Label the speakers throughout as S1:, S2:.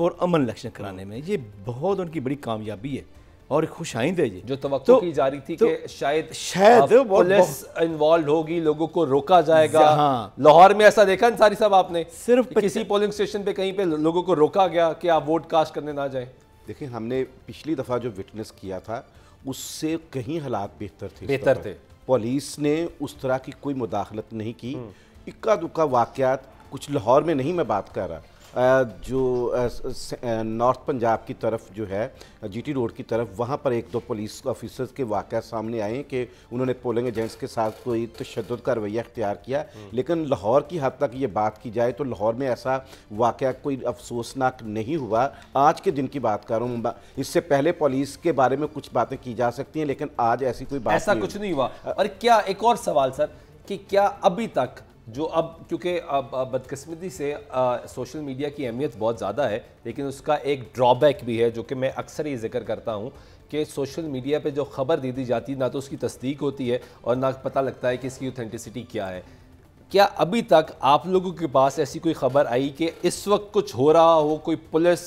S1: پرامن الیکشن کرانے میں، یہ بہت ان کی بڑی کامیابی ہے اور خوش آئند ہے یہ.
S2: جو توقع کی جا رہی تھی کہ شاید پولیس انوالوڈ ہوگی، لوگوں کو روکا جائے گا. لاہور میں ایسا دیکھا انصاری صاحب آپ نے؟ صرف کسی پولنگ اسٹیشن پہ کہیں پہ لوگوں کو روکا گیا کہ آپ ووٹ کاسٹ کرنے نہ جائیں؟
S3: دیکھیں ہم نے پچھلی دفعہ جو وٹنس کیا تھا اس سے کہیں حالات بہتر تھے. پولیس نے اس طرح کی کوئی مداخلت نہیں کی. اکا دکا واقعات کچھ لاہور میں نہیں میں بات کر رہا، جو نارتھ پنجاب کی طرف جو ہے جی ٹی روڈ کی طرف، وہاں پر ایک دو پولیس آفیسرز کے واقعات سامنے آئے ہیں کہ انہوں نے پولنگ ایجنٹس کے ساتھ کوئی تشدد کا رویہ اختیار کیا. لیکن لاہور کی حد تک یہ بات کی جائے تو لاہور میں ایسا واقعہ کوئی افسوسناک نہیں ہوا. آج کے دن کی بات کر رہا ہوں، اس سے پہلے پولیس کے بارے میں کچھ باتیں کی جا سکتی ہیں لیکن آج ایسی کوئی بات
S2: ایسا کچھ نہیں ہوا. اور کیا ایک اور سوال سر کہ کیا ابھی تک جو اب کیونکہ بدقسمتی سے سوشل میڈیا کی اہمیت بہت زیادہ ہے، لیکن اس کا ایک ڈرا بیک بھی ہے جو کہ میں اکثر یہ ذکر کرتا ہوں کہ سوشل میڈیا پہ جو خبر دی جاتی ہے نہ تو اس کی تصدیق ہوتی ہے اور نہ پتہ لگتا ہے کہ اس کی اوتھینٹسٹی کیا ہے. کیا ابھی تک آپ لوگوں کے پاس ایسی کوئی خبر آئی کہ اس وقت کچھ ہو رہا ہو، کوئی پولیس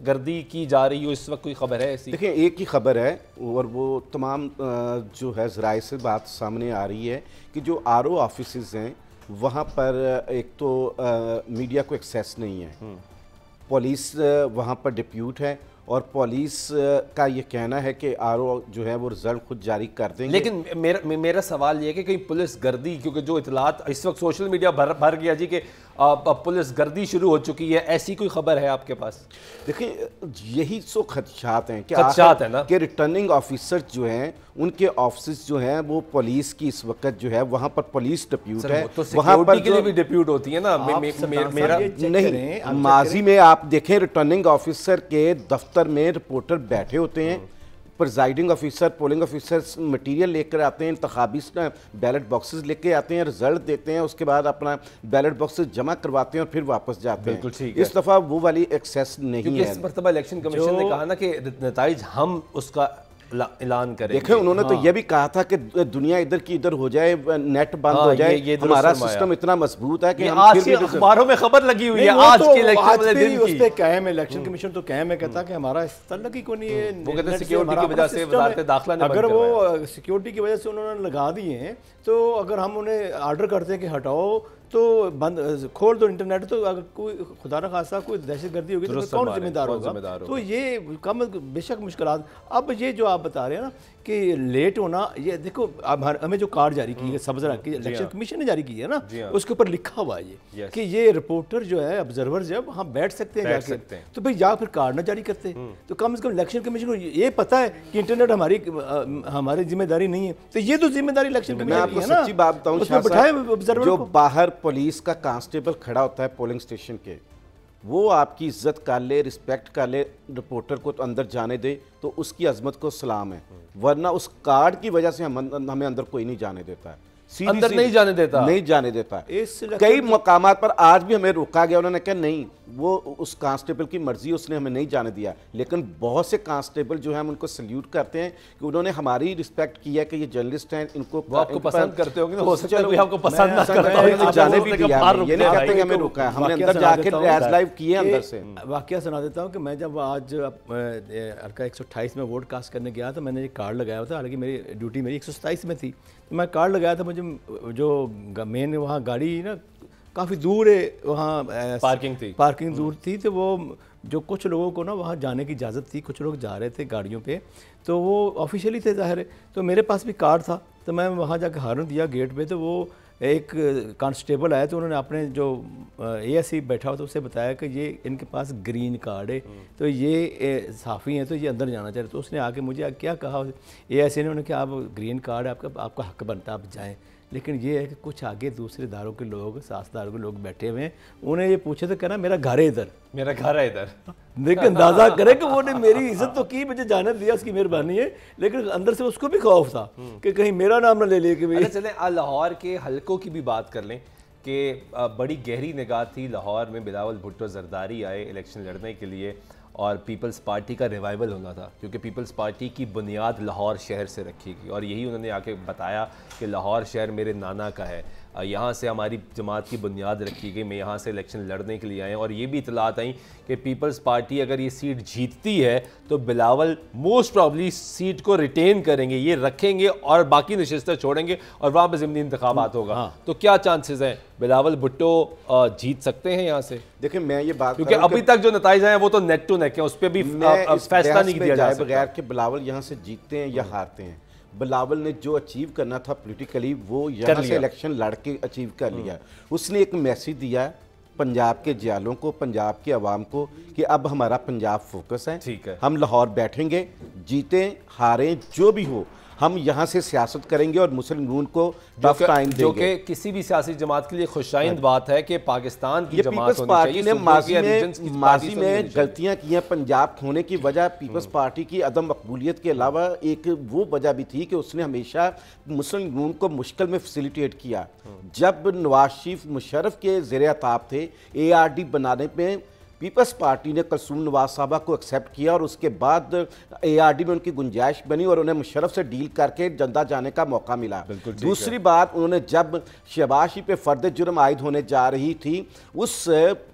S2: گردی کی جا رہی ہو، اس وقت کوئی خبر ہے ایسی؟
S3: دیکھیں ایک ہی خبر ہے اور وہ تمام جو ہے ذرائع سے بات سامنے آ رہی ہے کہ جو آر او آفیسز ہیں وہاں پر ایک تو میڈیا کو ایکسیس نہیں ہے، پولیس وہاں پر ڈپیوٹ ہے اور پولیس کا یہ کہنا ہے کہ آر او جو ہے وہ رزلٹ خود جاری کر دیں گے.
S2: لیکن میرا سوال یہ ہے کہ کہیں پولیس گردی، کیونکہ جو اطلاعات اس وقت سوشل میڈیا بھر گیا جی کہ پولیس گردی شروع ہو چکی ہے، ایسی کوئی خبر ہے آپ کے پاس؟
S3: دیکھیں یہی سو خدشات ہیں
S2: کہ
S3: ریٹرننگ آفیسر جو ہیں ان کے آفسز جو ہیں وہ پولیس کی اس وقت جو ہے وہاں پر پولیس ڈپیوٹ ہے، وہاں پر
S2: کے لیے بھی ڈپیوٹ ہوتی ہے نا.
S3: میرا نہیں، ماضی میں آپ دیکھیں ریٹرننگ آفیسر کے دفتر میں رپورٹر بیٹھے ہوتے ہیں، presiding officer polling officer material لے کر آتے ہیں، انتخابی بیلٹ باکسز لے کے آتے ہیں، رزلٹ دیتے ہیں، اس کے بعد اپنا بیلٹ باکسز جمع کرواتے ہیں اور پھر واپس جاتے ہیں. اس دفعہ وہ والی ایکسیس نہیں ہے.
S2: اس مرتبہ الیکشن کمیشن نے کہا نا کہ نتائج ہم اس کا اعلان کریں.
S3: دیکھیں انہوں نے تو یہ بھی کہا تھا کہ دنیا ادھر کی ادھر ہو جائے، نیٹ بند ہو جائے، ہمارا سسٹم اتنا مضبوط ہے کہ
S2: آج کے اخباروں میں خبر لگی ہوئی ہے آج کے الیکشن والے دن کی.
S1: اس پہ قائم ہے الیکشن کمیشن، تو قائم ہے، کہتا کہ ہمارا اس تعلق ہی کوئی نہیں ہے.
S2: وہ کہتے ہیں سیکیورٹی کی وجہ سے وزارت داخلہ نے
S1: اگر وہ سیکیورٹی کی وجہ سے انہوں نے لگا دیے ہیں تو اگر ہم انہیں آرڈر کرتے ہیں کہ ہٹاؤ تو بند کھول دو انٹرنیٹ، تو اگر کوئی خدا نہ خواستہ کوئی دہشت گردی ہوگی تو کون ذمہ دار ہوگا؟ تو یہ کم بے شک مشکلات. اب یہ جو آپ بتا رہے ہیں نا کہ لیٹ ہونا، یہ دیکھو اب ہمیں جو کارڈ جاری کی ہے سبز رنگ کی الیکشن کمیشن نے جاری کی ہے نا، اس کے اوپر لکھا ہوا ہے یہ کہ یہ رپورٹر جو ہے آبزرور جب ہاں بیٹھ سکتے ہیں جا کے، تو بھئی یا پھر کارڈ نہ جاری کرتے. تو کم از کم الیکشن کمیشن کو یہ پتہ ہے کہ انٹرنیٹ ہماری ذمہ داری نہیں ہے، تو یہ تو ذمہ داری الیکشن کمیشن کی ہے نا.
S3: میں آپ کو سچی بات بتاؤں شاہ صاحب، جو باہر پولیس کا کانسٹیبل کھڑا ہوتا ہے پولنگ اسٹیشن کے، وہ آپ کی عزت کر لے، رسپیکٹ کر لے، رپورٹر کو اندر جانے دے تو اس کی عظمت کو سلام ہے. ورنہ اس کارڈ کی وجہ سے ہمیں اندر کوئی نہیں جانے دیتا ہے،
S2: اندر نہیں جانے دیتا.
S3: کئی مقامات پر آج بھی ہمیں روکا گیا، انہوں نے کہا نہیں، وہ اس کانسٹیبل کی مرضی، اس نے ہمیں نہیں جانے دیا. لیکن بہت سے کانسٹیبل جو ہیں ہم ان کو سلیوٹ کرتے ہیں کہ انہوں نے ہماری رسپیکٹ کی ہے کہ یہ جرنلسٹ ہیں، ان کو
S2: آپ کو پسند کرتے ہوں گے، ہو سکتا ہے کوئی آپ کو پسند نہ کرتا ہو،
S3: جانے بھی دیا. یہ نہیں کہتے کہ ہمیں روکا ہے، ہم نے اندر جا کے ریز لائیو کیے اندر سے.
S1: واقعہ سنا دیتا ہوں کہ میں جب آج حلقہ 128 میں ووٹ کاسٹ کرنے گیا تو میں نے یہ کارڈ لگایا ہوا تھا، حالانکہ میری ڈیوٹی میری 127 میں تھی. میں کارڈ لگایا تھا، مجھے جو مین وہاں گاڑی نا کافی دور ہے، وہاں پارکنگ دور تھی، تو وہ جو کچھ لوگوں کو نا وہاں جانے کی اجازت تھی، کچھ لوگ جا رہے تھے گاڑیوں پہ، تو وہ آفیشیلی تھے ظاہر ہے، تو میرے پاس بھی کارڈ تھا، تو میں وہاں جا کے ہارن دیا گیٹ پہ. تو وہ ایک کانسٹیبل آیا تو انہوں نے اپنے جو اے ایس سی بیٹھا ہوا تھا اسے بتایا کہ یہ ان کے پاس گرین کارڈ ہے، تو یہ صحافی ہیں تو یہ اندر جانا چاہتے. تو اس نے آ کے مجھے کیا کہا اے ایس سی نے، انہوں نے کہا آپ گرین کارڈ ہے، آپ کا حق بنتا ہے آپ جائیں. لیکن یہ ہے کہ کچھ آگے دوسرے داروں کے لوگ، سازداروں کے لوگ بیٹھے ہوئے ہیں، انہیں یہ پوچھے تو کہنا میرا گھر ہے ادھر. دیکھ اندازہ کرے کہ وہ نے میری عزت تو کی، مجھے جانے دیا، اس کی مہربانی ہے، لیکن اندر سے اس کو بھی خوف تھا کہ کہیں میرا نام نہ لے لے کے.
S2: چلیں لاہور کے حلقوں کی بھی بات کر لیں کہ بڑی گہری نگاہ تھی لاہور میں. بلاول بھٹو زرداری آئے الیکشن لڑنے کے لیے اور پیپلز پارٹی کا ریوائول ہونا تھا، کیونکہ پیپلز پارٹی کی بنیاد لاہور شہر سے رکھی گئی، اور یہی انہوں نے آ کے بتایا کہ لاہور شہر میرے نانا کا ہے، یہاں سے ہماری جماعت کی بنیاد رکھی گئی، میں یہاں سے الیکشن لڑنے کے لیے آئے ہیں۔ اور یہ بھی اطلاعات آئیں کہ پیپلز پارٹی اگر یہ سیٹ جیتتی ہے تو بلاول موسٹ پرابلی سیٹ کو ریٹین کریں گے، یہ رکھیں گے اور باقی نشستیں چھوڑیں گے اور وہاں پہ ضمنی انتخابات ہوگا۔ تو کیا چانسز ہیں بلاول بھٹو جیت سکتے ہیں یہاں سے؟
S3: دیکھیں میں یہ بات
S2: کیونکہ ابھی تک جو نتائج ہیں وہ تو نیک ٹو نیک ہیں، اس پہ بھی فیصلہ نہیں دیا جا سکتا
S3: بغیر کہ بلاول یہاں سے جیتتے ہیں یا ہارتے ہیں۔ بلاول نے جو اچیو کرنا تھا پولیٹیکلی وہ یہاں سے الیکشن لڑ کے اچیو کر لیا۔ اس نے ایک میسیج دیا پنجاب کے جیالوں کو، پنجاب کے عوام کو کہ اب ہمارا پنجاب فوکس ہے، ہم لاہور بیٹھیں گے، جیتیں ہاریں جو بھی ہو، ہم یہاں سے سیاست کریں گے اور مسلم نون کو ٹف ٹائم دیں گے،
S2: جو کہ کسی بھی سیاسی جماعت کے لیے خوشائند بات ہے کہ پاکستان کی جماعت
S3: پیپلز پارٹی نے ماضی میں غلطیاں کی ہیں۔ پنجاب کھونے کی وجہ پیپلز پارٹی کی عدم مقبولیت کے علاوہ ایک وہ وجہ بھی تھی کہ اس نے ہمیشہ مسلم نون کو مشکل میں فیسیلیٹیٹ کیا۔ جب نواز شریف مشرف کے زیر عطاب تھے، ARD بنانے میں پیپلز پارٹی نے کلثوم نواز صاحبہ کو ایکسیپٹ کیا اور اس کے بعد ARD میں ان کی گنجائش بنی اور انہیں مشرف سے ڈیل کر کے جندہ جانے کا موقع ملا۔ دوسری بات، انہوں نے جب شہباز شریف پہ فرد جرم عائد ہونے جا رہی تھی، اس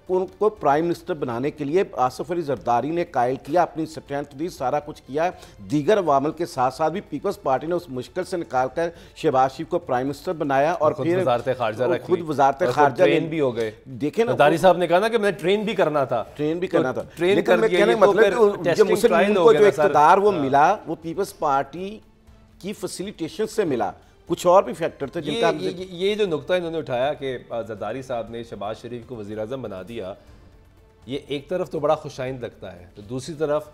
S3: ان کو پرائم منسٹر بنانے کے لیے آصف علی زرداری نے قائل کیا، اپنی اسٹرینتھ دی، سارا کچھ کیا۔ دیگر عوامل کے ساتھ ساتھ بھی پیپلز پارٹی نے اس مشکل سے نکال کر شہباز شریف کو پرائم منسٹر بنایا اور پھر
S2: وزارت خارجہ رکھی،
S3: خود وزارت خارجہ
S2: ٹرین بھی ہو گئے۔
S3: دیکھیں نا،
S2: زرداری صاحب نے کہا نا کہ میں ٹرین بھی کرنا تھا،
S3: لیکن میں کہنے مطلب جو مسلم نون کو جو اقتدار وہ ملا وہ پیپلز پارٹی کی فیسیلیٹیشن سے ملا، کچھ اور بھی فیکٹر تھے جن کا
S2: یہ جو نقطہ انہوں نے اٹھایا کہ زرداری صاحب نے شہباز شریف کو وزیر اعظم بنا دیا، یہ ایک طرف تو بڑا خوشائند لگتا ہے، تو دوسری طرف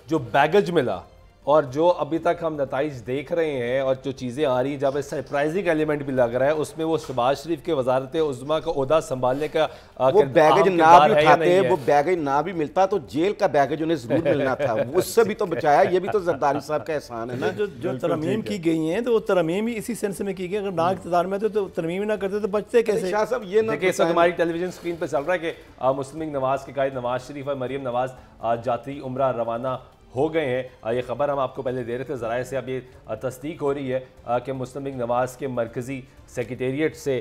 S2: جو بیگج ملا اور جو ابھی تک ہم نتائج دیکھ رہے ہیں اور جو چیزیں آ رہی ہیں جب سرپرائزنگ ایلیمنٹ بھی لگ رہا ہے، اس میں وہ شہباز شریف کے وزارت عظمیٰ کا عہدہ سنبھالنے کا
S3: وہ بیگج نہ بھی اٹھاتے، وہ بیگج نہ بھی ملتا تو جیل کا بیگج انہیں ضرور ملنا تھا، اس سے بھی تو بچایا۔ یہ بھی تو زرداری صاحب کا احسان ہے نا۔
S1: جو ترمیم کی گئی ہیں تو وہ ترمیم ہی اسی سینس میں کی گئی، اگر نہ اقتدار میں تو ترمیم نہ کرتے تو بچتے کیسے؟
S3: شاہ صاحب یہ
S2: دیکھیں اس وقت ہماری ٹیلی ویژن اسکرین پہ چل رہا ہے کہ مسلم لیگ نواز کے قائد نواز شریف اور مریم نواز جاتی عمرہ روانہ ہو گئے ہیں۔ یہ خبر ہم آپ کو پہلے دے رہے تھے، ذرائع سے اب یہ تصدیق ہو رہی ہے کہ مسلم لیگ نواز کے مرکزی سیکریٹریٹ سے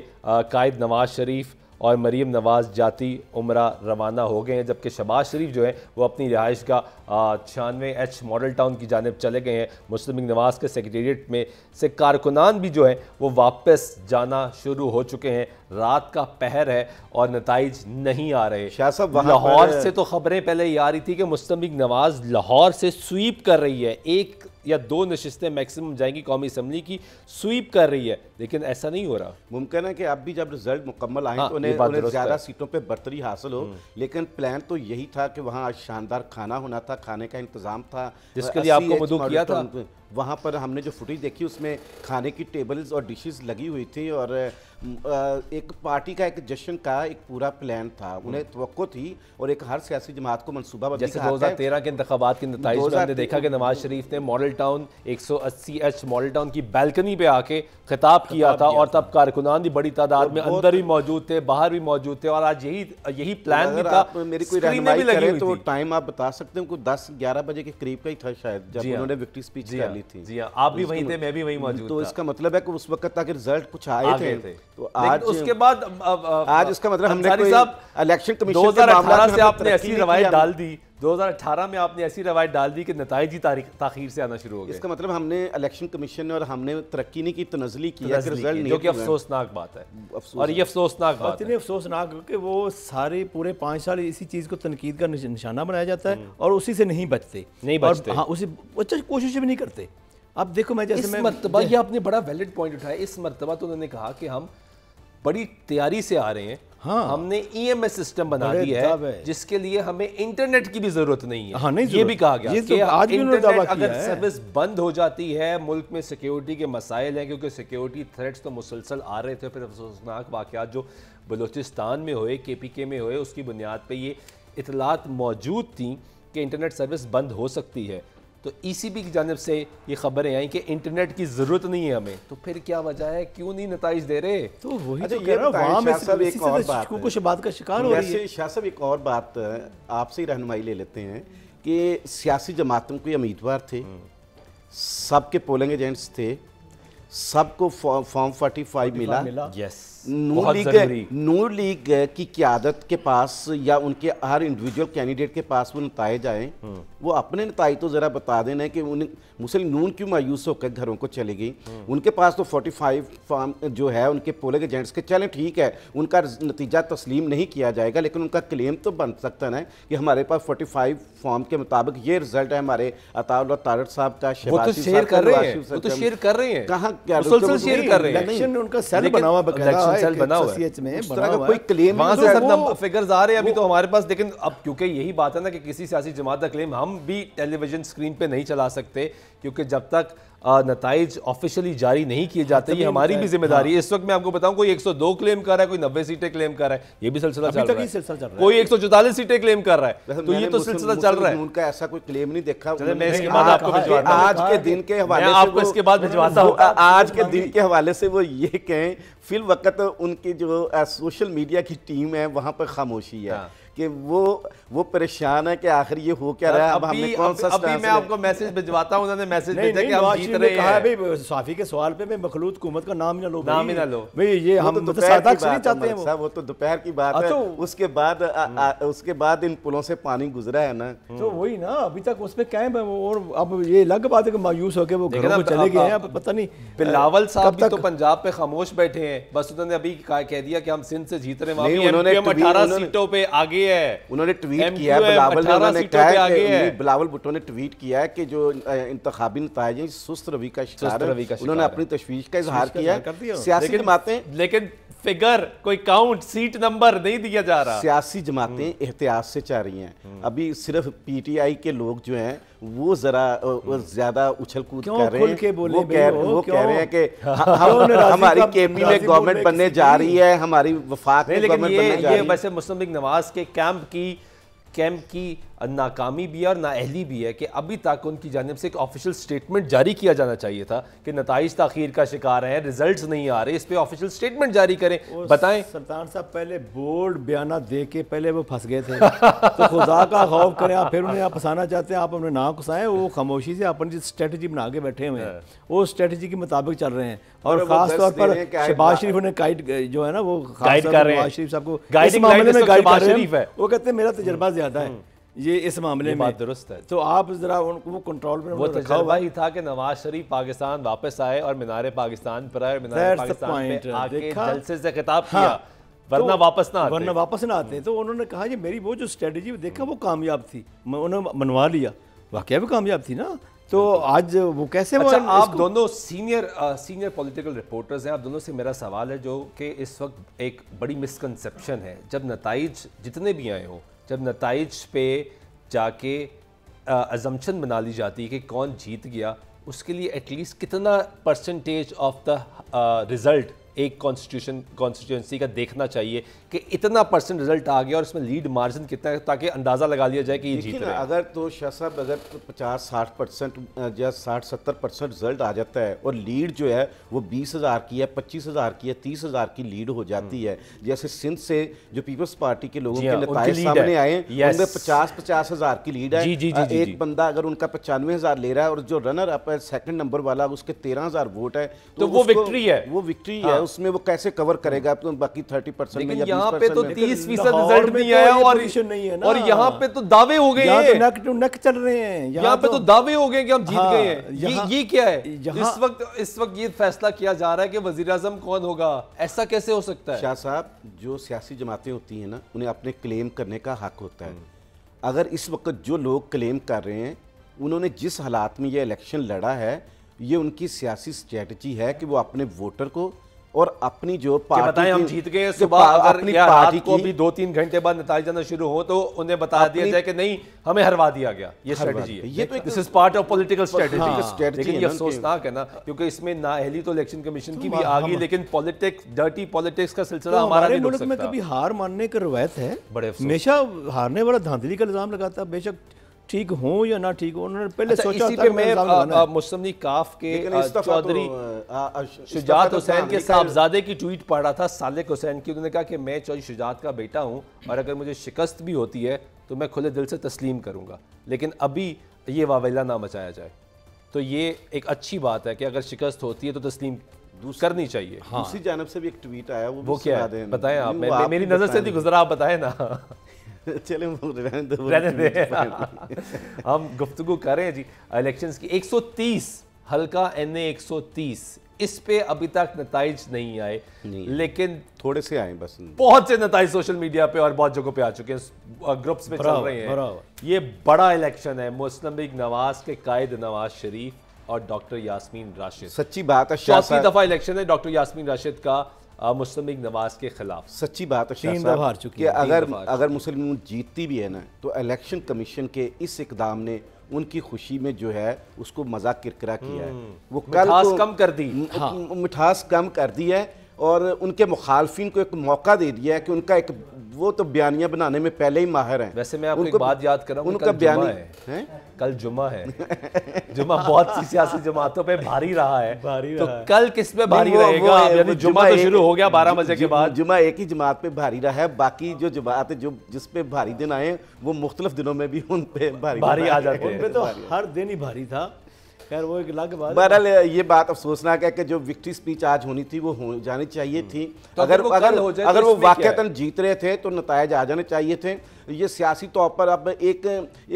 S2: قائد نواز شریف اور مریم نواز جاتی عمرہ روانہ ہو گئے ہیں، جبکہ شہباز شریف جو ہے وہ اپنی رہائش کا 96H ماڈل ٹاؤن کی جانب چلے گئے ہیں۔ مسلم لیگ نواز کے سیکریٹریٹ میں سے کارکنان بھی جو ہیں وہ واپس جانا شروع ہو چکے ہیں۔ رات کا پہر ہے اور نتائج نہیں آ رہے۔ لاہور سے تو خبریں پہلے یہ آ رہی تھی کہ مسلم لیگ نواز لاہور سے سویپ کر رہی ہے، 1 یا 2 نشستیں میکسیمم جائیں گی قومی اسمبلی کی، سویپ کر رہی ہے، لیکن ایسا نہیں ہو رہا۔
S3: ممکن ہے کہ اب بھی جب رزلٹ مکمل آئیں تو انہیں زیادہ سیٹوں پہ برتری حاصل ہو، لیکن پلان تو یہی تھا کہ وہاں شاندار کھانا ہونا تھا، کھانے کا انتظام تھا،
S2: جس کے لیے آپ کو مدعو کیا تھا۔
S3: وہاں پر ہم نے جو فوٹیج دیکھی اس میں کھانے کی ٹیبلز اور ڈشز لگی ہوئی تھی اور ایک پارٹی کا ایک جشن کا ایک پورا پلان تھا، انہیں توقع تھی اور ایک ہر سیاسی جماعت کو منصوبہ بندی
S2: جیسے 2013 کے انتخابات کے نتائج میں ہم نے دیکھا کہ نواز شریف نے model town 180H model town کی بیلکنی پہ آ کے خطاب کیا تھا اور تب کارکنان بھی بڑی تعداد میں اندر ہی موجود تھے، باہر بھی موجود تھے، اور آج یہی پلان بھی تھا۔
S3: میری کوئی رہنمائی کرے تو ٹائم آپ بتا سکتے ہیں، کوئی 10-11 بجے کے قریب کا ہی تھا شاید جب انہوں نے وکٹری سپیچ کر لی تھی۔
S2: جی ہاں، آپ بھی وہیں تھے، میں بھی وہیں موجود تھا،
S3: تو اس کا مطلب ہے کہ اس وقت تک رزلٹ کچھ آئے تھے، تو
S2: آج اس کے بعد
S3: آج اس کا مطلب ہم نے کوئی الیکشن کمیشن
S2: 2018 سے آپ نے ایسی روایت ڈال دی، 2018 میں آپ نے ایسی روایت ڈال دی کہ نتائج ہی تاخیر سے آنا شروع ہو گئے۔
S3: اس کا مطلب ہم نے الیکشن کمیشن اور ہم نے ترقی نہیں کی، تنزلی کیا کہ رزلٹ نہیں،
S2: جو کہ افسوسناک بات ہے، اور یہ افسوسناک بات ہے۔
S1: اتنی افسوسناک کہ وہ سارے پورے 5 سال اسی چیز کو تنقید کا نشانہ بنایا جاتا ہے اور اسی سے نہیں بچتے، ہاں اسی کوشش بھی نہیں کرتے۔ اب دیکھو میں جیسے
S2: اس مرتبہ یہ آپ نے بڑا ویلڈ پوائنٹ اٹھایا، اس مرتبہ تو انہوں نے کہا کہ ہم بڑی تیاری سے آ رہے ہیں، ہم نے EMS سسٹم بنا دی ہے جس کے لیے ہمیں انٹرنیٹ کی بھی ضرورت نہیں ہے۔ یہ بھی کہا گیا کہ انٹرنیٹ اگر سروس بند ہو جاتی ہے، ملک میں سیکیورٹی کے مسائل ہیں، کیونکہ سیکیورٹی تھریٹس تو مسلسل آ رہے تھے، پھر افسوسناک واقعات جو بلوچستان میں ہوئے، KPK میں ہوئے، اس کی بنیاد پہ یہ اطلاعات موجود تھیں کہ انٹرنیٹ سروس بند ہو سکتی ہے، تو ECB کی جانب سے یہ خبریں آئیں کہ انٹرنیٹ کی ضرورت نہیں ہے ہمیں، تو پھر کیا وجہ ہے، کیوں نہیں نتائج دے رہے؟
S1: تو وہی تو کہہ رہا ہوں، وہاں میں اسی سے شکوک و شبہات کا شکار ہو رہی ہے۔
S3: شاہ صاحب ایک اور بات آپ سے ہی رہنمائی لے لیتے ہیں کہ سیاسی جماعتوں کے امیدوار تھے, سب کے پولنگ ایجنٹس تھے, سب کو فارم 45 ملا. نون لیگ کی قیادت کے پاس یا ان کے ہر انڈیویجول کینڈیڈیٹ کے پاس وہ نتائج آئیں, وہ اپنے نتائج تو ذرا بتا دینا کہ مسلم نون کیوں مایوس ہو کر گھروں کو چلے گئی. ان کے پاس تو 45 فارم جو ہے ان کے پولنگ ایجنٹس کے, چلیں ٹھیک ہے ان کا نتیجہ تسلیم نہیں کیا جائے گا, لیکن ان کا کلیم تو بن سکتا ہے کہ ہمارے پاس 45 فارم کے مطابق یہ رزلٹ ہے ہمارے عطا اللہ طارق صاحب کا,
S2: شہبازی صاحب کا, وہ تو شیئر کر رہے ہیں,
S3: کہاں
S2: مسلسل شیئر کر رہے ہیں.
S1: الیکشن ان کا سیل بنا ہوا ہے,
S3: اس طرح کا کوئی کلیم
S2: وہاں سے سب فگرز آ رہے ہیں ابھی تو ہمارے پاس. لیکن اب کیونکہ یہی بات ہے نا کہ کسی سیاسی جماعت کا کلیم ہم بھی ٹیلی ویژن سکرین پہ نہیں چلا سکتے, کیونکہ جب تک نتائج آفیشلی جاری نہیں کیے جاتے یہ ہماری بھی ذمہ داری ہے. اس وقت میں آپ کو بتاؤں کوئی 102 کلیم کر رہا ہے, کوئی 90 سیٹیں کلیم کر رہا ہے, یہ بھی سلسلہ چل رہا ہے, کوئی 144 سیٹیں کلیم کر رہا ہے, تو یہ تو سلسلہ چل رہا ہے.
S3: ان کا ایسا کوئی کلیم نہیں دیکھا.
S2: میں اس کے بعد آپ کو بھجواتا ہوں,
S3: آج کے دن کے حوالے سے,
S2: آپ کو اس کے بعد بھجواتا ہوں,
S3: آج کے دن کے حوالے سے وہ یہ کہیں فی الوقت ان کی جو سوشل میڈیا کی ٹیم ہے وہاں پر خاموشی ہے کہ وہ پریشان ہے کہ آخر یہ ہو کیا رہا ہے. اب ہم نے کون سا
S2: ابھی میں آپ کو میسج بھجواتا ہوں, انہوں نے میسج بھیجا کہ ہم جیت رہے ہیں.
S1: کہا بھئی صافی کے سوال پہ مخلوط حکومت کا نام ہی نہ لو
S3: بھئی, یہ ہم سادہ سے نہیں چاہتے ہیں. وہ تو دوپہر کی بات ہے, اس کے بعد ان پلوں سے پانی گزرا ہے نا,
S1: تو وہی نا ابھی تک اس پہ قائم ہے. اور اب یہ الگ بات ہے کہ مایوس ہو کے وہ گھروں کو چلے گئے ہیں. اب پتہ نہیں
S2: بلاول صاحب بھی تو پنجاب پہ خاموش بیٹھے ہیں, بس انہوں نے ابھی کہہ دیا کہ ہم سندھ سے جیت رہے ہیں, وہاں پی ایم 18 سیٹوں پہ آگے ہے.
S3: انہوں نے ٹویٹ کیا ہے, بلاول نے کہا ہے, بلاول بھٹو نے ٹویٹ کیا ہے کہ جو انتخابی نتائج ہیں سست روی کا شکار ہے. انہوں نے اپنی تشویش کا اظہار کیا ہے. سیاسی جماعتیں,
S2: لیکن فگر کوئی کاؤنٹ سیٹ نمبر نہیں دیا جا رہا.
S3: سیاسی جماعتیں احتیاط سے چاہ رہی ہیں. ابھی صرف پی ٹی آئی کے لوگ جو ہیں وہ ذرا زیادہ اچھل کود کر رہے ہیں. وہ کہہ رہے ہیں کہ ہماری کے پی میں گورنمنٹ بننے جا رہی ہے, ہماری وفاق میں گورنمنٹ بننے جا رہی ہے.
S2: یہ ویسے مسلم لیگ نواز کے کیمپ کی ناکامی بھی ہے اور نااہلی بھی ہے کہ ابھی تک ان کی جانب سے ایک آفیشل سٹیٹمنٹ جاری کیا جانا چاہیے تھا کہ نتائج تاخیر کا شکار ہیں, ریزلٹس نہیں آ رہے, اس پہ آفیشل سٹیٹمنٹ جاری کریں. بتائیں
S1: سلطان صاحب, پہلے بولڈ بیانہ دے کے پہلے وہ پھنس گئے تھے, تو خدا کا خوف کریں آپ, پھر انہیں آپ پھنسانا چاہتے ہیں, آپ انہیں نہ پھنسائیں. وہ خاموشی سے اپنی اسٹریٹجی بنا کے بیٹھے ہوئے ہیں, وہ اسٹریٹجی کے مطابق چل رہے ہیں. اور خاص طور پر شہباز شریف انہیں گائیڈ جو ہے نا, وہ
S2: گائیڈ کر رہے ہیں,
S1: شریف صاحب کو
S2: اس معاملے میں گائیڈ کر رہے ہیں.
S1: وہ کہتے ہیں میرا تجربہ زیادہ ہے یہ اس معاملے میں.
S2: بات درست ہے.
S1: تو آپ ذرا وہ کنٹرول میں,
S2: وہ تجربہ ہی تھا کہ نواز شریف پاکستان واپس آئے اور مینار پاکستان پر آئے, مینار پاکستان پہ آ کے جلسے سے خطاب کیا, ورنہ
S1: واپس نہ آتے. تو انہوں نے کہا یہ میری وہ جو اسٹریٹجی دیکھا وہ کامیاب تھی, انہوں نے منوا لیا, واقعہ بھی کامیاب تھی نا. تو آج وہ کیسے,
S2: آپ دونوں سینئر پولیٹیکل رپورٹرز ہیں, آپ دونوں سے میرا سوال ہے جو کہ اس وقت ایک بڑی مسکنسیپشن ہے, جب نتائج جتنے بھی آئے ہوں, جب نتائج پہ جا کے ازمپشن بنا لی جاتی ہے کہ کون جیت گیا, اس کے لیے ایٹ لیسٹ کتنا پرسنٹیج آف دا رزلٹ ایک کانسٹیٹوئنسی کا دیکھنا چاہیے کہ اتنا پرسنٹ رزلٹ آ گیا اور اس میں لیڈ مارجن کتنا ہے, تاکہ اندازہ لگا لیا جائے کہ یہ جیت رہے ہیں.
S3: اگر تو شاہ صاحب اگر 50-60% یا 60-70% رزلٹ آ جاتا ہے اور لیڈ جو ہے وہ 20,000 کی ہے, 25,000 کی ہے, 30,000 کی لیڈ ہو جاتی ہے, جیسے سندھ سے جو پیپلز پارٹی کے لوگوں کے نتائج سامنے آئے ہیں ان میں 50,000 کی لیڈ ہے. ایک بندہ اگر ان کا 95,000 لے رہا ہے اور جو رنر اپ ہے سیکنڈ نمبر والا اس کے 13,000 ووٹ ہے,
S2: تو وہ وکٹری ہے.
S3: وہ وکٹری ہے, اس میں وہ کیسے کور کرے گا باقی 30% میں یا 20% میں.
S2: یہاں پہ تو 30% رزلٹ نہیں آیا اور یہاں پہ تو دعوے ہو گئے ہیں,
S1: نیک ٹو نیک چل رہے ہیں,
S2: یہاں پہ تو دعوے ہو گئے کہ ہم جیت گئے ہیں. یہ کیا ہے اس وقت یہ فیصلہ کیا جا رہا ہے کہ وزیر اعظم کون ہوگا, ایسا کیسے ہو سکتا ہے؟
S3: شاہ صاحب, جو سیاسی جماعتیں ہوتی ہیں نا انہیں اپنے کلیم کرنے کا حق ہوتا ہے. اگر اس وقت جو لوگ کلیم کر رہے ہیں انہوں نے جس حالات میں یہ الیکشن لڑا ہے, یہ ان کی سیاسی اسٹریٹجی ہے کہ وہ اپنے ووٹر کو اور اپنی جو پارٹی
S2: بتائیں ہم جیت گئے, صبح اگر رات کو بھی 2-3 گھنٹے بعد نتائج آنا شروع ہو تو انہیں بتا دیا جائے کہ نہیں ہمیں ہروا دیا گیا. یہ اسٹریٹجی ہے, یہ تو this is part of political strategy. لیکن یہ افسوسناک ہے نا, کیونکہ اس میں نااہلی تو الیکشن کمیشن کی بھی آ گئی, لیکن پالیٹکس, ڈرٹی پالیٹکس کا سلسلہ ہمارا نہیں رک سکتا.
S1: ملک میں کبھی ہار ماننے کی روایت ہے, ہمیشہ ہارنے والا دھاندلی کا الزام لگاتا ہے, بے شک ٹھیک ہوں یا نہ ٹھیک ہوں. انہوں نے پہلے سوچا
S2: اسی پہ میں مسلم لیگ کاف کے چودھری شجاعت حسین کے صاحبزادے کی ٹویٹ پڑھ رہا تھا, سالک حسین کی. انہوں نے کہا کہ میں چودھری شجاعت کا بیٹا ہوں اور اگر مجھے شکست بھی ہوتی ہے تو میں کھلے دل سے تسلیم کروں گا، لیکن ابھی یہ واویلا نہ مچایا جائے۔ تو یہ ایک اچھی بات ہے کہ اگر شکست ہوتی ہے تو تسلیم کرنی چاہیے۔
S3: دوسری جانب سے بھی ایک ٹویٹ آیا،
S2: وہ کیا ہے بتائیں آپ، میری نظر سے نہیں گزرا، آپ بتائیں نا۔
S3: چلیں
S2: رہنے دیں، ہم گفتگو کریں جی الیکشنز کی۔ 130 حلقہ NA 130، اس پہ ابھی تک نتائج نہیں آئے، لیکن
S3: تھوڑے سے آئیں بس،
S2: بہت سے نتائج سوشل میڈیا پہ اور بہت جگہوں پہ آ چکے ہیں، گروپس میں چل رہے ہیں۔ یہ بڑا الیکشن ہے، مسلم لیگ نواز کے قائد نواز شریف اور ڈاکٹر یاسمین راشد۔
S3: سچی بات ہے،
S2: چوتھی دفعہ الیکشن ہے ڈاکٹر یاسمین راشد کا مسلم لیگ نواز کے خلاف۔
S3: سچی بات ہے
S1: تین دفعہ ہار چکی
S3: کہ اگر مسلم لیگ جیتتی بھی ہے نا تو الیکشن کمیشن کے اس اقدام نے ان کی خوشی میں جو ہے اس کو مذاق کرکرا کیا ہے، وہ
S2: مٹھاس کم کر دی،
S3: مٹھاس کم کر دی ہے، اور ان کے مخالفین کو ایک موقع دے دیا ہے کہ ان کا ایک، وہ تو بیانیہ بنانے میں پہلے ہی ماہر ہیں۔
S2: ویسے میں آپ کو ایک بات یاد کر رہا ہوں، کل جمعہ ہے، جمعہ بہت سی سیاسی جماعتوں پہ بھاری رہا ہے، تو کل کس پہ بھاری رہے گا؟ یعنی جمعہ تو شروع ہو گیا 12 بجے کے بعد،
S3: جمعہ ایک ہی جماعت پہ بھاری رہا ہے، باقی جو جماعتیں جس پہ بھاری دن آئے وہ مختلف دنوں میں بھی ان پہ بھاری
S2: آ جاتے ہیں،
S1: ان پہ تو ہر دن ہی بھاری تھا۔ خیر وہ ایک الگ بات ہے۔
S3: بہرحال یہ بات افسوسناک ہے کہ جو وکٹری سپیچ آج ہونی تھی وہ ہو جانی چاہیے تھی، اگر وہ واقعتاً جیت رہے تھے تو نتائج آ جانے چاہیے تھے۔ یہ سیاسی طور پر اب ایک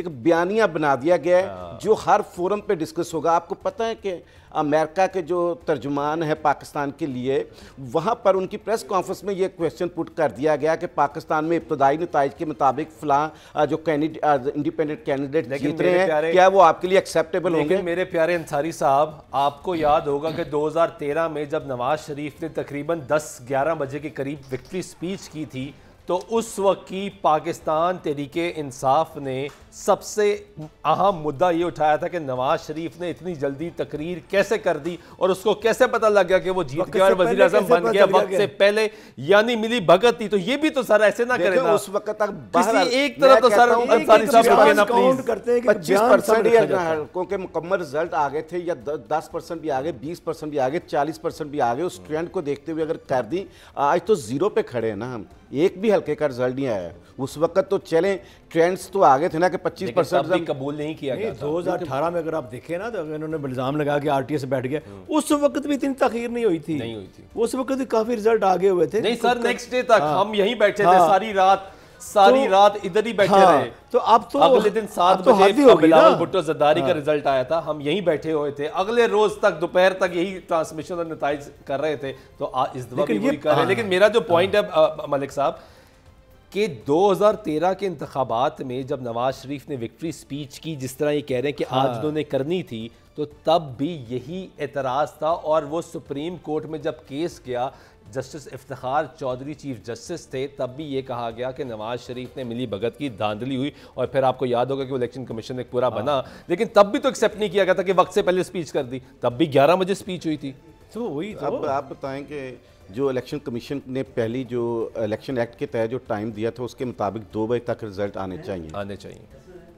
S3: بیانیہ بنا دیا گیا ہے جو ہر فورم پہ ڈسکس ہوگا۔ آپ کو پتہ ہے کہ امریکہ کے جو ترجمان ہے پاکستان کے لیے، وہاں پر ان کی پریس کانفرنس میں یہ کویسچن پٹ کر دیا گیا کہ پاکستان میں ابتدائی نتائج کے مطابق فلاں جو انڈیپینڈنٹ کینڈیڈیٹ جیت رہے ہیں، کیا وہ آپ کے لیے ایکسیپٹیبل ہوں گے؟
S2: لیکن میرے پیارے انصاری صاحب، آپ کو یاد ہوگا کہ 2013 میں جب نواز شریف نے تقریباً 10-11 بجے کے قریب وکٹری سپیچ کی تھی، تو اس وقت کی پاکستان تحریک انصاف نے سب سے اہم مدعا یہ اٹھایا تھا کہ نواز شریف نے اتنی جلدی تقریر کیسے کر دی، اور اس کو کیسے پتہ لگ گیا کہ وہ جیت گیا اور وزیر اعظم بن گیا وقت سے پہلے، یعنی ملی بھگت تھی۔ تو یہ بھی تو سر ایسے نہ کرے نا،
S3: اس وقت تک
S2: کسی ایک طرف تو سر انصاری صاحب کو کہنا پلیز
S3: 25% کیونکہ مکمل رزلٹ آ گئے تھے، یا 10% بھی آ گئے، 20% بھی آ گئے، 40% بھی آ گئے، اس ٹرینڈ کو دیکھتے ہوئے اگر کر دی، آج تو 0 پہ کھڑے ہیں نا ہم، ایک بھی حلقے کا رزلٹ نہیں آیا۔ اس وقت تو چلیں ٹرینڈز تو آگے تھے نا کہ 25%
S2: بھی قبول نہیں کیا گیا۔
S1: 2018 میں اگر آپ دیکھیں نا تو انہوں نے الزام لگا کہ RTI سے بیٹھ گیا، اس وقت بھی اتنی تاخیر نہیں ہوئی تھی، اس وقت بھی کافی رزلٹ آگے ہوئے تھے۔
S2: نہیں سر، نیکسٹ ڈے تک ہم یہیں بیٹھے تھے، ساری رات ادھر ہی بیٹھے رہے،
S1: تو اب تو
S2: اگلے دن 7 بجے بلاول بھٹو زرداری کا رزلٹ آیا تھا، ہم یہیں بیٹھے ہوئے تھے، اگلے روز تک دوپہر تک یہی ٹرانسمیشن اور نتائج کر رہے تھے، تو اس دفعہ بھی وہی کر رہے ہیں۔ لیکن میرا جو پوائنٹ ہے ملک صاحب کہ 2013 کے انتخابات میں جب نواز شریف نے وکٹری سپیچ کی، جس طرح یہ کہہ رہے ہیں کہ آج انہوں نے کرنی تھی، تو تب بھی یہی اعتراض تھا، اور وہ سپریم کورٹ میں جب کیس گیا، justice Iftikhar Chaudhry chief justice تھے، تب بھی یہ کہا گیا کہ نواز شریف نے ملی بھگت کی، دھاندلی ہوئی، اور پھر آپ کو یاد ہوگا کہ وہ الیکشن کمیشن ایک پورا بنا، لیکن تب بھی تو ایکسیپٹ نہیں کیا گیا تھا کہ وقت سے پہلے سپیچ کر دی، تب بھی 11 بجے سپیچ ہوئی تھی۔
S1: تو وہی
S3: اب آپ بتائیں کہ جو الیکشن کمیشن نے پہلی جو الیکشن ایکٹ کے تحت جو ٹائم دیا تھا، اس کے مطابق 2 بجے تک رزلٹ آنے چاہیے۔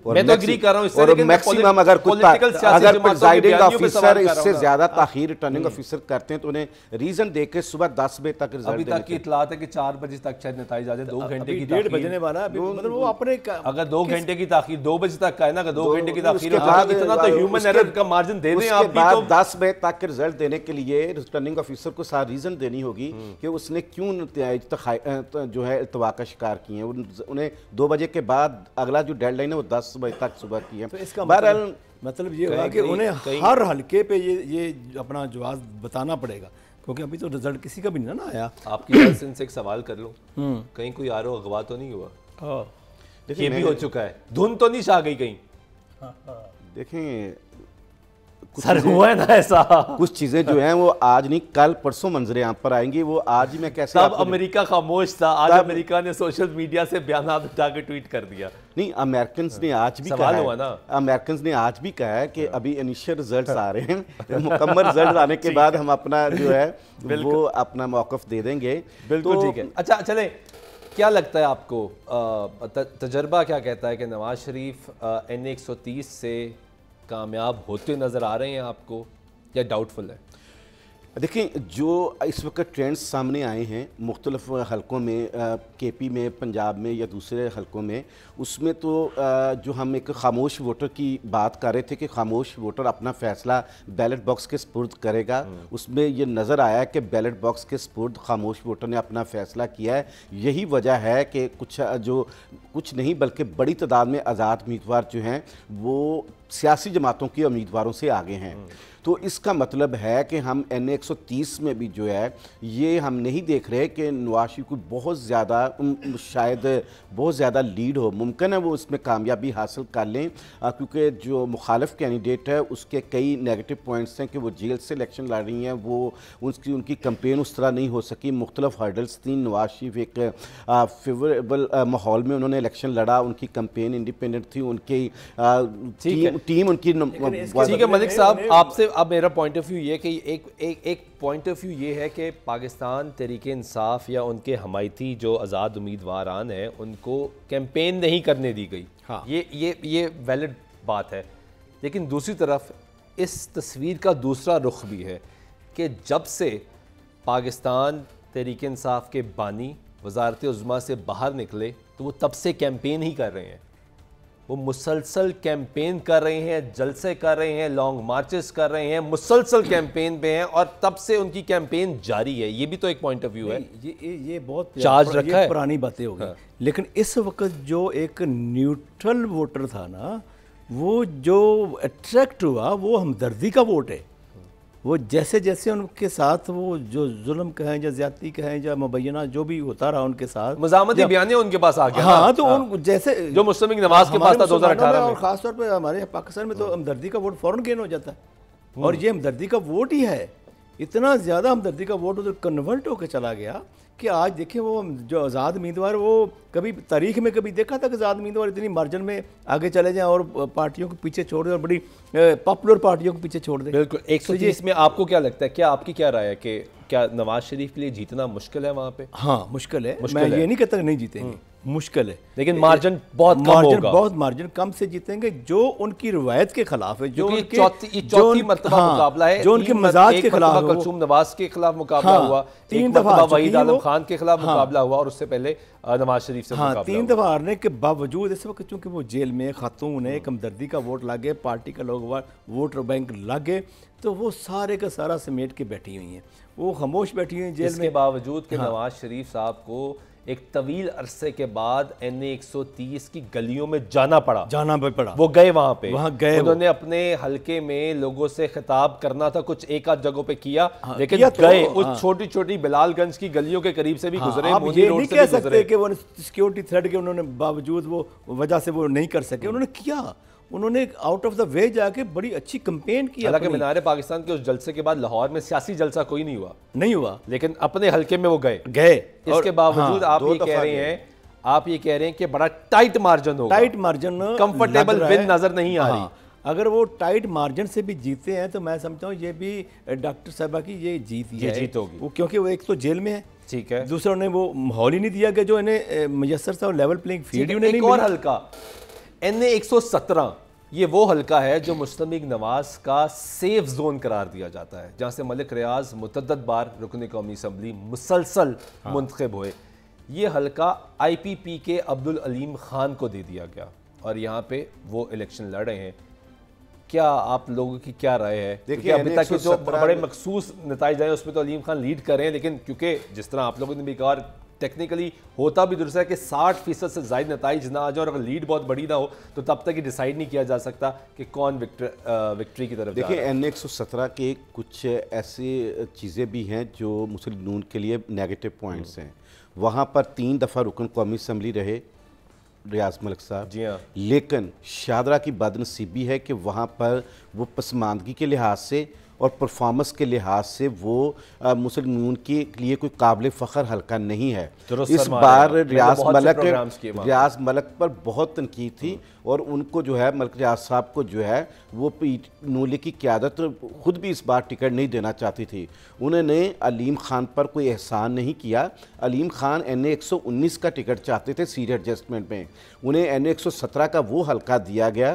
S3: میں تو اگری کر رہا ہوں اس سے، اور میکسیمم اگر پریزائڈنگ آفیسر اس سے زیادہ تاخیر ریٹرننگ آفیسر کرتے ہیں تو انہیں ریزن دے کے صبح 10 بجے تک رزلٹ
S2: ابھی تک کی اطلاعات ہے کہ 4 بجے تک شاید نتائج آ جائے، 2 گھنٹے کی
S1: تاخیر بجنے والا ہے، مطلب وہ اپنے
S2: اگر 2 گھنٹے کی تاخیر 2 بجے تک کا ہے نا، کہ 2 گھنٹے کی تاخیر اتنا تو ہیومن ایرر کا مارجن دے دیں آپ بھی۔ تو
S3: 10 بجے تک رزلٹ دینے کے لیے ریٹرننگ آفیسر کو سارا ریزن دینی ہوگی کہ اس نے کیوں نتائج جو ہے التوا کا شکار کیے ہیں، انہیں 2 بجے کے بعد اگلا جو ڈیڈ لائن ہے وہ 10 بجے تک صبح کی ہے۔
S1: تو اس کا مطلب یہ ہوگا کہ انہیں ہر حلقے پہ یہ اپنا جواز بتانا پڑے گا، کیونکہ ابھی تو رزلٹ کسی کا بھی نہیں نا آیا۔
S2: آپ کی جلسن سے ایک سوال کر لوں، کہیں کوئی آرو اغوا تو نہیں ہوا؟ یہ بھی ہو چکا ہے، دھن تو نہیں چھا گئی کہیں؟
S3: دیکھیں
S2: سر ہوا ہے نا ایسا،
S3: کچھ چیزیں جو ہیں وہ آج نہیں کل پرسوں منظر عام پر آئیں گی، وہ آج ہی میں کیسے
S2: تب امریکہ خاموش تھا، آج امریکہ نے سوشل میڈیا سے بیانات اٹھا کے ٹویٹ کر دیا۔
S3: نہیں، امریکنز نے آج بھی کہا ہے، امریکنز نے آج بھی کہا ہے کہ ابھی انیشیل رزلٹس آ رہے ہیں، مکمل رزلٹ آنے کے بعد ہم اپنا جو ہے وہ اپنا موقف دے دیں گے۔
S2: بالکل ٹھیک ہے۔ اچھا چلیں، کیا لگتا ہے آپ کو، تجربہ کیا کہتا ہے کہ نواز شریف NA 130 سے کامیاب ہوتے نظر آ رہے ہیں آپ کو، یا ڈاؤٹ فل ہے؟
S3: دیکھیں جو اس وقت ٹرینڈز سامنے آئے ہیں مختلف حلقوں میں، کے پی میں، پنجاب میں یا دوسرے حلقوں میں، اس میں تو جو ہم ایک خاموش ووٹر کی بات کر رہے تھے کہ خاموش ووٹر اپنا فیصلہ بیلٹ باکس کے سپرد کرے گا، اس میں یہ نظر آیا کہ بیلٹ باکس کے سپرد خاموش ووٹر نے اپنا فیصلہ کیا ہے۔ یہی وجہ ہے کہ کچھ نہیں بلکہ بڑی تعداد میں آزاد امیدوار جو ہیں وہ سیاسی جماعتوں کے امیدواروں سے آگے ہیں۔ تو اس کا مطلب ہے کہ ہم این اے 130 میں بھی جو ہے یہ ہم نہیں دیکھ رہے کہ نواز شریف کو بہت زیادہ شاید بہت زیادہ لیڈ ہو، ممکن ہے وہ اس میں کامیابی حاصل کر لیں کیونکہ جو مخالف کینڈیڈیٹ ہے اس کے کئی نیگیٹو پوائنٹس ہیں کہ وہ جیل سے الیکشن لڑ رہی ہیں، وہ ان کی کمپین اس طرح نہیں ہو سکی، مختلف ہرڈلز تھیں۔ نواز شریف ایک فیوریبل ماحول میں انہوں نے الیکشن لڑا، ان کی کمپین انڈیپینڈنٹ تھی، ان کی ٹیم ان کی
S2: ٹھیک ہے ملک صاحب، آپ سے اب میرا پوائنٹ آف ویو یہ کہ ایک پوائنٹ آف ویو یہ ہے کہ پاکستان تحریک انصاف یا ان کے حمایتی جو آزاد امیدواران ہیں ان کو کیمپین نہیں کرنے دی گئی، یہ ویلڈ بات ہے، لیکن دوسری طرف اس تصویر کا دوسرا رخ بھی ہے کہ جب سے پاکستان تحریک انصاف کے بانی وزارت عظمیٰ سے باہر نکلے تو وہ تب سے کیمپین ہی کر رہے ہیں، وہ مسلسل کیمپین کر رہے ہیں، جلسے کر رہے ہیں، لانگ مارچز کر رہے ہیں، مسلسل کیمپین پہ ہیں اور تب سے ان کی کیمپین جاری ہے۔ یہ بھی تو ایک پوائنٹ آف ویو ہے،
S1: یہ بہت
S2: چارج رکھا ہے،
S1: پرانی باتیں ہو گئی۔ لیکن اس وقت جو ایک نیوٹرل ووٹر تھا نا، وہ جو اٹریکٹ ہوا وہ ہمدردی کا ووٹ ہے۔ وہ جیسے جیسے ان کے ساتھ وہ جو ظلم کہیں یا زیادتی کہیں یا مبینہ جو بھی ہوتا رہا ان کے ساتھ،
S2: مزاحمتی بیانیہ ان کے پاس آ گیا،
S1: ہاں تو ان جیسے
S2: جو مسلم نواز کے پاس تھا 2018 میں،
S1: اور خاص طور پہ ہمارے پاکستان میں تو ہمدردی کا ووٹ فوراً گین ہو جاتا ہے، اور یہ ہمدردی کا ووٹ ہی ہے، اتنا زیادہ ہمدردی کا ووٹ ادھر کنورٹ ہو کے چلا گیا کہ آج دیکھیں وہ جو آزاد امیدوار، وہ کبھی تاریخ میں کبھی دیکھا تھا کہ آزاد امیدوار اتنی مارجن میں آگے چلے جائیں اور پارٹیوں کو پیچھے چھوڑ دیں اور بڑی پاپولر پارٹیوں کو پیچھے چھوڑ دیں۔
S2: بالکل 130 میں آپ کو کیا لگتا ہے، کیا آپ کی کیا رائے ہے کہ کیا نواز شریف کے لیے جیتنا مشکل ہے وہاں پہ؟
S1: ہاں مشکل ہے، میں یہ نہیں کہتا کہ نہیں جیتیں گے، مشکل ہے،
S2: لیکن مارجن بہت کم ہوگا،
S1: بہت مارجن کم سے جیتیں گے، جو ان کی روایت کے خلاف ہے، جو
S2: چوتھی مرتبہ مقابلہ ہے،
S1: جو ان کے مزاج کے خلاف،
S2: کلثوم نواز کے خلاف مقابلہ ہوا، 3 دفعہ وحید عالم خان کے خلاف مقابلہ ہوا اور اس سے پہلے نواز شریف سے مقابلہ ہوا۔
S1: 3 دفعہ ہارنے کے باوجود اس وقت چونکہ وہ جیل میں خاتون ہے، ایک ہمدردی کا ووٹ لگے، پارٹی کا لوگ ووٹ بینک لگے، تو وہ سارے کا سارا سمیٹ کے بیٹھی ہوئی ہیں، وہ خاموش بیٹھی ہوئی ہیں جیل میں۔
S2: اس کے باوجود کہ نواز شریف صاحب کو ایک طویل عرصے کے بعد این اے 130 کی گلیوں میں جانا پڑا، وہ گئے وہاں پہ، انہوں نے اپنے حلقے میں لوگوں سے خطاب کرنا تھا، کچھ ایک آدھ جگہوں پہ کیا، لیکن گئے اس چھوٹی چھوٹی بلال گنج کی گلیوں کے قریب سے بھی گزرے،
S1: آپ یہ نہیں کہہ سکتے کہ وہ سیکیورٹی تھریٹ کے انہوں نے باوجود وہ وجہ سے وہ نہیں کر سکے، انہوں نے کیا، انہوں نے آؤٹ آف دا وے جا کے بڑی اچھی کمپین کی۔
S2: حالانکہ مینار پاکستان کے اس جلسے کے بعد لاہور میں سیاسی جلسہ کوئی نہیں ہوا، لیکن اپنے حلقے میں وہ گئے۔ اس کے باوجود آپ یہ کہہ رہے ہیں کہ بڑا ٹائٹ مارجن ہوگا،
S1: ٹائٹ مارجن،
S2: کمفرٹیبل ون نظر نہیں آ رہی۔
S1: اگر وہ ٹائٹ مارجن سے بھی جیتے ہیں تو میں سمجھتا ہوں یہ بھی ڈاکٹر صاحبہ کی یہ جیت ہوگی، کیونکہ وہ ایک تو جیل میں ہے، ٹھیک ہے، دوسرا انہیں وہ ماحول ہی نہیں دیا گیا جو انہیں میسر تھا، لیول پلینگ فیلڈ انہیں نہیں ملا۔
S2: ایک اور حلقہ این اے 117، یہ وہ حلقہ ہے جو مسلم لیگ نواز کا سیف زون قرار دیا جاتا ہے، جہاں سے ملک ریاض متعدد بار رکن قومی اسمبلی مسلسل منتخب ہوئے۔ یہ حلقہ آئی پی پی کے عبدالعلیم خان کو دے دیا گیا اور یہاں پہ وہ الیکشن لڑ رہے ہیں۔ کیا آپ لوگوں کی کیا رائے ہے؟ کیونکہ ابھی تک جو بڑے مخصوص نتائج آئے اس میں تو علیم خان لیڈ کر رہے ہیں، لیکن کیونکہ جس طرح آپ لوگوں نے بھی کہا ٹیکنیکلی ہوتا بھی درست ہے کہ 60% سے زائد نتائج نہ آ جائیں اور اگر لیڈ بہت بڑی نہ ہو تو تب تک یہ ڈیسائیڈ نہیں کیا جا سکتا کہ کون وکٹری کی طرف جا رہا ہے۔
S3: دیکھیں این اے 117 کے کچھ ایسی چیزیں بھی ہیں جو مسلم نون کے لیے نیگیٹو پوائنٹس ہیں۔ وہاں پر 3 دفعہ رکن قومی اسمبلی رہے ریاض ملک صاحب،
S2: جی ہاں،
S3: لیکن شاہدرہ کی بدنصیبی ہے کہ وہاں پر وہ پسماندگی کے لحاظ سے اور پرفارمنس کے لحاظ سے وہ مسلم نون کے لیے کوئی قابل فخر حلقہ نہیں ہے۔ اس بار ریاض ملک پر بہت تنقید تھی اور ان کو جو ہے ملک ریاض صاحب کو جو ہے وہ نون لیگ کی قیادت خود بھی اس بار ٹکٹ نہیں دینا چاہتی تھی۔ انہوں نے علیم خان پر کوئی احسان نہیں کیا۔ علیم خان این اے 119 کا ٹکٹ چاہتے تھے سیٹ ایڈجسٹمنٹ میں، انہیں این اے 117 کا وہ حلقہ دیا گیا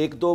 S3: 1-2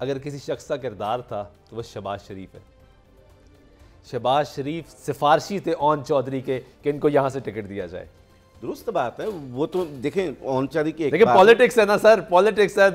S2: اگر کسی شخص کا کردار تھا تو وہ شہباز شریف ہے. شہباز شریف سفارشی تھے اون چودھری کے کہ ان کو یہاں سے ٹکٹ دیا جائے.
S3: درست بات ہے. وہ تو دیکھیں اون چودھری کی
S2: لیکن پالیٹکس ہے نا سر, پالیٹکس ہے,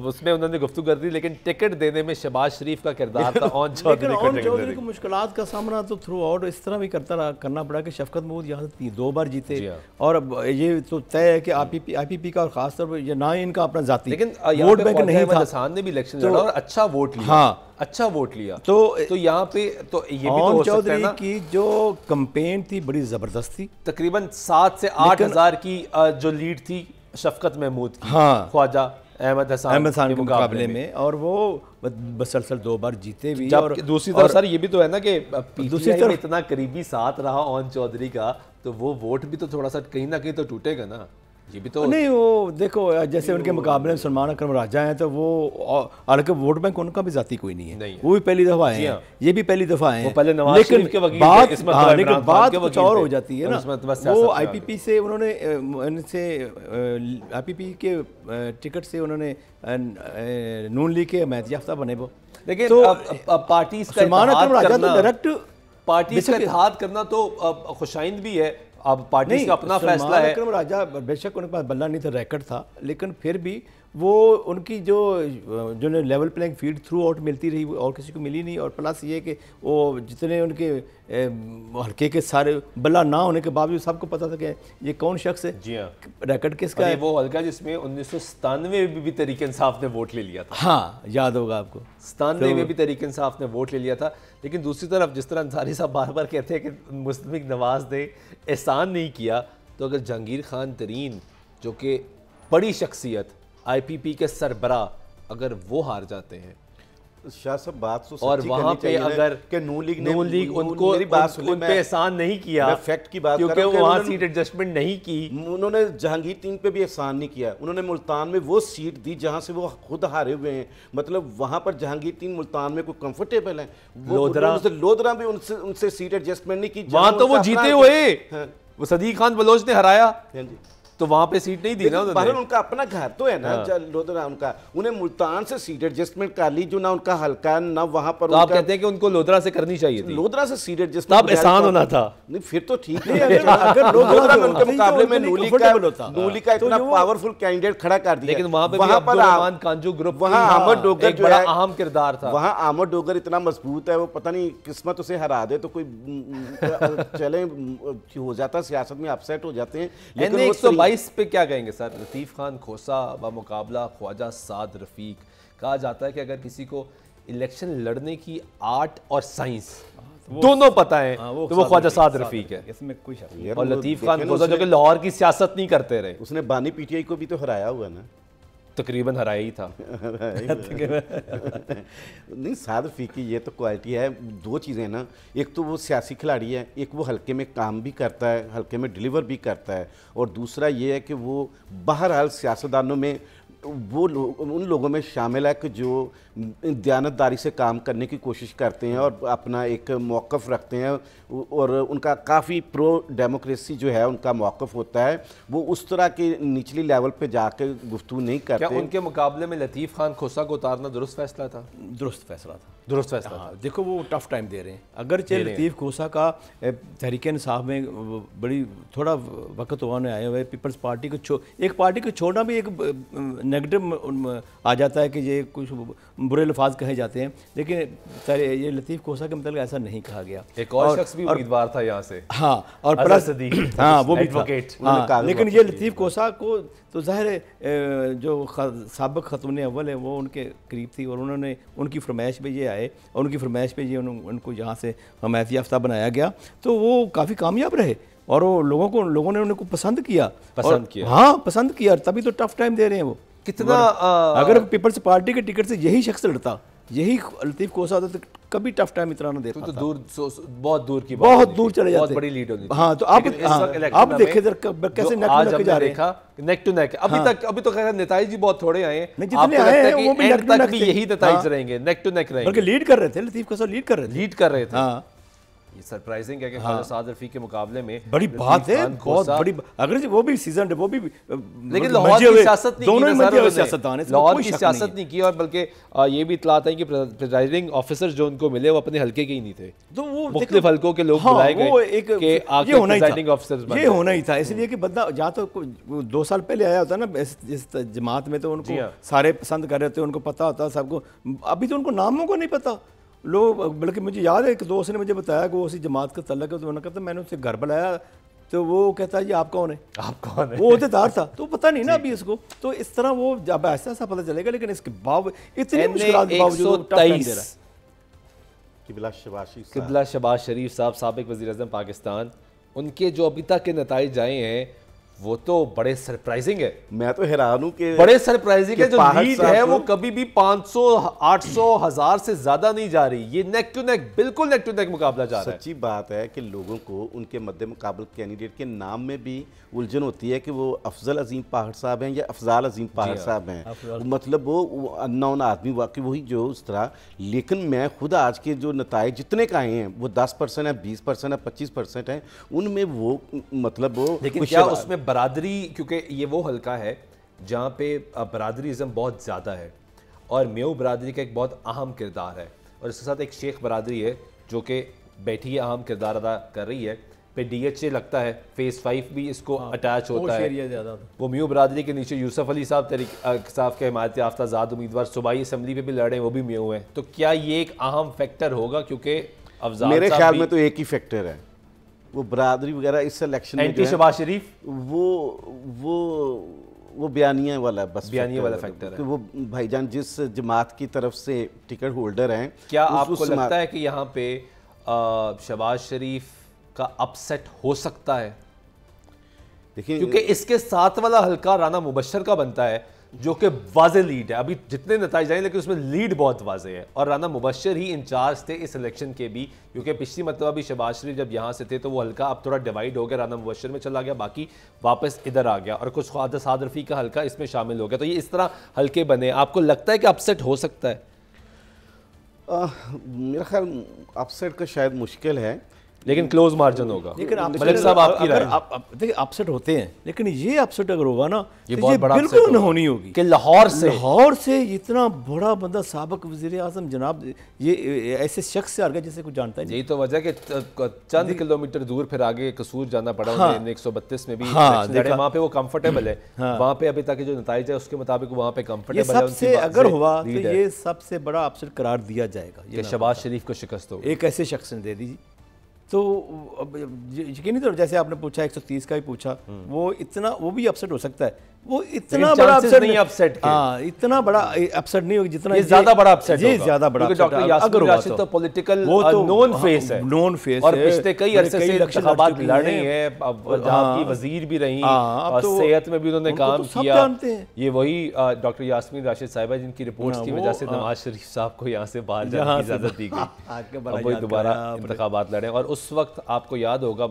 S2: اس میں انہوں نے گفتگو کر دی, لیکن ٹکٹ دینے میں شہباز شریف کا کردار تھا اون چودھری کو ٹکٹ دینے.
S1: کو مشکلات کا سامنا تو تھرو آؤٹ اس طرح بھی کرنا پڑا کہ شفقت محمود یہاں سے 2 بار جیتے, اور اب یہ تو طے ہے کہ آئی پی پی کا, اور خاص طور پر یہ نہ ان کا اپنا ذاتی
S2: لیکن ووٹ بینک نہیں تھا. حسان نے بھی الیکشن لڑا اور اچھا ووٹ لیا.
S1: ہاں
S2: اچھا ووٹ لیا.
S1: تو
S2: یہاں پہ تو یہ بھی تو ہو سکتا ہے نا,
S1: کی جو کمپین تھی بڑی زبردست تھی.
S2: تقریباً 7 سے 8 ہزار کی جو لیڈ تھی شفقت محمود کی خواجہ احمد حسان
S1: کے مقابلے میں, اور وہ مسلسل 2 بار جیتے بھی.
S2: اور دوسری طرف سر یہ بھی تو ہے نا کہ دوسری طرف اتنا قریبی ساتھ رہا اون چودھری کا, تو وہ ووٹ بھی تو تھوڑا سا کہیں نہ کہیں تو ٹوٹے گا نا. یہ بھی تو
S1: نہیں, وہ دیکھو جیسے ان کے مقابلے میں سلمان اکرم راجہ ہیں, تو وہ حالانکہ ووٹ بینک ان کا بھی ذاتی کوئی نہیں ہے, وہ بھی پہلی دفعہ آئے ہیں, یہ بھی پہلی دفعہ آئے ہیں, لیکن بات کچھ اور ہو جاتی ہے نا. وہ آئی پی پی سے انہوں نے آئی پی پی کے ٹکٹ سے انہوں نے نون لیگ کے حمایت یافتہ بنے. وہ
S2: لیکن پارٹیز کا اتحاد کرنا تو خوشائند بھی ہے. اب پارٹیز کا اپنا فیصلہ ہے.
S1: اکرم راجہ بے شک ان کے پاس بلہ نہیں تھا, ریکٹ تھا, لیکن پھر بھی وہ ان کی جو level playing field through out ملتی رہی, اور کسی کو ملی نہیں. اور پلس یہ کہ وہ جتنے ان کے حلقے کے سارے بلہ نہ ہونے کے باوجود سب کو پتا تھا کہ یہ کون شخص ہے.
S2: جی ہاں,
S1: ریکٹ کس کا ہے.
S2: وہ حلقہ جس میں 1997 میں بھی تحریک انصاف نے ووٹ لے لیا تھا.
S1: ہاں یاد ہوگا آپ کو,
S2: 97 میں بھی تحریک انصاف نے ووٹ لے لیا تھا. لیکن دوسری طرف جس طرح انصاری صاحب بار بار کہتے ہیں کہ مستمک نواز نے احسان نہیں کیا, تو اگر جہانگیر خان ترین جو کہ بڑی شخصیت آئی پی پی کے سربراہ, اگر وہ ہار جاتے ہیں
S3: شاہ صاحب بات تو
S2: اور وہاں پہ اگر
S3: کہ نون لیگ
S2: ان کو ان پہ احسان نہیں کیا,
S3: فیکٹ کی بات
S2: کیونکہ وہاں سیٹ ایڈجسٹمنٹ نہیں کی.
S3: انہوں نے جہانگیر تین پہ بھی احسان نہیں کیا. انہوں نے ملتان میں وہ سیٹ دی جہاں سے وہ خود ہارے ہوئے ہیں. مطلب وہاں پر جہانگیر تین ملتان میں کوئی کمفرٹیبل ہے. لودھرا بھی ان سے سیٹ ایڈجسٹمنٹ نہیں کی.
S2: وہاں تو وہ جیتے ہوئے, وہ صدیق خان بلوچ نے ہرایا, تو وہاں پہ سیٹ نہیں دی نا.
S3: بہرحال ان کا اپنا گھر تو ہے نا لودھرا, ان کا انہیں ملتان سے سیٹ ایڈجسٹمنٹ کر لی, جو نہ ان کا حلقہ نہ وہاں پر.
S2: آپ کہتے ہیں کہ ان کو لودھرا سے کرنی چاہیے تھی.
S3: لودھرا سے سیٹ ایڈجسٹمنٹ
S2: تب احسان ہونا تھا.
S3: نہیں پھر تو ٹھیک ہے, اگر لودھرا میں ان کے مقابلے میں نون لیگ کا اتنا پاورفل کینڈیڈیٹ کھڑا کر دیا,
S2: لیکن وہاں پہ عبدالرحمان کانجو گروپ
S3: وہاں احمد ڈوگر
S2: ایک بڑا اہم کردار تھا.
S3: وہاں احمد ڈوگر اتنا مضبوط ہے, وہ پتہ نہیں قسمت اسے ہرا دے تو کوئی چلیں ہو جاتا, سیاست میں اپسیٹ ہو جاتے ہیں.
S2: لیکن 122 پہ کیا کہیں گے سر؟ لطیف خان کھوسا بمقابلہ خواجہ سعد رفیق. کہا جاتا ہے کہ اگر کسی کو الیکشن لڑنے کی آرٹ اور سائنس دونوں پتہ ہیں تو وہ خواجہ سعد رفیق ہے. اور لطیف خان کھوسا جو کہ لاہور کی سیاست نہیں کرتے رہے,
S3: اس نے بانی پی ٹی آئی کو بھی تو ہرایا ہوا نا,
S2: تقریباً ہرایا ہی تھا.
S3: نہیں سعد رفیق کی یہ تو کوالٹی ہے. 2 چیزیں نا, ایک تو وہ سیاسی کھلاڑی ہے, ایک وہ حلقے میں کام بھی کرتا ہے, حلقے میں ڈیلیور بھی کرتا ہے, اور دوسرا یہ ہے کہ وہ بہرحال سیاستدانوں میں وہ ان لوگوں میں شامل ہے کہ جو دیانتداری سے کام کرنے کی کوشش کرتے ہیں اور اپنا ایک موقف رکھتے ہیں, اور ان کا کافی پرو ڈیموکریسی جو ہے ان کا موقف ہوتا ہے. وہ اس طرح کے نچلی لیول پہ جا کے گفتگو نہیں کرتے.
S2: کیا ان کے مقابلے میں لطیف خان کھوسا کو اتارنا درست فیصلہ تھا؟
S1: درست فیصلہ تھا,
S2: درست فیصلہ تھا.
S1: دیکھو وہ ٹف ٹائم دے رہے ہیں. اگرچہ لطیف کھوسا کا تحریک انصاف میں بڑی تھوڑا وقت ہونے آئے ہوئے, پیپلز پارٹی کو ایک پارٹی کو چھوڑنا بھی ایک نیگیٹو آ جاتا ہے کہ یہ کچھ برے الفاظ کہے جاتے ہیں, لیکن یہ لطیف کھوسا کے متعلق ایسا نہیں کہا گیا.
S2: ایک اور شخص بھی امیدوار تھا یہاں سے,
S1: ہاں, اور پلس ہاں وہ بھی تھا, لیکن یہ لطیف کھوسا کو تو ظاہر ہے جو سابق خاتون اول ہے وہ ان کے قریب تھی, اور انہوں نے ان کی فرمائش پہ یہ آئے, اور ان کی فرمائش پہ یہ ان کو یہاں سے حمایت یافتہ بنایا گیا, تو وہ کافی کامیاب رہے, اور وہ لوگوں نے ان کو پسند کیا. ہاں پسند کیا, تبھی تو ٹف ٹائم دے رہے ہیں وہ.
S2: کتنا
S1: اگر پیپلز پارٹی کے ٹکٹ سے یہی شخص لڑتا, یہی لطیف کھوسا ہوتا, تو کبھی ٹف ٹائم اتنا نہ دیتا.
S2: تو دور, بہت دور کی
S1: بہت دور چلے جاتے,
S2: بہت بڑی لیڈ ہوتی.
S1: ہاں تو آپ دیکھیں کیسے نیک جا رہے ہیں,
S2: نیک ٹو نیک. ابھی تو خیر نتائج بھی بہت تھوڑے آئے ہیں,
S1: جتنے آئے ہیں وہ
S2: اینڈ تک بھی یہی نتائج رہیں گے, نیک ٹو نیک رہیں گے.
S1: بلکہ لیڈ کر رہے تھے, لطیف کھوسا لیڈ کر رہے تھے.
S2: ہاں یہ سرپرائزنگ ہے کہ خواجہ سعد رفیق کے مقابلے میں
S1: بڑی بات ہے, بہت بڑی, اگر وہ بھی سیزن وہ بھی,
S2: لیکن لاہور کی سیاست نہیں
S1: دونوں
S2: کی,
S1: سیاستدان ہیں,
S2: لاہور کی سیاست نہیں کی, اور بلکہ یہ بھی اطلاعات ہیں کہ پریزائڈنگ آفیسر جو ان کو ملے وہ اپنے حلقے کے ہی نہیں تھے,
S1: تو وہ
S2: مختلف حلقوں کے لوگ بلائے گئے کہ
S1: یہ ہونا ہی تھا, اس لیے کہ بندہ جہاں تو 2 سال پہلے آیا ہوتا ہے نا اس جماعت میں, تو ان کو سارے پسند کر رہے تھے, ان کو پتا ہوتا سب کو, ابھی تو ان کو ناموں کو نہیں پتا لوگ. بلکہ مجھے یاد ہے ایک دوست نے مجھے بتایا کہ وہ اسی جماعت کا تعلق ہے, تو انہوں نے کہا میں نے اسے گھر بلایا, تو وہ کہتا ہے یہ آپ کون ہے,
S2: آپ کون ہے,
S1: وہ عہدیدار تھا, تو پتہ نہیں نا ابھی اس کو, تو اس طرح وہ جب ایسا ایسا پتہ چلے گا. لیکن اس کے باوجود اتنی مشکلات کے باوجود
S2: قبلہ شہباز شریف صاحب سابق وزیر اعظم پاکستان, ان کے جو ابھی تک کے نتائج آئے ہیں وہ تو بڑے سرپرائزنگ ہے.
S3: میں تو حیران ہوں کہ
S2: بڑے سرپرائزنگ ہے, جو لیڈ ہے وہ کبھی بھی 500 800 1000 سے زیادہ نہیں جا رہی, یہ نیک ٹو نیک, بالکل نیک ٹو نیک مقابلہ جا رہا ہے.
S3: سچی بات ہے کہ لوگوں کو ان کے مد مقابل کینڈیڈیٹ کے نام میں بھی الجھن ہوتی ہے کہ وہ افضل عظیم پاہڑ صاحب ہیں یا افضال عظیم پاہڑ صاحب ہیں, مطلب وہ انون آدمی واقعی وہی جو اس طرح. لیکن میں خود آج کے جو نتائج جتنے کا آئے ہیں وہ 10% ہیں, 20% ہیں, 25% ہیں, ان میں وہ مطلب وہ,
S2: لیکن کیا اس میں برادری, کیونکہ یہ وہ حلقہ ہے جہاں پہ برادریزم بہت زیادہ ہے, اور میو برادری کا ایک بہت اہم کردار ہے, اور اس کے ساتھ ایک شیخ برادری ہے جو کہ بیٹھی اہم کردار ادا کر رہی ہے. پہ ڈی ایچ اے لگتا ہے, فیس 5 بھی اس کو اٹیچ ہوتا ہے, وہ میو برادری کے نیچے یوسف علی صاحب کے حمایت یافتہ آزاد امیدوار صوبائی اسمبلی پہ بھی لڑے, وہ بھی میو ہیں. تو کیا یہ ایک اہم فیکٹر ہوگا, کیونکہ افضال
S3: میرے خیال میں تو ایک ہی فیکٹر ہے, وہ برادری وغیرہ اس الیکشن میں
S2: اینٹی شہباز شریف,
S3: وہ بیانیہ والا, بس
S2: بیانیہ والا فیکٹر ہے.
S3: وہ بھائی جان جس جماعت کی طرف سے ٹکٹ ہولڈر ہیں,
S2: کیا آپ کو لگتا ہے کہ یہاں پہ شہباز شریف کا اپ سیٹ ہو سکتا ہے؟
S3: دیکھیں
S2: کیونکہ اس کے ساتھ والا حلقہ رانا مبشر کا بنتا ہے جو کہ واضح لیڈ ہے, ابھی جتنے نتائج آئے لیکن اس میں لیڈ بہت واضح ہے, اور رانا مبشر ہی انچارج تھے اس الیکشن کے بھی, کیونکہ پچھلی مرتبہ بھی شہباز شریف جب یہاں سے تھے تو وہ حلقہ اب تھوڑا ڈیوائیڈ ہو گیا, رانا مبشر میں چلا گیا, باقی واپس ادھر آ گیا, اور کچھ خواجہ سعد رفیق کا حلقہ اس میں شامل ہو گیا. تو یہ اس طرح حلقے بنے, آپ کو لگتا ہے کہ اپ سیٹ ہو سکتا ہے؟
S3: میرا خیال اپ سیٹ کا شاید مشکل ہے,
S2: لیکن کلوز مارجن ہوگا.
S1: لیکن
S2: ملک صاحب آپ کی رائے؟
S1: دیکھیں اپ سیٹ ہوتے ہیں, لیکن یہ اپ سیٹ اگر ہوگا نا
S2: یہ بہت بڑا
S1: بالکل نہ ہونی ہوگی
S2: کہ لاہور سے
S1: اتنا بڑا بندہ سابق وزیر اعظم جناب یہ ایسے شخص سے آ گیا جسے کوئی جانتا ہے.
S2: یہی تو وجہ کہ چند کلومیٹر دور پھر آگے قصور جانا پڑا انہیں, 132 میں بھی لڑے, وہاں پہ وہ کمفرٹیبل ہے, وہاں پہ ابھی تک جو نتائج ہے اس کے مطابق وہاں پہ کمفرٹیبل ہے.
S1: سب سے اگر ہوا تو یہ سب سے بڑا اپ سیٹ قرار دیا جائے گا
S2: کہ شہباز شریف کو شکست ہو,
S1: ایک ایسے شخص نے دے دی. تو یقینی طور جیسے آپ نے پوچھا 130 کا ہی پوچھا, وہ اتنا وہ بھی اپسیٹ ہو سکتا ہے, وہ اتنا بڑا اپسیٹ نہیں, اتنا بڑا اپسیٹ نہیں ہوگا جتنا
S2: یہ زیادہ بڑا اپسیٹ ہوگا.
S1: یہ زیادہ بڑا
S2: کیونکہ ڈاکٹر یاسمین راشد تو پولیٹیکل نون فیس ہے, اور پچھلے کئی عرصے سے انتخابات لڑ رہی ہیں, جہاں کی وزیر بھی رہی, اور صحت میں بھی انہوں نے کام کیا. یہ وہی ڈاکٹر یاسمین راشد صاحبہ جن کی رپورٹس کی وجہ سے نواز شریف صاحب کو یہاں سے باہر جانے کی اجازت دی گئی, اب وہی دوبارہ انتخابات لڑے. اور اس وقت آپ کو یاد ہوگا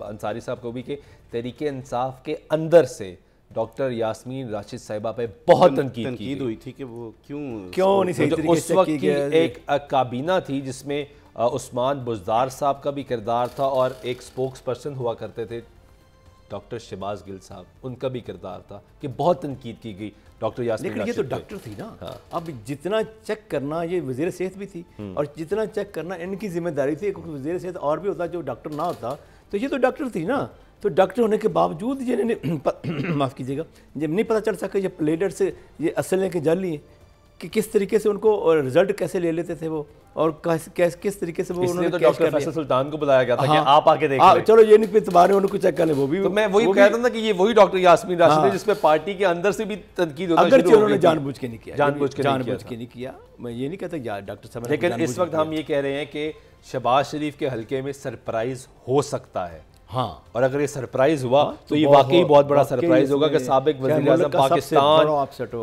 S2: انصاری صاحب کو بھی کہ تحریک انصاف کے اندر سے ڈاکٹر یاسمین راشد صاحبہ پہ بہت تنقید
S3: ہوئی تھی کہ وہ کیوں
S1: نہیں صحیح طریقے سے.
S2: اس وقت کی ایک کابینہ تھی جس میں عثمان بزدار صاحب کا بھی کردار تھا, اور ایک سپوکس پرسن ہوا کرتے تھے ڈاکٹر شہباز گل صاحب, ان کا بھی کردار تھا کہ بہت تنقید کی گئی ڈاکٹر یاسمین راشد.
S1: لیکن یہ تو ڈاکٹر تھی نا, اب جتنا چیک کرنا یہ وزیر صحت بھی تھی, اور جتنا چیک کرنا ان کی ذمہ داری تھی. کیونکہ وزیر صحت اور بھی ہوتا جو ڈاکٹر نہ ہوتا, تو یہ تو ڈاکٹر تھی نا. تو ڈاکٹر ہونے کے باوجود یہ معاف کیجیے گا, جب نہیں پتہ چل سکا یہ پلیڈر سے یہ اصل ہے کہ جعلی ہیں, کہ کس طریقے سے ان کو رزلٹ کیسے لے لیتے تھے وہ, اور کس طریقے سے وہ انہوں نے
S2: ڈاکٹر فیصل سلطان کو بلایا گیا تھا کہ آپ آ کے دیکھ لیں.
S1: چلو یہ نہیں پہ تمہارے ان کو چیک کر لیں, وہ بھی.
S2: تو میں وہی کہہ رہا تھا کہ یہ وہی ڈاکٹر یاسمین راشد ہے جس پہ پارٹی کے اندر سے بھی تنقید ہونا شروع ہو گئی.
S1: اگرچہ انہوں نے جان بوجھ کے نہیں کیا,
S2: جان بوجھ کے
S1: نہیں کیا, میں یہ نہیں کہتا یار ڈاکٹر صاحب,
S2: لیکن اس وقت ہم یہ کہہ رہے ہیں کہ شہباز شریف کے حلقے میں سرپرائز ہو سکتا ہے.
S1: ہاں,
S2: اور اگر یہ سرپرائز ہوا تو یہ واقعی بہت بڑا سرپرائز ہوگا کہ سابق وزیر اعظم پاکستان,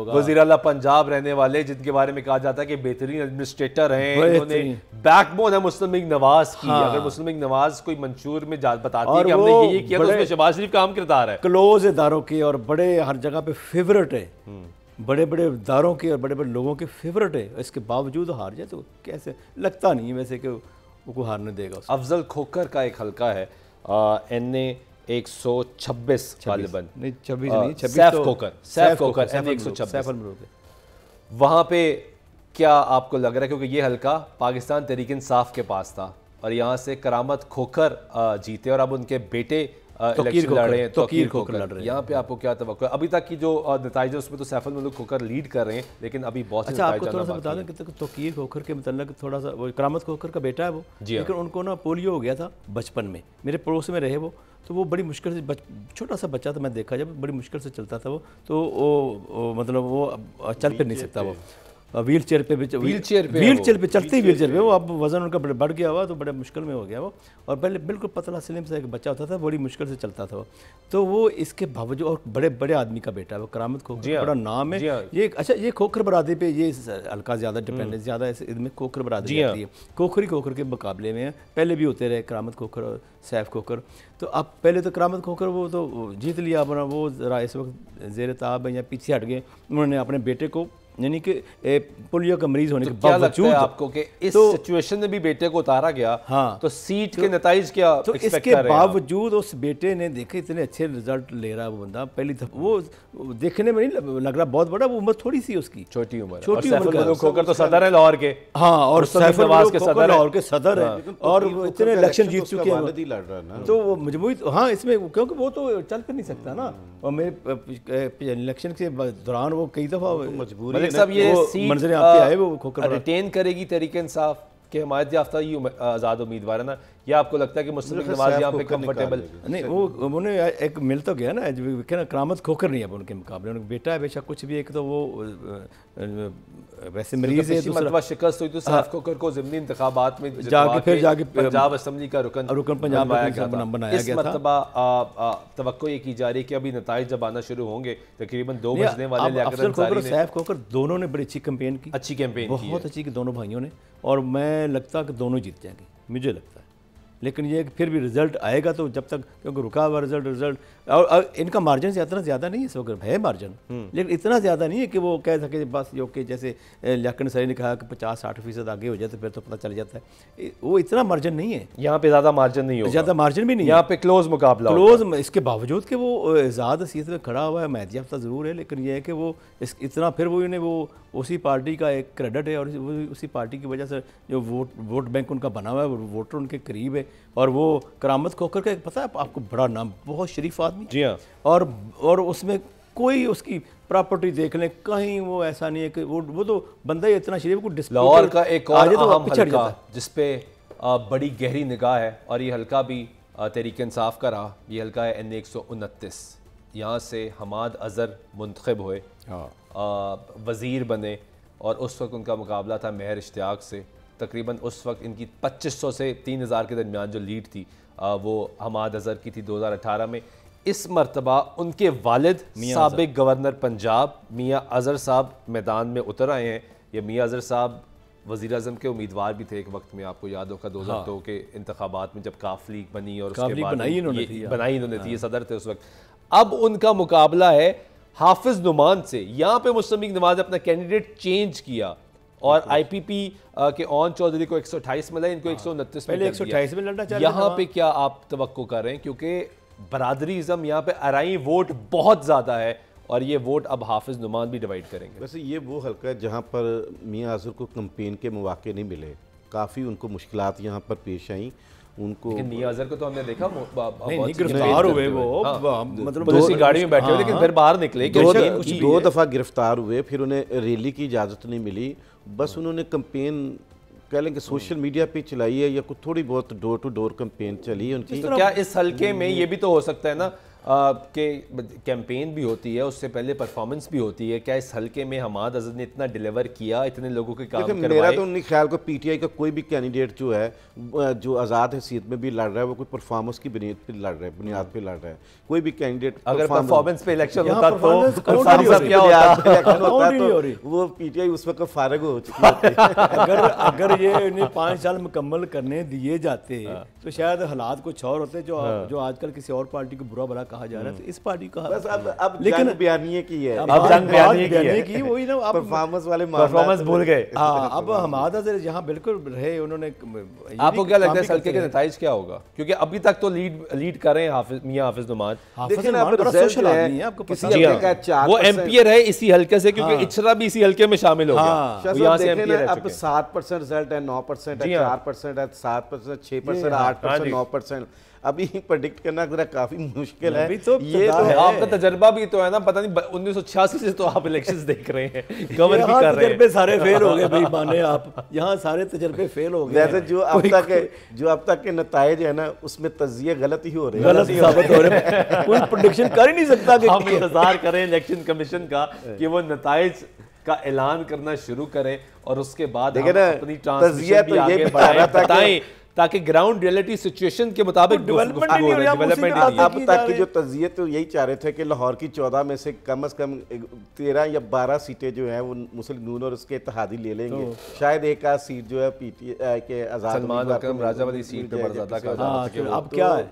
S2: وزیر اعلیٰ پنجاب رہنے والے, جن کے بارے میں کہا جاتا ہے کہ بہترین ایڈمنسٹریٹر ہیں, انہوں نے بیک بون ہے مسلم لیگ نواز کی. اگر مسلم لیگ نواز کوئی منشور میں بتاتی ہے کہ ہم نے یہ کیا, تو اس میں شہباز شریف کا اہم کردار ہے.
S1: کلوز اداروں کے اور بڑے ہر جگہ پہ فیورٹ ہے, بڑے بڑے اداروں کے اور بڑے بڑے لوگوں کے فیورٹ ہے, اس کے باوجود ہار جائے تو کیسے, لگتا نہیں ویسے کہ وہ کوئی ہارنے دے گا.
S2: افضل کھوکھر کا ایک حلقہ ہے NA 126 غالباً,
S1: نہیں 26 نہیں,
S2: سیف کھوکھر NA 126, وہاں پہ کیا آپ کو لگ رہا ہے, کیونکہ یہ حلقہ پاکستان تحریک انصاف کے پاس تھا اور یہاں سے کرامت کھوکھر جیتے اور اب ان کے بیٹے الیکشن لڑ رہے ہیں, توقیر کھوکھر لڑ رہے ہیں, یہاں پہ آپ کو کیا توقع ہے؟ ابھی تک کی جو نتائج ہے اس میں تو سیف الملک کھوکھر لیڈ کر رہے ہیں, لیکن ابھی بہت سے
S1: نتائج جاننا باقی ہے. بتا دیں کہ توقیر کھوکھر کے متعلق تھوڑا سا, وہ کرامت کھوکھر کا بیٹا ہے وہ, لیکن ان کو نا پولیو ہو گیا تھا بچپن میں, میرے پڑوس میں رہے وہ, تو وہ بڑی مشکل سے چھوٹا سا بچہ تھا, میں دیکھا جب بڑی مشکل سے چلتا تھا وہ, تو وہ مطلب وہ چل پھر نہیں سکتا, وہ ویل چیئر پہ چلتے ہی ویل چیئر پہ وہ, اب وزن ان کا بڑھ گیا ہوا تو بڑے مشکل میں ہو گیا وہ, اور پہلے بالکل پتلا سلیم سے ایک بچہ ہوتا تھا, بڑی مشکل سے چلتا تھا وہ, تو وہ اس کے باوجود, اور بڑے بڑے آدمی کا بیٹا ہے وہ, کرامت کھوکھر بڑا نام ہے یہ. اچھا یہ کھوکھر برادری پہ یہ حلقہ زیادہ ڈپینڈنس زیادہ اس میں کھوکھر برادری آتی ہے, کھوکھر کے مقابلے میں پہلے بھی ہوتے رہے کرامت کھوکھر اور سیف کھوکھر. تو اب پہلے تو کرامت کھوکھر وہ تو جیت لیا اپنا, وہ ذرا اس وقت زیر تاب ہے یا پیچھے ہٹ گئے, انہوں نے اپنے بیٹے کو, یعنی کہ پولیو کا مریض ہونے کے باوجود
S2: آپ کو کہ اس سچویشن میں بھی بیٹے کو اتارا گیا, تو سیٹ کے نتائج کیا
S1: اس کے باوجود اس بیٹے نے دیکھے اتنے اچھے رزلٹ لے رہا ہے وہ بندہ, پہلی وہ دیکھنے میں نہیں لگ رہا بہت بڑا, وہ عمر تھوڑی سی اس کی,
S2: چھوٹی عمر, اور سیف الملک کھوکھر تو صدر ہے لاہور کے,
S1: ہاں, اور سیف الملک کھوکھر لاہور کے صدر ہے, اور اتنے الیکشن جیت چکے ہیں, تو وہ مجموعی, ہاں اس میں کیونکہ وہ تو چل پھر نہیں سکتا نا, اور میرے الیکشن کے دوران وہ کئی دفعہ مجبوری
S2: صاحب یہ
S1: منظر آپ آئے وہ کھوکھر
S2: ریٹین کرے گی تحریک انصاف کے حمایت یافتہ یہ آزاد امیدوار ہے نا, یا آپ کو لگتا ہے کہ مستقبل نواز یہاں پہ کمفرٹیبل
S1: نہیں, وہ انہوں نے ایک مل تو گیا نا, کرامت کھوکھر نہیں ہے ان کے مقابلے, ان کا بیٹا ہے بے شک کچھ بھی, ایک تو وہ ویسے مریض ہے,
S2: مرتبہ شکست ہوئی تو سیف کھوکھر کو ضمنی انتخابات میں
S1: جا کے
S2: پنجاب اسمبلی کا رکن
S1: بنایا گیا تھا.
S2: اس مرتبہ توقع یہ کی جا رہی ہے کہ ابھی نتائج جب آنا شروع ہوں گے تقریباً 2 بجنے والے,
S1: افضل کھوکھر اور سیف کھوکھر دونوں نے بڑی اچھی کیمپین کی,
S2: بہت
S1: اچھی کی دونوں بھائیوں نے, اور میں لگتا کہ دونوں جیت جائیں گے, مجھے لگتا ہے. لیکن یہ پھر بھی رزلٹ آئے گا تو جب تک, کیونکہ رکا ہوا رزلٹ, اور ان کا مارجن سے اتنا زیادہ نہیں ہے اس وقت, ہے مارجن لیکن اتنا زیادہ نہیں ہے کہ وہ کہہ سکے بس, جو کہ جیسے لیاقت نصری نے کہا کہ 50-60% آگے ہو جائے تو پھر تو پتہ چل جاتا ہے, وہ اتنا مارجن نہیں ہے
S2: یہاں پہ, زیادہ مارجن نہیں ہوگا,
S1: زیادہ مارجن بھی نہیں,
S2: یہاں پہ کلوز مقابلہ,
S1: اس کے باوجود کہ وہ آزاد حیثیت میں کھڑا ہوا ہے, حمایت یافتہ ضرور ہے, لیکن یہ ہے کہ وہ اتنا پھر وہ اسی پارٹی کا ایک کریڈٹ ہے, اور اسی پارٹی کی وجہ سے جو ووٹ بینک ان کا بنا ہوا ہے, ووٹر ان کے قریب ہے. اور وہ کرامت کھوکھر کا پتہ ہے آپ کو, بڑا نام, بہت شریف آدمی,
S2: جی ہاں,
S1: اور اس میں کوئی اس کی پراپرٹی دیکھ لیں کہیں وہ ایسا نہیں ہے کہ وہ تو بندہ ہی اتنا شریف کو ڈسپیوٹ.
S2: لاہور کا ایک اور اہم حلقہ جس پہ بڑی گہری نگاہ ہے, اور یہ حلقہ بھی تحریک انصاف کا رہا, یہ حلقہ ہے NA 129. یہاں سے حماد اظہر منتخب ہوئے, وزیر بنے, اور اس وقت ان کا مقابلہ تھا مہر اشتیاق سے. تقریباً اس وقت ان کی 2500 سے 3000 کے درمیان جو لیڈ تھی وہ حماد اظہر کی تھی 2018 میں. اس مرتبہ ان کے والد سابق گورنر پنجاب میاں اظہر صاحب میدان میں اتر آئے ہیں. یہ میاں اظہر صاحب وزیر اعظم کے امیدوار بھی تھے ایک وقت میں, آپ کو یاد ہوگا 2002 کے انتخابات میں جب کاف لیگ بنی, اور اس کے بعد بنائی انہوں نے تھی, یہ صدر تھے اس وقت. اب ان کا مقابلہ ہے حافظ نعمان سے. یہاں پہ مستقبل نواز اپنا کینڈیڈیٹ چینج کیا, اور IPP کے اون چودھری کو 128 ملا, ان کو 129
S1: پہلے 128 میں لڑنا چاہ رہے.
S2: یہاں پہ کیا آپ توقع کر رہے ہیں, کیونکہ برادری ازم یہاں پہ ارائیں ووٹ بہت زیادہ ہے, اور یہ ووٹ اب حافظ نعمان بھی ڈیوائیڈ کریں گے.
S3: ویسے یہ وہ حلقہ ہے جہاں پر میاں اظہر کو کمپین کے مواقع نہیں ملے, کافی ان کو مشکلات یہاں پر پیش آئیں ان کو.
S2: لیکن میاں اظہر کو تو ہم نے دیکھا
S1: گرفتار ہوئے, وہ
S2: مطلب دوسری گاڑی میں بیٹھے ہوئے, لیکن پھر باہر نکلے.
S3: 2 دفعہ گرفتار ہوئے, پھر انہیں ریلی کی اجازت نہیں ملی, بس انہوں نے کمپین کہہ لیں کہ سوشل میڈیا پہ چلائی ہے, یا کچھ تھوڑی بہت ڈور ٹو ڈور کمپین چلی ان کی.
S2: تو کیا اس حلقے میں یہ بھی تو ہو سکتا ہے نا کہ کیمپین بھی ہوتی ہے, اس سے پہلے پرفارمنس بھی ہوتی ہے, کیا اس حلقے میں حماد اظہر نے اتنا ڈیلیور کیا, اتنے لوگوں کے کام کروائے؟
S3: میرا تو نہیں خیال کو PTI کا کوئی بھی کینڈیڈیٹ جو ہے جو آزاد حیثیت میں بھی لڑ رہا ہے, وہ کوئی پرفارمنس کی بنیاد پہ لڑ رہا ہے. کوئی بھی کینڈیڈیٹ
S2: اگر پرفارمنس پہ الیکشن ہوتا تو
S3: وہ PTI اس وقت فارغ ہو چکی ہوتی.
S1: اگر یہ انہیں 5 سال مکمل کرنے دیے جاتے تو شاید حالات کچھ اور ہوتے, جو آج کل کسی اور پارٹی کو برا بھلا کہا جا رہا ہے, اس پارٹی کا
S3: بس اب جنگ بیانیے کی ہے,
S2: اب جنگ بیانیے کی
S1: وہی نا,
S3: پرفارمنس والے
S2: پرفارمنس بھول گئے.
S1: اب حماد اظہر جہاں بالکل رہے, انہوں نے.
S2: آپ کو کیا لگتا ہے اس حلقے کے نتائج کیا ہوگا, کیونکہ ابھی تک تو لیڈ کر رہے ہیں میاں حافظ نعمان, وہ ایم پی اے رہے اسی حلقے سے, کیونکہ اچھرا بھی اسی حلقے میں شامل ہو گیا, یہاں سے ایم پی اے رہ چکے.
S3: اب 7% رزلٹ ہے, 9% ہے, 4% ہے, 7%, 6%, 8%, 9%. ابھی پریڈکٹ کرنا ذرا کافی مشکل ہے.
S2: یہ تو آپ کا تجربہ بھی تو ہے نا, پتہ نہیں 1986 سے تو آپ الیکشنز دیکھ رہے ہیں, کور بھی کر رہے ہیں.
S1: تجربے سارے فیل ہو گئے بھائی, مانے آپ, یہاں سارے تجربے فیل ہو گئے.
S3: ویسے جو اب تک کے نتائج ہے نا, اس میں تجزیے غلط ہی ہو رہے ہیں,
S1: غلط ثابت ہو رہے ہیں, کوئی پریڈکشن کر ہی نہیں سکتا. کہ
S2: ہم انتظار کریں الیکشن کمیشن کا کہ وہ نتائج کا اعلان کرنا شروع کریں, اور اس کے بعد ہم اپنی ٹرانسمیشن بھی آگے بتائیں, تاکہ گراؤنڈ ریئلٹی سچویشن کے مطابق ڈیولپمنٹ
S3: اب تک کی جو تجزیے تو یہی چاہ رہے تھے کہ لاہور کی 14 میں سے کم از کم 13 یا 12 سیٹیں جو ہیں وہ مسلم نون اور اس کے اتحادی لے لیں گے. شاید ایک آدھ سیٹ جو ہے پی ٹی آئی کے آزاد
S2: سلمان اکرم راجہ والی سیٹ پہ بڑھ جاتا ہے.
S1: اب کیا ہے,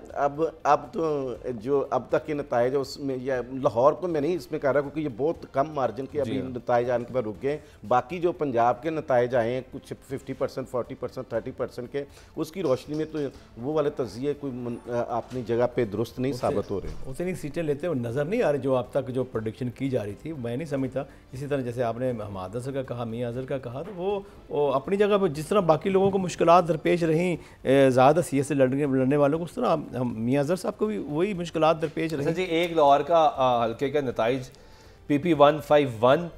S3: اب تو جو اب تک کے نتائج اس میں, یا لاہور کو میں نہیں اس میں کہہ رہا کیونکہ یہ بہت کم مارجن کے ابھی نتائج آنے کے بعد رک گئے. باقی جو پنجاب کے نتائج آئے ہیں کچھ 50%, 40%, 30% کے, اس کی روشنی میں تو وہ والے تجزیے کوئی اپنی جگہ پہ درست نہیں ثابت ہو رہے.
S1: اتنی سیٹیں لیتے ہوئے نظر نہیں آ رہی جو اب تک جو پریڈکشن کی جا رہی تھی, میں نہیں سمجھتا. اسی طرح جیسے آپ نے حماد اظہر کا کہا, میاں اظہر کا کہا, تو وہ اپنی جگہ پہ جس طرح باقی لوگوں کو مشکلات درپیش رہیں زیادہ سی ایس سے لڑنے والوں کو, اس طرح میاں اظہر صاحب کو بھی وہی مشکلات درپیش رہیں.
S2: جی ایک لاہور کا حلقے کا نتائج PP 151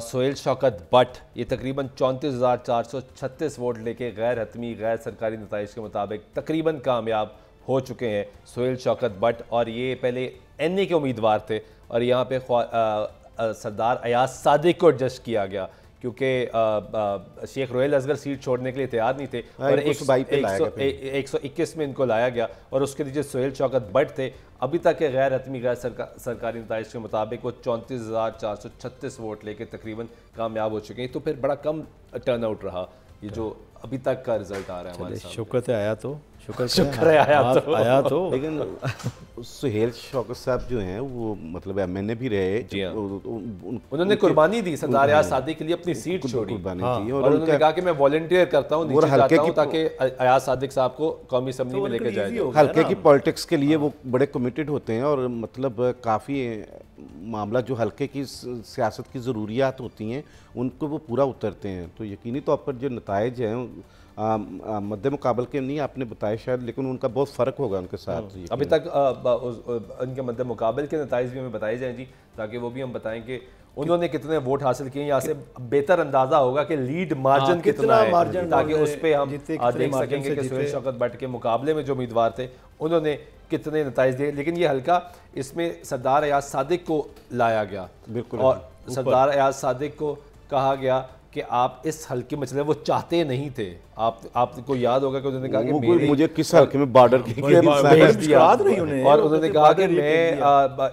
S2: سہیل شوکت بٹ, یہ تقریباً 34,436 ووٹ لے کے غیر حتمی غیر سرکاری نتائج کے مطابق تقریباً کامیاب ہو چکے ہیں سہیل شوکت بٹ, اور یہ پہلے NA کے امیدوار تھے, اور یہاں پہ سردار ایاز صادق کو ایڈجسٹ کیا گیا کیونکہ شیخ روہیل اصغر سیٹ چھوڑنے کے لیے تیار نہیں تھے, اور 121 میں ان کو لایا گیا, اور اس کے نیچے سہیل شوکت بٹ تھے. ابھی تک کے غیر حتمی غیر سرکاری نتائج کے مطابق وہ 34,436 ووٹ لے کے تقریباً کامیاب ہو چکے ہیں. تو پھر بڑا کم ٹرن آؤٹ رہا یہ جو ابھی تک کا رزلٹ آ رہا ہے ہمارے سامنے.
S1: شکر ہے آیا تو,
S2: شکر ہے آیا تو.
S3: لیکن سہیل شوکت صاحب جو ہیں وہ مطلب MNA بھی رہے,
S2: انہوں نے قربانی دی سردار ایاز صادق کے لیے, اپنی سیٹ چھوڑی, اور انہوں نے کہا کہ میں والنٹیئر کرتا ہوں, نیچے جاتا ہوں تاکہ ایاز صادق صاحب کو قومی اسمبلی میں لے کے جایا جائے.
S3: حلقے کی پالیٹکس کے لیے وہ بڑے کمیٹڈ ہوتے ہیں, اور مطلب کافی معاملہ جو حلقے کی سیاست کی ضروریات ہوتی ہیں ان کو وہ پورا اترتے ہیں. تو یقینی طور پر جو نتائج ہیں مد مقابل کے نہیں آپ نے بتائے شاید, لیکن ان کا بہت فرق ہوگا ان کے ساتھ.
S2: ابھی تک ان کے مد مقابل کے نتائج بھی ہمیں بتائے جائیں جی, تاکہ وہ بھی ہم بتائیں کہ انہوں نے کتنے ووٹ حاصل کیے. یہاں سے بہتر اندازہ ہوگا کہ لیڈ مارجن کتنا ہے, تاکہ اس پہ ہم دیکھ سکیں گے کہ سہیل شوکت بٹ کے مقابلے میں جو امیدوار تھے انہوں نے کتنے نتائج دیے. لیکن یہ حلقہ, اس میں سردار ایاز صادق کو لایا گیا, اور سردار ایاز صادق کو کہا گیا کہ آپ اس حلقے میں چلے, وہ چاہتے نہیں تھے. آپ کو یاد ہوگا کہ انہوں نے کہا کہ
S3: مجھے کس حلقے میں بارڈر کی
S2: اور انہوں نے کہا کہ میں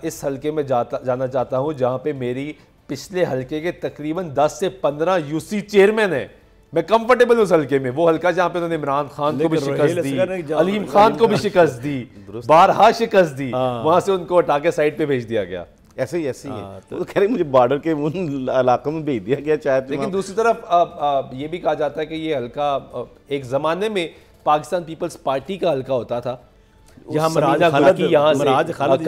S2: اس حلقے میں جانا چاہتا ہوں جہاں پہ میری پچھلے حلقے کے تقریباً 10 سے 15 UC چیئرمین ہیں, میں کمفرٹیبل ہوں اس حلقے میں. وہ حلقہ جہاں پہ انہوں نے عمران خان کو بھی شکست دی, علیم خان کو بھی شکست دی, بارہا شکست دی, وہاں سے ان کو ہٹا کے سائڈ پہ بھیج دیا گیا.
S3: ایسے ہی ہے تو کہہ رہے مجھے بارڈر کے ان علاقوں میں بھیج دیا گیا چاہے.
S2: لیکن دوسری طرف یہ بھی کہا جاتا ہے کہ یہ حلقہ ایک زمانے میں پاکستان پیپلز پارٹی کا حلقہ ہوتا تھا,
S1: جہاں مراج خالد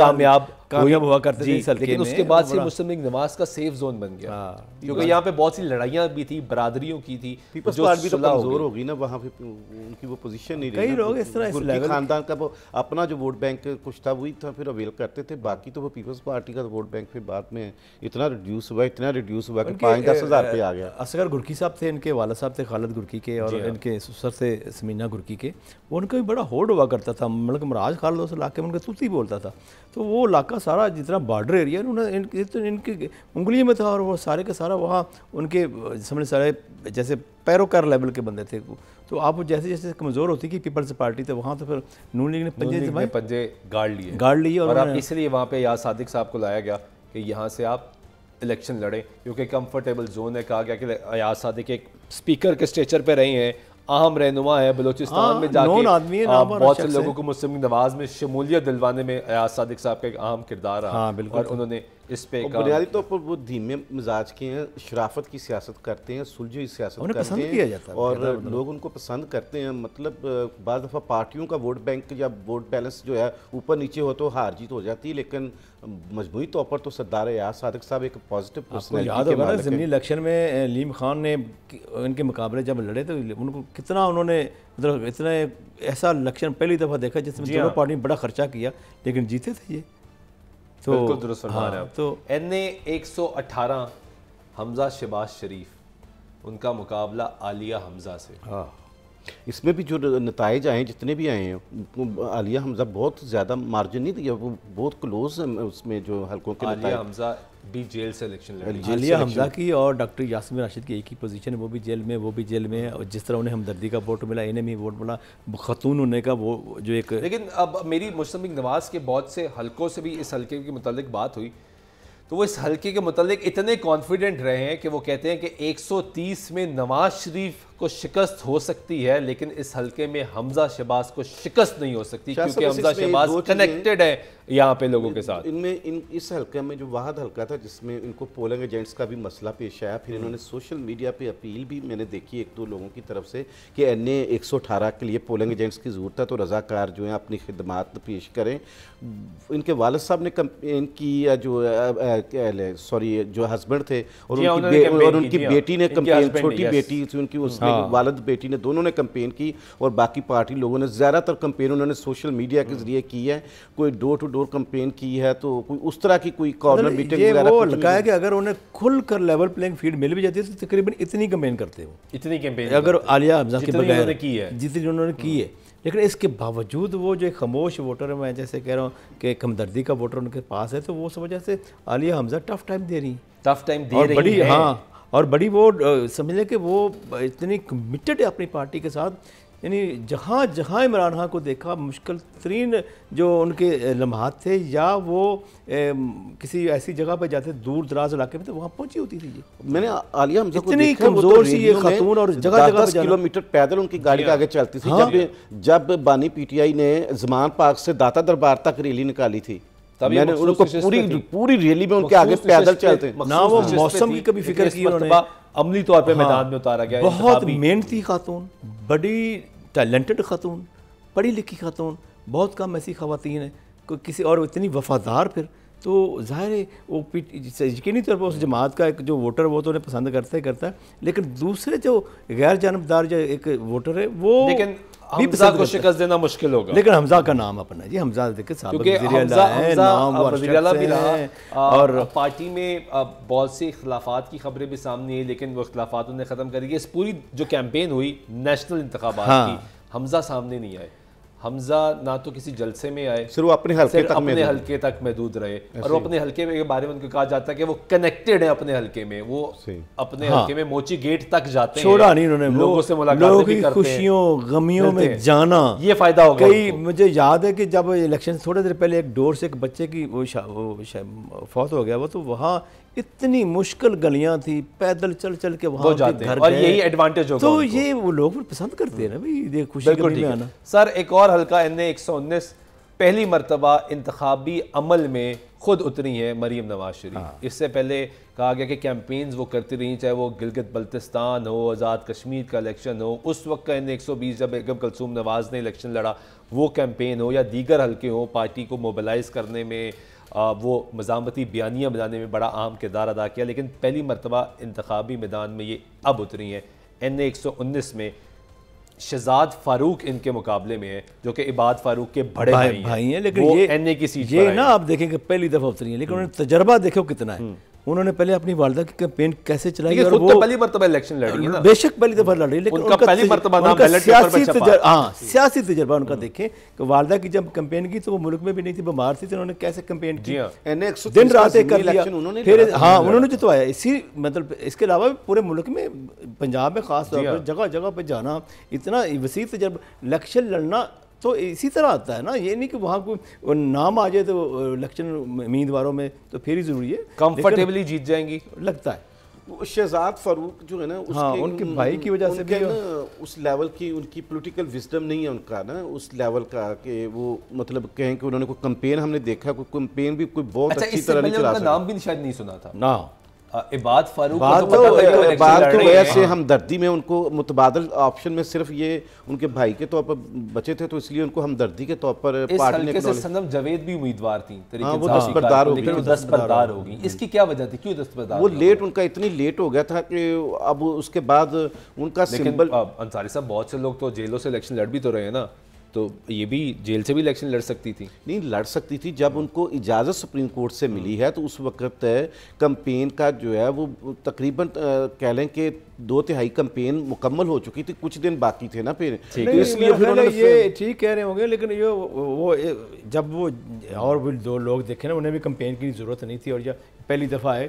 S2: کامیاب
S1: ہوا کرتے تھے,
S2: لیکن اس کے بعد سے مسلم لیگ نواز کا سیف زون بن گیا, کیونکہ یہاں پہ بہت سی لڑائیاں بھی تھی, برادریوں کی تھی.
S3: پیپلز پارٹی تو کمزور ہوگی نا وہاں پہ, ان کی وہ پوزیشن نہیں رہی.
S1: کئی لوگ اس طرح اس لیول
S3: خاندان کا اپنا جو ووٹ بینک کچھ تھا وہی تھا, پھر اویل کرتے تھے. باقی تو وہ پیپلز پارٹی کا ووٹ بینک پھر بعد میں اتنا ریڈیوس ہوا کہ 5-10 ہزار پہ آ گیا.
S1: اصغر گرکی صاحب تھے, ان کے والد صاحب تھے خالد گرکی کے, اور ان کے سسر تھے سمینہ گرکی کے. وہ ان کا بھی بڑا ہولڈ ہوا کرتا تھا, مطلب مراج خالد اس علاقے میں ان کا توتی بولتا تھا. تو وہ علاقہ سارا جتنا بارڈر ایریا ان کی انگلیوں میں تھا, اور وہ سارے کا سارا وہاں ان کے سامنے سارے جیسے پیروکار لیول کے بندے تھے. تو آپ جیسے جیسے کمزور ہوتی کہ پیپلز پارٹی تھے, وہاں تو پھر نون لیگ نے
S2: پنجے گاڑ لیے, اور اب اس لیے وہاں پہ ایاز صادق صاحب کو لایا گیا کہ یہاں سے آپ الیکشن لڑیں, کیونکہ کمفرٹیبل زون ہے. کہا گیا کہ ایاز صادق ایک اسپیکر کے اسٹیچر پہ رہے ہیں, اہم رہنما ہے بلوچستان میں جا کے بہت سے لوگوں کو مسلم نواز میں شمولیت دلوانے میں ایاز صادق صاحب کا ایک اہم کردار رہا اور انہوں نے اس پہ
S3: بنیادی طور پر وہ دھیمے مزاج کے ہیں, شرافت کی سیاست کرتے ہیں, سلجھی سیاست کرتے ہیں اور لوگ ان کو پسند کرتے ہیں. مطلب بعض دفعہ پارٹیوں کا ووٹ بینک یا ووٹ بیلنس جو ہے اوپر نیچے ہو تو ہار جیت ہو جاتی ہے, لیکن مجموعی طور پر تو سردار ایاز صادق صاحب ایک پازیٹیو پرسنالٹی کے مالک ہیں.
S1: ضمنی الیکشن میں علیم خان نے ان کے مقابلے جب لڑے تو ان کو کتنا انہوں نے مطلب اتنا ایسا الیکشن پہلی دفعہ دیکھا جس میں دونوں پارٹی نے بڑا خرچہ کیا لیکن جیتے تھے یہ.
S2: تو بالکل درست فرما رہے ہیں آپ. تو NA-118 حمزہ شہباز شریف ان کا مقابلہ عالیہ حمزہ سے.
S3: اس میں بھی جو نتائج آئے ہیں جتنے بھی آئے ہیں عالیہ حمزہ بہت زیادہ مارجن نہیں دیا, وہ بہت کلوز ہیں اس میں جو حلقوں کے
S2: عالیہ حمزہ بھی جیل سے الیکشن لڑی.
S1: عالیہ حمزہ کی اور ڈاکٹر یاسمین راشد کی ایک ہی پوزیشن ہے, وہ بھی جیل میں وہ بھی جیل میں, اور جس طرح انہیں ہمدردی کا ووٹ ملا انہیں بھی ووٹ ملا, خاتون ہونے کا وہ جو ایک.
S2: لیکن اب میری مسلم نواز کے بہت سے حلقوں سے بھی اس حلقے کے متعلق بات ہوئی تو وہ اس حلقے کے متعلق اتنے کانفیڈنٹ رہے ہیں کہ وہ کہتے ہیں کہ 130 میں نواز شریف کو شکست ہو سکتی ہے لیکن اس حلقے میں حمزہ شہباز کو شکست نہیں ہو سکتی کیونکہ حمزہ شہباز کنیکٹڈ ہے یہاں پہ لوگوں کے ساتھ.
S3: اس حلقے میں جو واحد حلقہ تھا جس میں ان کو پولنگ ایجنٹس کا بھی مسئلہ پیش آیا, پھر انہوں نے سوشل میڈیا پہ اپیل بھی میں نے دیکھی ایک دو لوگوں کی طرف سے کہ NA-118 کے لیے پولنگ ایجنٹس کی ضرورت ہے تو رضاکار جو ہیں اپنی خدمات پیش کریں. ان کے والد صاحب نے کمپین کی, جو جو ہسبینڈ تھے اور ان کی بیٹی نے کمپین, چھوٹی بیٹی ان کی اس میں والد بیٹی نے دونوں نے کمپین کی اور باقی پارٹی لوگوں نے زیادہ تر کمپین انہوں نے سوشل میڈیا کے ذریعے کی ہے. کوئی ڈور ٹو ڈور کمپین کی ہے تو کوئی اس طرح کی کوئی کارنر میٹنگ وغیرہ
S1: وہ لگا ہے کہ اگر انہیں کھل کر لیول پلینگ فیلڈ مل بھی جاتی ہے تو تقریباً اتنی کمپین کرتے ہو,
S2: اتنی کمپین
S1: اگر عالیہ حمزہ کے بغیر
S2: جتنی
S1: انہوں نے کی ہے. لیکن اس کے باوجود وہ جو ایک خاموش ووٹر ہے, میں جیسے کہہ رہا ہوں کہ ایک ہمدردی کا ووٹر ان کے پاس ہے, تو وہ اس وجہ سے عالیہ حمزہ ٹف ٹائم دے رہی ہیں. ہاں, اور بڑی وہ سمجھ لیں کہ وہ اتنی کمیٹڈ ہے اپنی پارٹی کے ساتھ, یعنی جہاں جہاں عمران خان کو دیکھا مشکل ترین جو ان کے لمحات تھے یا وہ کسی ایسی جگہ پہ جاتے دور دراز علاقے میں تو وہاں پہنچی ہوتی تھی.
S3: میں نے عالیہ حمزہ کو
S1: اتنی کمزور سی یہ خاتون اور جگہ جگہ
S3: 10 کلومیٹر پیدل ان کی گاڑی آگے چلتی تھی. جب بانی PTI نے زمان پارک سے داتا دربار تک ریلی نکالی تھی میں نے ان کو پوری ریلی میں ان کے آگے پیدل چلتے ہیں.
S1: نہ وہ موسم کی کبھی فکر کی انہوں نے,
S2: عملی طور پہ میدان میں اتارا گیا.
S1: بہت محنتی خاتون, بڑی ٹیلنٹڈ خاتون, پڑھی لکھی خاتون, بہت کم ایسی خواتین ہیں کسی, اور اتنی وفادار. پھر تو ظاہر ہے وہ یقینی طور پر اس جماعت کا ایک جو ووٹر وہ تو انہیں پسند کرتا ہے, لیکن دوسرے جو غیر جانبدار جو ایک ووٹر ہے وہ
S2: لیکن حمزہ کو شکست دینا مشکل ہوگا.
S1: لیکن حمزہ کا نام اپنا جی, حمزہ دیکھیں سابق وزیر اعلیٰ ہے, نام
S2: وزیر اعلیٰ بھی رہا اور پارٹی میں بہت سی اختلافات کی خبریں بھی سامنے آئی لیکن وہ اختلافات انہیں ختم کر دی. اس پوری جو کیمپین ہوئی نیشنل انتخابات کی, حمزہ سامنے نہیں آئے. حمزہ نہ تو کسی جلسے میں آئے,
S3: صرف وہ اپنے
S2: حلقے تک محدود رہے, اور وہ اپنے حلقے کے بارے میں ان کو کہا جاتا ہے کہ وہ کنیکٹڈ ہیں اپنے حلقے میں, وہ اپنے حلقے میں موچی گیٹ تک جاتے ہیں,
S1: چھوڑا نہیں انہوں نے,
S2: لوگوں سے ملاقات بھی کرتے ہیں,
S1: خوشیوں غمیوں میں جانا,
S2: یہ فائدہ ہوگا.
S1: کئی مجھے یاد ہے کہ جب الیکشن تھوڑے دیر پہلے ایک ڈور سے ایک بچے کی وہ فوت ہو گیا وہ, تو وہاں اتنی مشکل گلیاں تھی, پیدل چل چل کے وہاں
S2: جاتے ہیں, اور یہی ایڈوانٹیج ہوگا.
S1: تو یہ وہ لوگ پسند کرتے ہیں نا بھائی خوشی غمی میں آنا.
S2: سر ایک اور حلقہ NA-119 پہلی مرتبہ انتخابی عمل میں خود اتری ہیں مریم نواز شریف. اس سے پہلے کہا گیا کہ کیمپینز وہ کرتی رہیں, چاہے وہ گلگت بلتستان ہو, آزاد کشمیر کا الیکشن ہو, اس وقت کا NA-120 جب بیگم کلثوم نواز نے الیکشن لڑا وہ کیمپین ہو, یا دیگر حلقے ہوں, پارٹی کو موبلائز کرنے میں وہ مزاحمتی بیانیاں بنانے میں بڑا اہم کردار ادا کیا. لیکن پہلی مرتبہ انتخابی میدان میں یہ اب اتری ہیں. NA-119 میں شہزاد فاروق ان کے مقابلے میں ہے جو کہ عباد فاروق کے بڑے بھائی ہیں, لیکن یہ NA کی سیٹ پر
S1: یہ نا آپ دیکھیں کہ پہلی دفعہ اتری ہیں, لیکن انہوں نے تجربہ دیکھو کتنا ہے. انہوں نے پہلے اپنی والدہ کی کیمپین کیسے چلائی, اور وہ
S2: پہلی مرتبہ الیکشن لڑی ہے نا,
S1: بے شک پہلی دفعہ لڑی, لیکن
S2: ان کا پہلی مرتبہ نام بیلٹ پیپر پہ چھپا.
S1: سیاسی تجربہ ان کا دیکھیں کہ والدہ کی جب کیمپین کی تو وہ ملک میں بھی نہیں تھی, بیمار تھی, تو انہوں نے کیسے کیمپین کی, دن رات ایک کر لیا. پھر ہاں انہوں نے جتوایا. اسی مطلب اس کے علاوہ پورے ملک میں, پنجاب میں خاص طور پر جگہ جگہ پہ جانا, اتنا وسیع تجربہ. الیکشن لڑنا تو اسی طرح آتا ہے نا, یہ نہیں کہ وہاں کوئی نام آ جائے تو الیکشن امیدواروں میں تو پھر ہی ضروری ہے,
S2: کمفرٹیبلی جیت جائیں گی
S1: لگتا ہے.
S3: شہزاد فاروق جو ہے نا
S1: ان کے بھائی کی وجہ سے بھی
S3: اس لیول کی ان کی پولیٹیکل وزڈم نہیں ہے ان کا نا اس لیول کا کہ وہ مطلب کہیں کہ انہوں نے کوئی کمپین ہم نے دیکھا کوئی کمپین بھی کوئی بہت اچھی طرح نہیں چلا سکتا.
S2: نام بھی شاید نہیں سنا تھا
S1: نا
S2: عباد فاروق.
S3: بات تو ویسے ہمدردی میں ان کو متبادل آپشن میں صرف یہ ان کے بھائی کے طور پر بچے تھے تو اس لیے ان کو ہمدردی کے طور پر
S2: پارٹی نے سنم جاوید بھی امیدوار تھیں
S3: وہ دستبردار ہو
S2: گئی. دستبردار ہو گئی. اس کی کیا وجہ تھی, کیوں دستبردار؟
S3: وہ لیٹ ان کا اتنی لیٹ ہو گیا تھا کہ اب اس کے بعد ان کا سمبل.
S2: انصاری صاحب بہت سے لوگ تو جیلوں سے الیکشن لڑ بھی تو رہے ہیں نا, تو یہ بھی جیل سے بھی الیکشن لڑ سکتی تھی.
S3: نہیں لڑ سکتی تھی, جب ان کو اجازت سپریم کورٹ سے ملی ہے تو اس وقت کمپین کا جو ہے وہ تقریباً کہہ لیں کہ 2/3 کمپین مکمل ہو چکی تھی, کچھ دن باقی تھے نا پھر.
S1: اس لیے یہ ٹھیک کہہ رہے ہوں گے, لیکن یہ وہ جب وہ اور بھی 2 لوگ دیکھے نا انہیں بھی کمپین کی ضرورت نہیں تھی, اور جب پہلی دفعہ آئے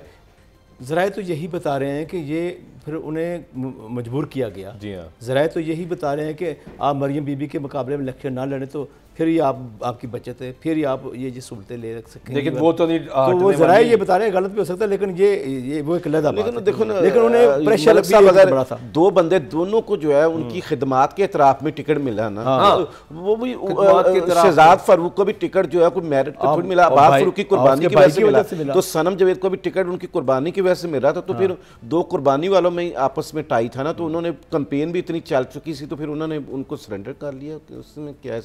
S1: ذرائع تو یہی بتا رہے ہیں کہ یہ پھر انہیں مجبور کیا گیا.
S2: جی ہاں,
S1: ذرائع تو یہی بتا رہے ہیں کہ آپ مریم بی بی کے مقابلے میں الیکشن نہ لڑیں تو پھر یہ آپ کی بچت ہے, پھر یہ آپ یہ سہولتیں لے رکھ سکیں.
S2: لیکن وہ تو نہیں,
S1: وہ ذرائع یہ بتا رہے ہیں, غلط بھی ہو سکتا ہے, لیکن یہ وہ ایک علیحدہ بات ہے.
S3: دیکھو نا,
S1: لیکن انہیں پریشر
S3: اگر 2 بندے دونوں کو جو ہے ان کی خدمات کے اعتراف میں ٹکٹ ملا نا, وہ بھی شہزاد فاروق کو بھی ٹکٹ جو ہے کوئی میرٹ پہ تھوڑی ملا, عباد فاروق کی قربانی کی وجہ سے ملا, تو سنم جاوید کو بھی ٹکٹ ان کی قربانی کی وجہ سے مل رہا تھا. تو پھر 2 قربانی والوں میں آپس میں ٹائی تھا نا, تو انہوں نے کمپین بھی اتنی چل چکی سی تو پھر انہوں نے ان کو سرنڈر کر لیا. اس میں کیا ہے,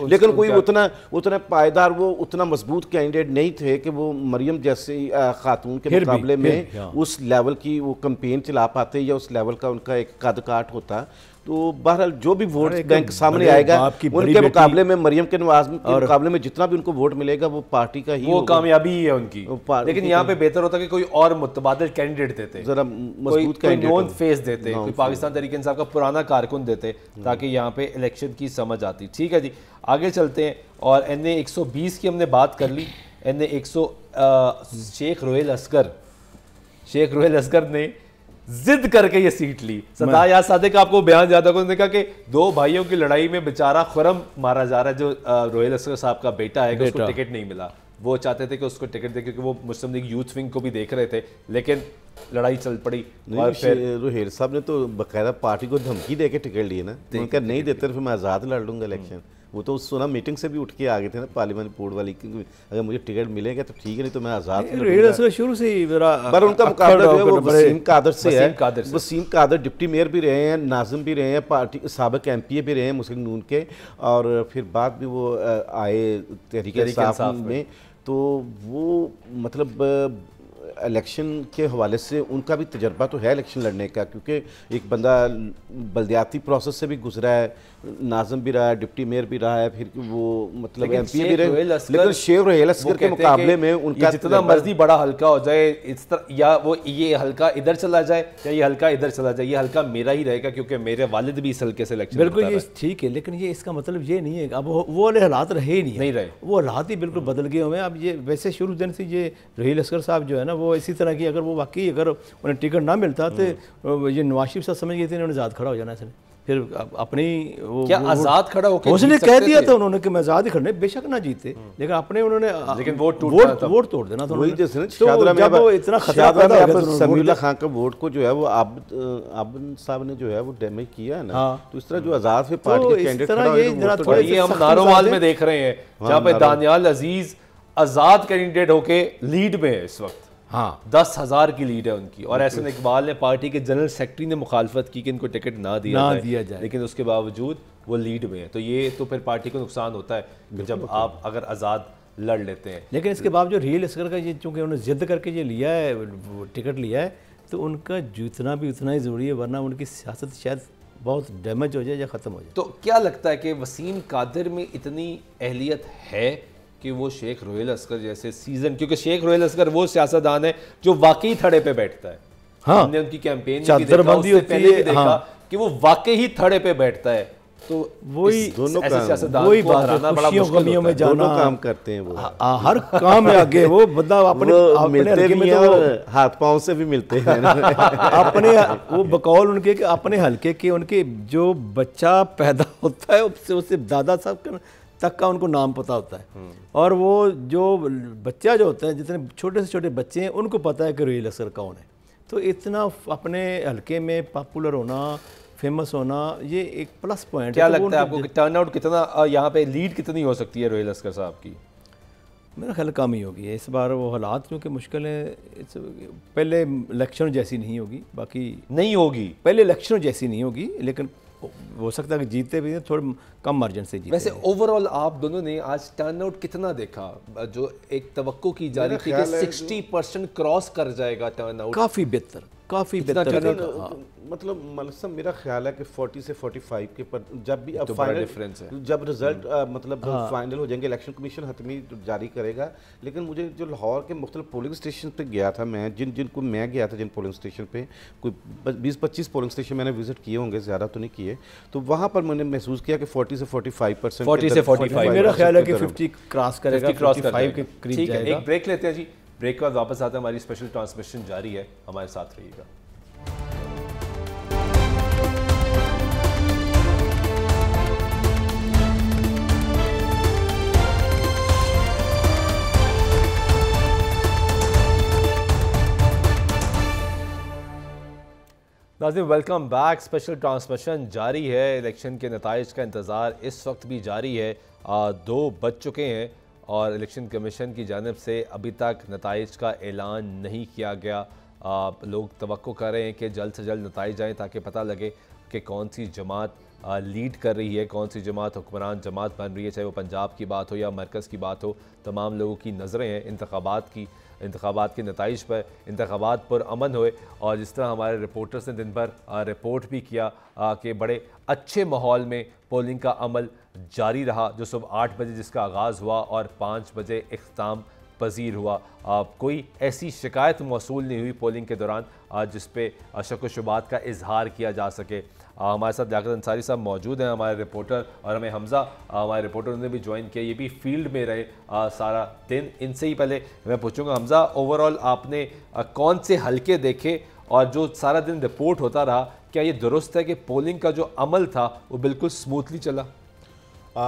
S3: لیکن کوئی اتنا پائیدار وہ اتنا مضبوط کینڈیڈیٹ نہیں تھے کہ وہ مریم جیسی خاتون کے مقابلے میں اس لیول کی وہ کمپین چلا پاتے یا اس لیول کا ان کا ایک قد کاٹ ہوتا. تو بہرحال جو بھی ووٹ بینک سامنے آئے گا ان کے مقابلے میں مریم کے نواز کے مقابلے میں جتنا بھی ان کو ووٹ ملے گا وہ پارٹی کا ہی,
S2: وہ کامیابی ہی ہے ان کی. لیکن یہاں پہ بہتر ہوتا کہ کوئی اور متبادل کینڈیڈیٹ دیتے,
S3: ذرا مضبوط
S2: کوئی نون فیس دیتے, کوئی پاکستان تحریک انصاف کا پرانا کارکن دیتے تاکہ یہاں پہ الیکشن کی سمجھ آتی. ٹھیک ہے جی, آگے چلتے ہیں. اور NA 120 کی ہم نے بات کر لی. NA 100 شیخ روہیل اصغر نے ضد کر کے یہ سیٹ لی. صدا یا صادق آپ کو بیان زیادہ کو نے کہا کہ 2 بھائیوں کی لڑائی میں بیچارہ خرم مارا جا رہا ہے, جو روہیل اصغر صاحب کا بیٹا ہے, کہ اس کو ٹکٹ نہیں ملا. وہ چاہتے تھے کہ اس کو ٹکٹ دے کیونکہ وہ مسلم لیگ یوتھ ونگ کو بھی دیکھ رہے تھے, لیکن لڑائی چل پڑی.
S3: روہیل صاحب نے تو باقاعدہ پارٹی کو دھمکی دے کے ٹکٹ لیے نا, ان کا نہیں دیتے پھر میں آزاد لڑ لوں گا الیکشن. وہ تو سنا میٹنگ سے بھی اٹھ کے آ گئے تھے نا پارلیمنٹ بورڈ والی, اگر مجھے ٹکٹ ملے گا تو ٹھیک ہے, نہیں تو میں آزاد.
S1: شروع سے ہی
S3: پر ان کا مقابلہ جو ہے وہ وسیم قادر سے ہے. وسیم قادر ڈپٹی میئر بھی رہے ہیں, ناظم بھی رہے ہیں, پارٹی سابق MP بھی رہے ہیں مسلم نون کے, اور پھر بعد بھی وہ آئے تحریک انصاف میں. تو وہ مطلب الیکشن کے حوالے سے ان کا بھی تجربہ تو ہے الیکشن لڑنے کا, کیونکہ ایک بندہ بلدیاتی پروسیس سے بھی گزرا ہے, ناظم بھی رہا ہے, ڈپٹی میئر بھی رہا ہے, پھر وہ مطلب MP بھی رہے. لیکن شیخ روہیل اصغر کے مقابلے میں ان کا
S2: جتنا مرضی بڑا حلقہ ہو جائے اس طرح, یا وہ یہ حلقہ ادھر چلا جائے یا یہ حلقہ ادھر چلا جائے, یہ حلقہ میرا ہی رہے گا کیونکہ میرے والد بھی اس حلقے سے الیکشن.
S1: بالکل یہ ٹھیک ہے, لیکن یہ اس کا مطلب یہ نہیں ہے اب وہ والے حالات رہے ہی نہیں رہے, وہ حالات ہی بالکل بدل گئے ہوئے ہیں. اب یہ ویسے شروع دن سے یہ روہیل اصغر صاحب جو ہے نا وہ اسی طرح کی, اگر وہ واقعی اگر انہیں ٹکٹ نہ ملتا تو یہ نواز شریف صاحب سمجھ گئے تھے انہوں نے آزاد کھڑا ہو جانا ہے. پھر اپنی
S2: کیا آزاد کھڑا ہو کے
S1: اس نے کہہ دیا تھا انہوں نے کہ میں آزاد ہی کھڑنے, بے شک نہ جیتے, لیکن اپنے انہوں نے ووٹ توڑ دینا تھا.
S3: وہی جیسے جب اتنا خطرہ پیدا ہو گیا سمیع اللہ خان کا ووٹ کو جو ہے وہ عابد صاحب نے جو ہے وہ ڈیمیج کیا ہے نا, تو اس طرح جو آزاد پھر پارٹی کے کینڈیڈیٹ کھڑا ہو,
S2: یہ ہم ناروال میں دیکھ رہے ہیں جہاں پہ دانیال عزیز آزاد کینڈیڈیٹ ہو کے لیڈ میں ہے اس وقت. 10,000 کی لیڈ ہے ان کی, اور احسن اقبال نے پارٹی کے جنرل سیکرٹری نے مخالفت کی کہ ان کو ٹکٹ نہ دیا جائے, لیکن اس کے باوجود وہ لیڈ میں ہے. تو یہ تو پھر پارٹی کو نقصان ہوتا ہے جب آپ اگر آزاد لڑ لیتے ہیں.
S1: لیکن اس کے باوجود روہیل اصغر کا یہ چونکہ انہوں نے ضد کر کے یہ لیا ہے, ٹکٹ لیا ہے, تو ان کا جیتنا بھی اتنا ہی ضروری ہے, ورنہ ان کی سیاست شاید بہت ڈیمیج ہو جائے یا ختم ہو جائے.
S2: تو کیا لگتا ہے کہ وسیم قادر میں اتنی اہلیت ہے کہ وہ شیخ روہیل اصغر جیسے سیزن, کیونکہ شیخ روہیل اصغر وہ سیاستدان ہے جو واقعی تھڑے پہ بیٹھتا ہے. ہم نے ان کی کیمپین میں بھی دیکھا, اس سے پہلے بھی دیکھا کہ وہ واقعی ہی تھڑے پہ بیٹھتا ہے. تو
S1: وہی
S2: ایسے سیاستدان کو ہرانا بڑا مشکل ہوتا ہے.
S3: دونوں کام کرتے ہیں, وہ
S1: ہر کام میں آگے, وہ بندہ
S3: ملتے بھی ہیں اور ہاتھ پاؤں سے بھی ملتے ہیں
S1: اپنے, وہ بقول ان کے کہ اپنے حلقے کے ان کے جو بچہ پیدا ہوتا ہے اس سے دادا صاحب تک کا ان کو نام پتہ ہوتا ہے, اور وہ جو بچہ جو ہوتا ہے جتنے چھوٹے سے چھوٹے بچے ہیں ان کو پتہ ہے کہ روہیل اصغر کون ہے. تو اتنا اپنے حلقے میں پاپولر ہونا، فیمس ہونا، یہ ایک پلس پوائنٹ ہے.
S2: کیا لگتا ہے آپ کو کہ ٹرن آؤٹ کتنا یہاں پہ لیڈ کتنی ہو سکتی ہے روہیل اسکر صاحب کی؟
S1: میرا خیال کم ہی ہوگی اس بار. وہ حالات کیونکہ مشکل ہیں. پہلے الیکشن جیسی نہیں ہوگی، باقی
S2: نہیں ہوگی،
S1: پہلے الیکشن جیسی نہیں ہوگی، لیکن ہو سکتا ہے کہ جیتے بھی ہیں تھوڑا کم مارجن سے جیتے.
S2: ویسے اوور آل آپ دونوں نے آج ٹرن آؤٹ کتنا دیکھا؟ جو ایک توقع کی جا رہی تھی کہ 60% کراس کر جائے گا ٹرن آؤٹ،
S1: کافی بہتر، کافی بہتر.
S3: مطلب ملسم میرا خیال ہے کہ 40 سے 45 کے پر جب بھی اب
S2: ڈفرینس ہے،
S3: جب رزلٹ مطلب فائنل ہو جائیں گے، الیکشن کمیشن حتمی جاری کرے گا. لیکن مجھے جو لاہور کے مختلف پولنگ اسٹیشن پہ گیا تھا میں، جن کو میں گیا تھا، جن پولنگ اسٹیشن پہ کوئی 20-25 پولنگ اسٹیشن میں نے وزٹ کیے ہوں گے، زیادہ تو نہیں کیے. تو وہاں پر میں نے محسوس کیا کہ 40 سے 45%،
S2: 40 سے 45
S1: میرا خیال ہے کہ 50 کراس کرے گا، 55 کے قریب
S2: ٹھیک ہے.
S1: جائے گا.
S2: ایک بریک لیتے ہیں جی، بریک کے بعد واپس آتے ہیں. ہماری اسپیشل ٹرانسمیشن جاری ہے، ہمارے ساتھ رہیے گا. ناظرین ویلکم بیک. اسپیشل ٹرانسمیشن جاری ہے. الیکشن کے نتائج کا انتظار اس وقت بھی جاری ہے. 2 بج چکے ہیں اور الیکشن کمیشن کی جانب سے ابھی تک نتائج کا اعلان نہیں کیا گیا. لوگ توقع کر رہے ہیں کہ جلد سے جلد نتائج آئیں تاکہ پتہ لگے کہ کون سی جماعت لیڈ کر رہی ہے، کون سی جماعت حکمران جماعت بن رہی ہے، چاہے وہ پنجاب کی بات ہو یا مرکز کی بات ہو. تمام لوگوں کی نظریں ہیں انتخابات کے نتائج پر. انتخابات پر امن ہوئے اور جس طرح ہمارے رپورٹرز نے دن بھر رپورٹ بھی کیا کہ بڑے اچھے ماحول میں پولنگ کا عمل جاری رہا، جو صبح 8 بجے جس کا آغاز ہوا اور 5 بجے اختتام پذیر ہوا. کوئی ایسی شکایت موصول نہیں ہوئی پولنگ کے دوران جس پہ شک و شبہات کا اظہار کیا جا سکے. ہمارے ساتھ لیاقت انصاری صاحب موجود ہیں، ہمارے رپورٹر، اور ہمیں حمزہ ہمارے رپورٹر نے بھی جوائن کیا، یہ بھی فیلڈ میں رہے سارا دن. ان سے ہی پہلے میں پوچھوں گا حمزہ، اوور آل آپ نے کون سے حلقے دیکھے اور جو سارا دن رپورٹ ہوتا رہا، کیا یہ درست ہے کہ پولنگ کا جو عمل تھا وہ بالکل سموتھلی چلا؟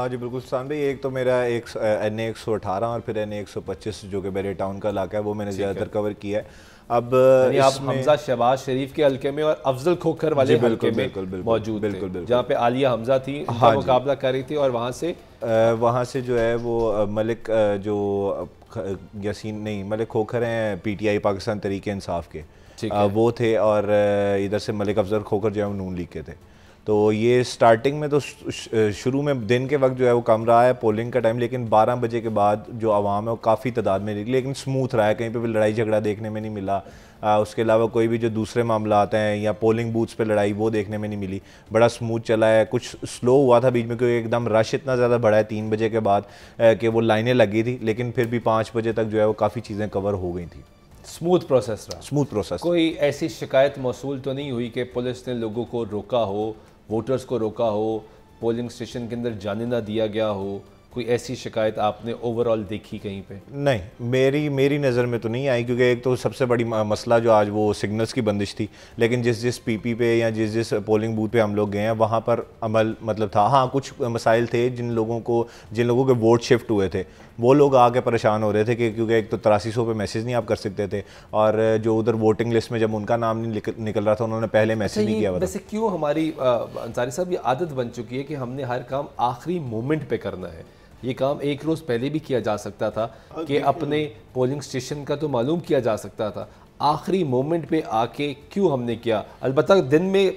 S4: جی بالکل سلطان بھائی. ایک تو میرا این 118 اور پھر این 125 جو کہ بیرے ٹاؤن کا علاقہ ہے، وہ میں نے زیادہ تر کور کیا ہے. اب
S2: آپ حمزہ شہباز شریف کے حلقے میں اور افضل کھوکھر والے حلقے میں موجود تھے، جہاں پہ عالیہ حمزہ تھی، ان کا مقابلہ کر رہی تھی، اور وہاں سے جو ہے وہ ملک جو
S4: یاسین نہیں ملک کھوکھر ہیں P T I Pakistan Tehreek Insaf کے، وہ تھے، اور ادھر سے ملک افضل کھوکھر جو ہے وہ نون لیگ کے تھے. تو یہ سٹارٹنگ میں تو شروع میں دن کے وقت جو ہے وہ کم رہا ہے پولنگ کا ٹائم، لیکن 12 بجے کے بعد جو عوام ہے وہ کافی تعداد میں نکلی، لیکن سموتھ رہا ہے، کہیں پہ بھی لڑائی جھگڑا دیکھنے میں نہیں ملا. اس کے علاوہ کوئی بھی جو دوسرے معاملات ہیں یا پولنگ بوتھس پہ لڑائی وہ دیکھنے میں نہیں ملی. بڑا سموتھ چلا ہے. کچھ سلو ہوا تھا بیچ میں کیونکہ ایک دم رش اتنا زیادہ بڑھا ہے 3 بجے کے بعد کہ وہ لائنیں لگی تھی، لیکن پھر بھی 5 بجے تک جو ہے وہ کافی چیزیں کور ہو گئی تھیں.
S2: سموتھ پروسیس رہا.
S4: Smooth process.
S2: کوئی ایسی شکایت موصول تو نہیں ہوئی کہ پولیس نے لوگوں کو روکا ہو، ووٹرز کو روکا ہو، پولنگ اسٹیشن کے اندر جانے نہ دیا گیا ہو؟ کوئی ایسی شکایت آپ نے اوور آل دیکھی کہیں پہ؟
S4: نہیں، میری نظر میں تو نہیں آئی، کیونکہ ایک تو سب سے بڑی مسئلہ جو آج وہ سگنلز کی بندش تھی، لیکن جس پی پی پہ یا جس پولنگ بوتھ پہ ہم لوگ گئے ہیں وہاں پر عمل مطلب تھا. ہاں کچھ مسائل تھے جن لوگوں کے ووٹ شفٹ ہوئے تھے وہ لوگ آ کے پریشان ہو رہے تھے کہ کیونکہ ایک تو 8300 پہ میسیج نہیں آپ کر سکتے تھے، اور جو ادھر ووٹنگ لسٹ میں جب ان کا نام نہیں نکل رہا تھا انہوں نے پہلے میسیج نہیں کیا.
S2: ویسے کیوں ہماری انصاری صاحب یہ عادت بن چکی ہے کہ ہم نے ہر کام آخری مومنٹ پہ کرنا ہے؟ یہ کام ایک روز پہلے بھی کیا جا سکتا تھا کہ اپنے پولنگ سٹیشن کا تو معلوم کیا جا سکتا تھا. آخری مومنٹ پہ آ کے کیوں ہم نے کیا؟ البتہ دن میں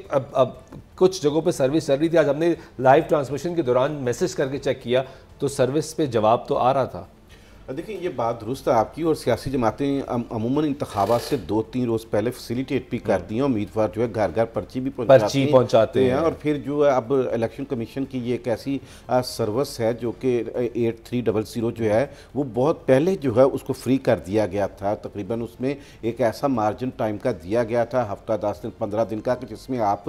S2: کچھ جگہوں پہ سروس چل رہی تھی. آج ہم نے لائیو ٹرانسمیشن کے دوران میسج کر کے چیک کیا تو سروس پہ جواب تو آ رہا تھا.
S3: دیکھیں یہ بات درست ہے آپ کی، اور سیاسی جماعتیں عموماً انتخابات سے 2-3 روز پہلے فیسیلیٹیٹ بھی کرتی ہیں. امیدوار جو ہے گھر گھر پرچی بھی پہنچاتے ہیں، اور پھر جو ہے اب الیکشن کمیشن کی یہ ایک ایسی سروس ہے جو کہ 8300 جو ہے وہ بہت پہلے جو ہے اس کو فری کر دیا گیا تھا. تقریباً اس میں ایک ایسا مارجن ٹائم کا دیا گیا تھا، ہفتہ 10 دن 15 دن کا، کہ جس میں آپ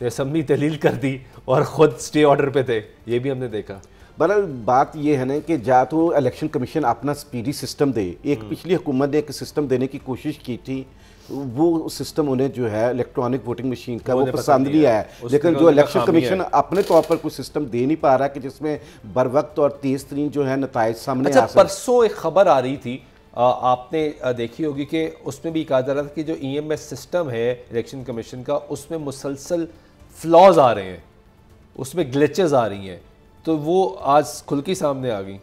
S2: اسمبلی تحلیل کر دی اور خود اسٹے آرڈر پہ تھے، یہ بھی ہم نے دیکھا۔
S3: بہرحال بات یہ ہے نا کہ جا تو الیکشن کمیشن اپنا سپیڈی سسٹم دے، ایک پچھلی حکومت نے ایک سسٹم دینے کی کوشش کی تھی، وہ سسٹم انہیں جو ہے الیکٹرانک ووٹنگ مشین کا وہ پسند نہیں آیا، لیکن جو الیکشن کمیشن اپنے طور پر کوئی سسٹم دے نہیں پا رہا کہ جس میں بر وقت اور تیز ترین جو ہے نتائج سامنے آ سکتے۔
S2: پرسوں ایک خبر آ رہی تھی، آپ نے دیکھی ہوگی کہ اس میں بھی کہا جا رہا تھا کہ جو ای ایم ایس سسٹم ہے الیکشن کمیشن کا، اس میں مسلسل فلاز آ رہے ہیں، اس میں گلیچز آ رہی ہیں، تو وہ آج کھل کے سامنے آ گئی۔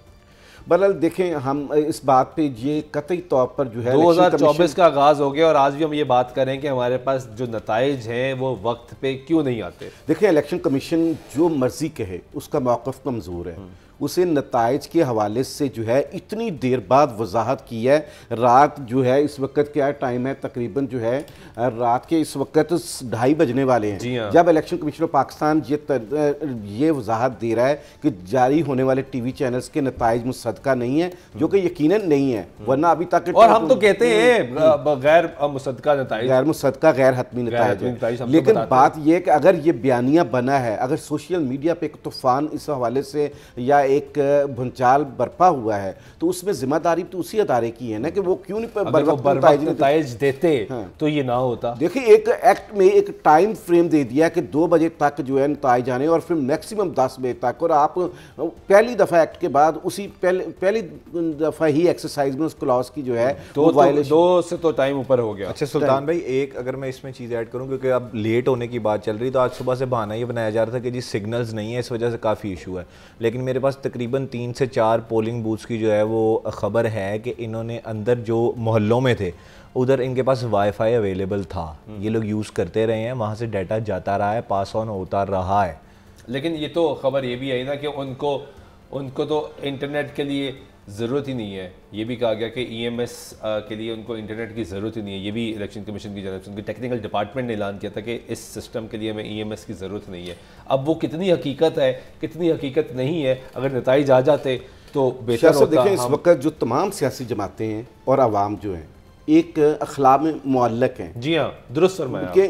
S3: بہرحال دیکھیں ہم اس بات پہ یہ قطعی طور پر جو ہے
S2: 2024 کا آغاز ہو گیا اور آج بھی ہم یہ بات کریں کہ ہمارے پاس جو نتائج ہیں وہ وقت پہ کیوں نہیں آتے۔
S3: دیکھیں الیکشن کمیشن جو مرضی کہے، اس کا موقف کمزور ہے، اسے نتائج کے حوالے سے جو ہے اتنی دیر بعد وضاحت کی ہے۔ رات جو ہے اس وقت کیا ٹائم ہے، تقریباً جو ہے رات کے اس وقت 2:30 بجنے والے ہیں، جب الیکشن کمیشن آف پاکستان یہ وضاحت دے رہا ہے کہ جاری ہونے والے ٹی وی چینلز کے نتائج مصدقہ نہیں ہیں، جو کہ یقیناً نہیں ہے، ورنہ ابھی تک
S2: اور ہم تو کہتے ہیں غیر مصدقہ نتائج،
S3: غیر مصدقہ غیر حتمی نتائج ہے، لیکن بات یہ ہے کہ اگر یہ بیانیہ بنا ہے، اگر سوشل میڈیا پہ ایک طوفان اس حوالے سے یا ایک بھنچال برپا ہوا ہے، تو اس میں ذمہ داری تو اسی ادارے کی ہے نا کہ وہ کیوں نہیں بر وقت
S2: نتائج دیتے تو یہ نہ ہوتا۔
S3: دیکھیں ایک ایکٹ میں ایک ٹائم فریم دے دیا کہ 2 بجے تک جو ہے نتائج آنے اور پھر میکسیمم 10 بجے تک، اور آپ پہلی دفعہ ایکٹ کے بعد اسی پہلی دفعہ ہی ایکسرسائز میں اس کلاس کی جو ہے
S2: 2 سے تو ٹائم اوپر ہو گیا۔
S4: اچھا سلطان بھائی، ایک اگر میں اس میں چیز ایڈ کروں، کیونکہ اب لیٹ ہونے کی بات چل رہی، تو آج صبح سے بہانہ یہ بنایا جا رہا تھا کہ جی سگنلز نہیں ہے، اس وجہ سے کافی ایشو ہے، لیکن میرے پاس تقریباً 3 سے 4 پولنگ بوتھس کی جو ہے وہ خبر ہے کہ انہوں نے اندر جو محلوں میں تھے ادھر ان کے پاس وائی فائی اویلیبل تھا، یہ لوگ یوز کرتے رہے ہیں، وہاں سے ڈیٹا جاتا رہا ہے، پاس آن ہوتا رہا ہے۔
S2: لیکن یہ تو خبر یہ بھی آئی نا کہ ان کو تو انٹرنیٹ کے لیے ضرورت ہی نہیں ہے، یہ بھی کہا گیا کہ ای ایم ایس کے لیے ان کو انٹرنیٹ کی ضرورت ہی نہیں ہے، یہ بھی الیکشن کمیشن کی جانب سے ان کے ٹیکنیکل ڈپارٹمنٹ نے اعلان کیا تھا کہ اس سسٹم کے لیے ہمیں ای ایم ایس کی ضرورت نہیں ہے۔ اب وہ کتنی حقیقت ہے کتنی حقیقت نہیں ہے، اگر نتائج آ جاتے تو بہتر ہوتا۔
S3: دیکھیں اس وقت جو تمام سیاسی جماعتیں ہیں اور عوام جو ہیں ایک اخلاق میں معلق ہیں،
S2: جی ہاں درست فرمایا
S3: کہ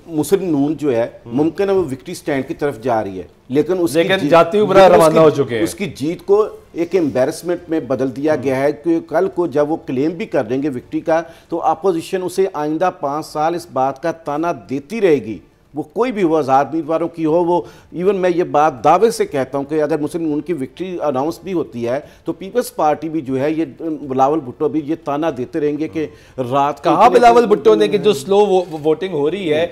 S3: مسلم نون جو ہے ممکن ہے وہ وکٹری سٹینڈ کی طرف جا رہی ہے، لیکن
S2: جاتی عمرہ روانہ ہو چکے ہیں،
S3: اس کی جیت کو ایک ایمبیرسمنٹ میں بدل دیا گیا ہے کہ کل کو جب وہ کلیم بھی کر دیں گے وکٹری کا تو اپوزیشن اسے آئندہ 5 سال اس بات کا تانا دیتی رہے گی، وہ کوئی بھی ہو، آزاد امیدواروں کی ہو، وہ ایون میں یہ بات دعوے سے کہتا ہوں کہ اگر مسلم ان کی وکٹری اناؤنس بھی ہوتی ہے تو پیپلز پارٹی بھی جو ہے یہ بلاول بھٹو بھی یہ تانا دیتے رہیں گے کہ رات
S2: کہا بلاول بھٹو نے کہ جو سلو ووٹنگ ہو رہی ہے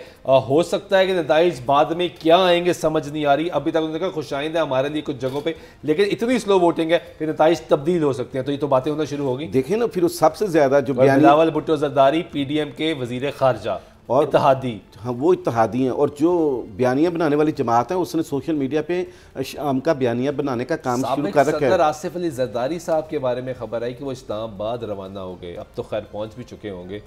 S2: ہو سکتا ہے کہ نتائج بعد میں کیا آئیں گے سمجھ نہیں آ رہی، ابھی تک انہوں نے کہا خوشائند ہے ہمارے لیے کچھ جگہوں پہ، لیکن اتنی سلو ووٹنگ ہے کہ نتائج تبدیل ہو سکتے ہیں، تو یہ تو باتیں ہونا شروع ہوگی۔
S3: دیکھیں نا پھر سب سے زیادہ جو
S2: Bilawal Bhutto Zardari P D M کے وزیر خارجہ اور اتحادی،
S3: ہاں وہ اتحادی ہیں، اور جو بیانیہ بنانے والی جماعت ہے اس نے سوشل میڈیا پہ شام کا بیانیہ بنانے کا کام شروع کر رکھا ہے۔
S2: صدر آصف علی زرداری صاحب کے بارے میں خبر آئی کہ وہ اسلام آباد روانہ ہو گئے، اب تو خیر پہنچ بھی چکے ہوں گے،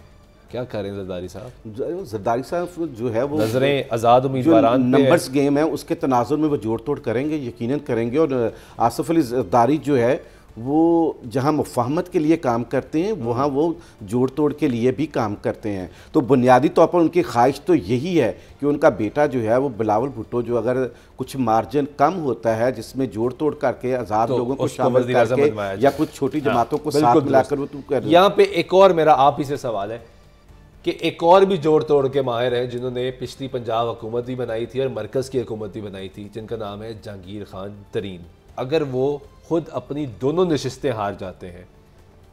S2: کیا کریں زرداری صاحب؟
S3: زرداری صاحب جو ہے وہ
S2: نظریں آزاد امیدواران پہ
S3: نمبرز گیم ہے، اس کے تناظر میں وہ جوڑ توڑ کریں گے، یقیناً کریں گے، اور آصف علی زرداری جو ہے وہ جہاں مفاہمت کے لیے کام کرتے ہیں وہاں وہ جوڑ توڑ کے لیے بھی کام کرتے ہیں، تو بنیادی طور پر ان کی خواہش تو یہی ہے کہ ان کا بیٹا جو ہے وہ بلاول بھٹو جو اگر کچھ مارجن کم ہوتا ہے جس میں جوڑ توڑ کر کے آزاد لوگوں کو شامل کر کے یا کچھ چھوٹی جماعتوں کو ساتھ ملا کر وہ
S2: یہاں پہ ایک اور میرا آپ ہی سے سوال ہے کہ ایک اور بھی جوڑ توڑ کے ماہر ہیں جنہوں نے پچھلی پنجاب حکومت بھی بنائی تھی اور مرکز کی حکومت بھی بنائی تھی، جن کا نام ہے جہانگیر خان ترین، اگر وہ خود اپنی دونوں نشستیں ہار جاتے ہیں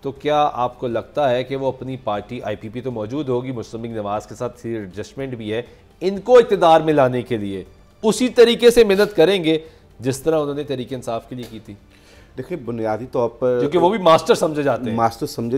S2: تو کیا آپ کو لگتا ہے کہ وہ اپنی پارٹی آئی پی پی تو موجود ہوگی، مسلم لیگ نواز کے ساتھ ایڈجسٹمنٹ بھی ہے، ان کو اقتدار میں لانے کے لیے اسی طریقے سے محنت کریں گے جس طرح انہوں نے تحریک انصاف کے لیے کی تھی؟
S3: دیکھیں بنیادی طور پر
S2: کیونکہ وہ بھی ماسٹر سمجھے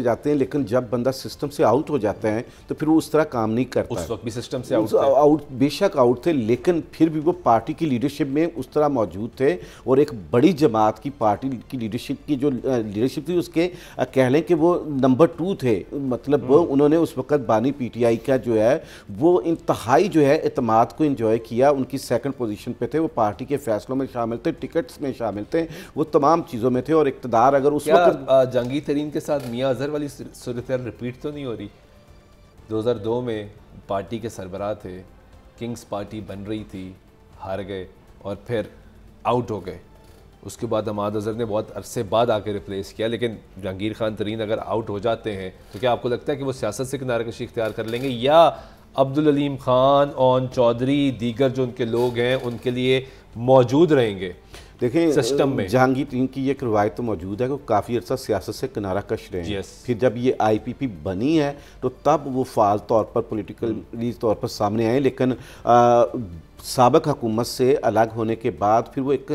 S2: جاتے ہیں، لیکن جب بندہ سسٹم سے آؤٹ ہو جاتا ہے تو پھر وہ اس طرح کام نہیں کرتا، اس وقت بھی سسٹم سے
S3: آؤٹ بے شک آؤٹ تھے، لیکن پھر بھی وہ پارٹی کی لیڈرشپ میں اس طرح موجود تھے، اور ایک بڑی جماعت کی پارٹی کی لیڈرشپ کی جو لیڈرشپ تھی اس کے کہہ لیں کہ وہ نمبر 2 تھے، مطلب انہوں نے اس وقت بانی پی ٹی آئی کا جو ہے وہ انتہائی جو ہے اعتماد کو انجوائے کیا، ان کی 2nd پوزیشن پہ تھے، وہ پارٹی کے فیصلوں میں شامل تھے، ٹکٹس میں شامل تھے، وہ تمام چیزوں میں تھے، اور اقتدار اگر اس وقت
S2: جہانگیر ترین کے ساتھ میاں اظہر والی صورتحال ریپیٹ تو نہیں ہو رہی؟ 2002 میں پارٹی کے سربراہ تھے، کنگز پارٹی بن رہی تھی, ہار گئے اور پھر آؤٹ ہو گئے. اس کے بعد عماد اظہر نے بہت عرصے بعد آ کے ریپلیس کیا, لیکن جہانگیر خان ترین اگر آؤٹ ہو جاتے ہیں تو کیا آپ کو لگتا ہے کہ وہ سیاست سے کنارہ کشی اختیار کر لیں گے, یا عبدالعلیم خان اون چودھری دیگر جو ان کے لوگ ہیں ان کے لیے موجود رہیں گے
S3: دیکھیں
S2: سسٹم میں؟
S3: جہانگیر ترین کی ایک روایت تو موجود ہے کہ وہ کافی عرصہ سیاست سے کنارہ کش رہے ہیں. پھر جب یہ آئی پی پی بنی ہے تو تب وہ فعال طور پر پولیٹیکلی طور پر سامنے آئے, لیکن سابق حکومت سے الگ ہونے کے بعد پھر وہ ایک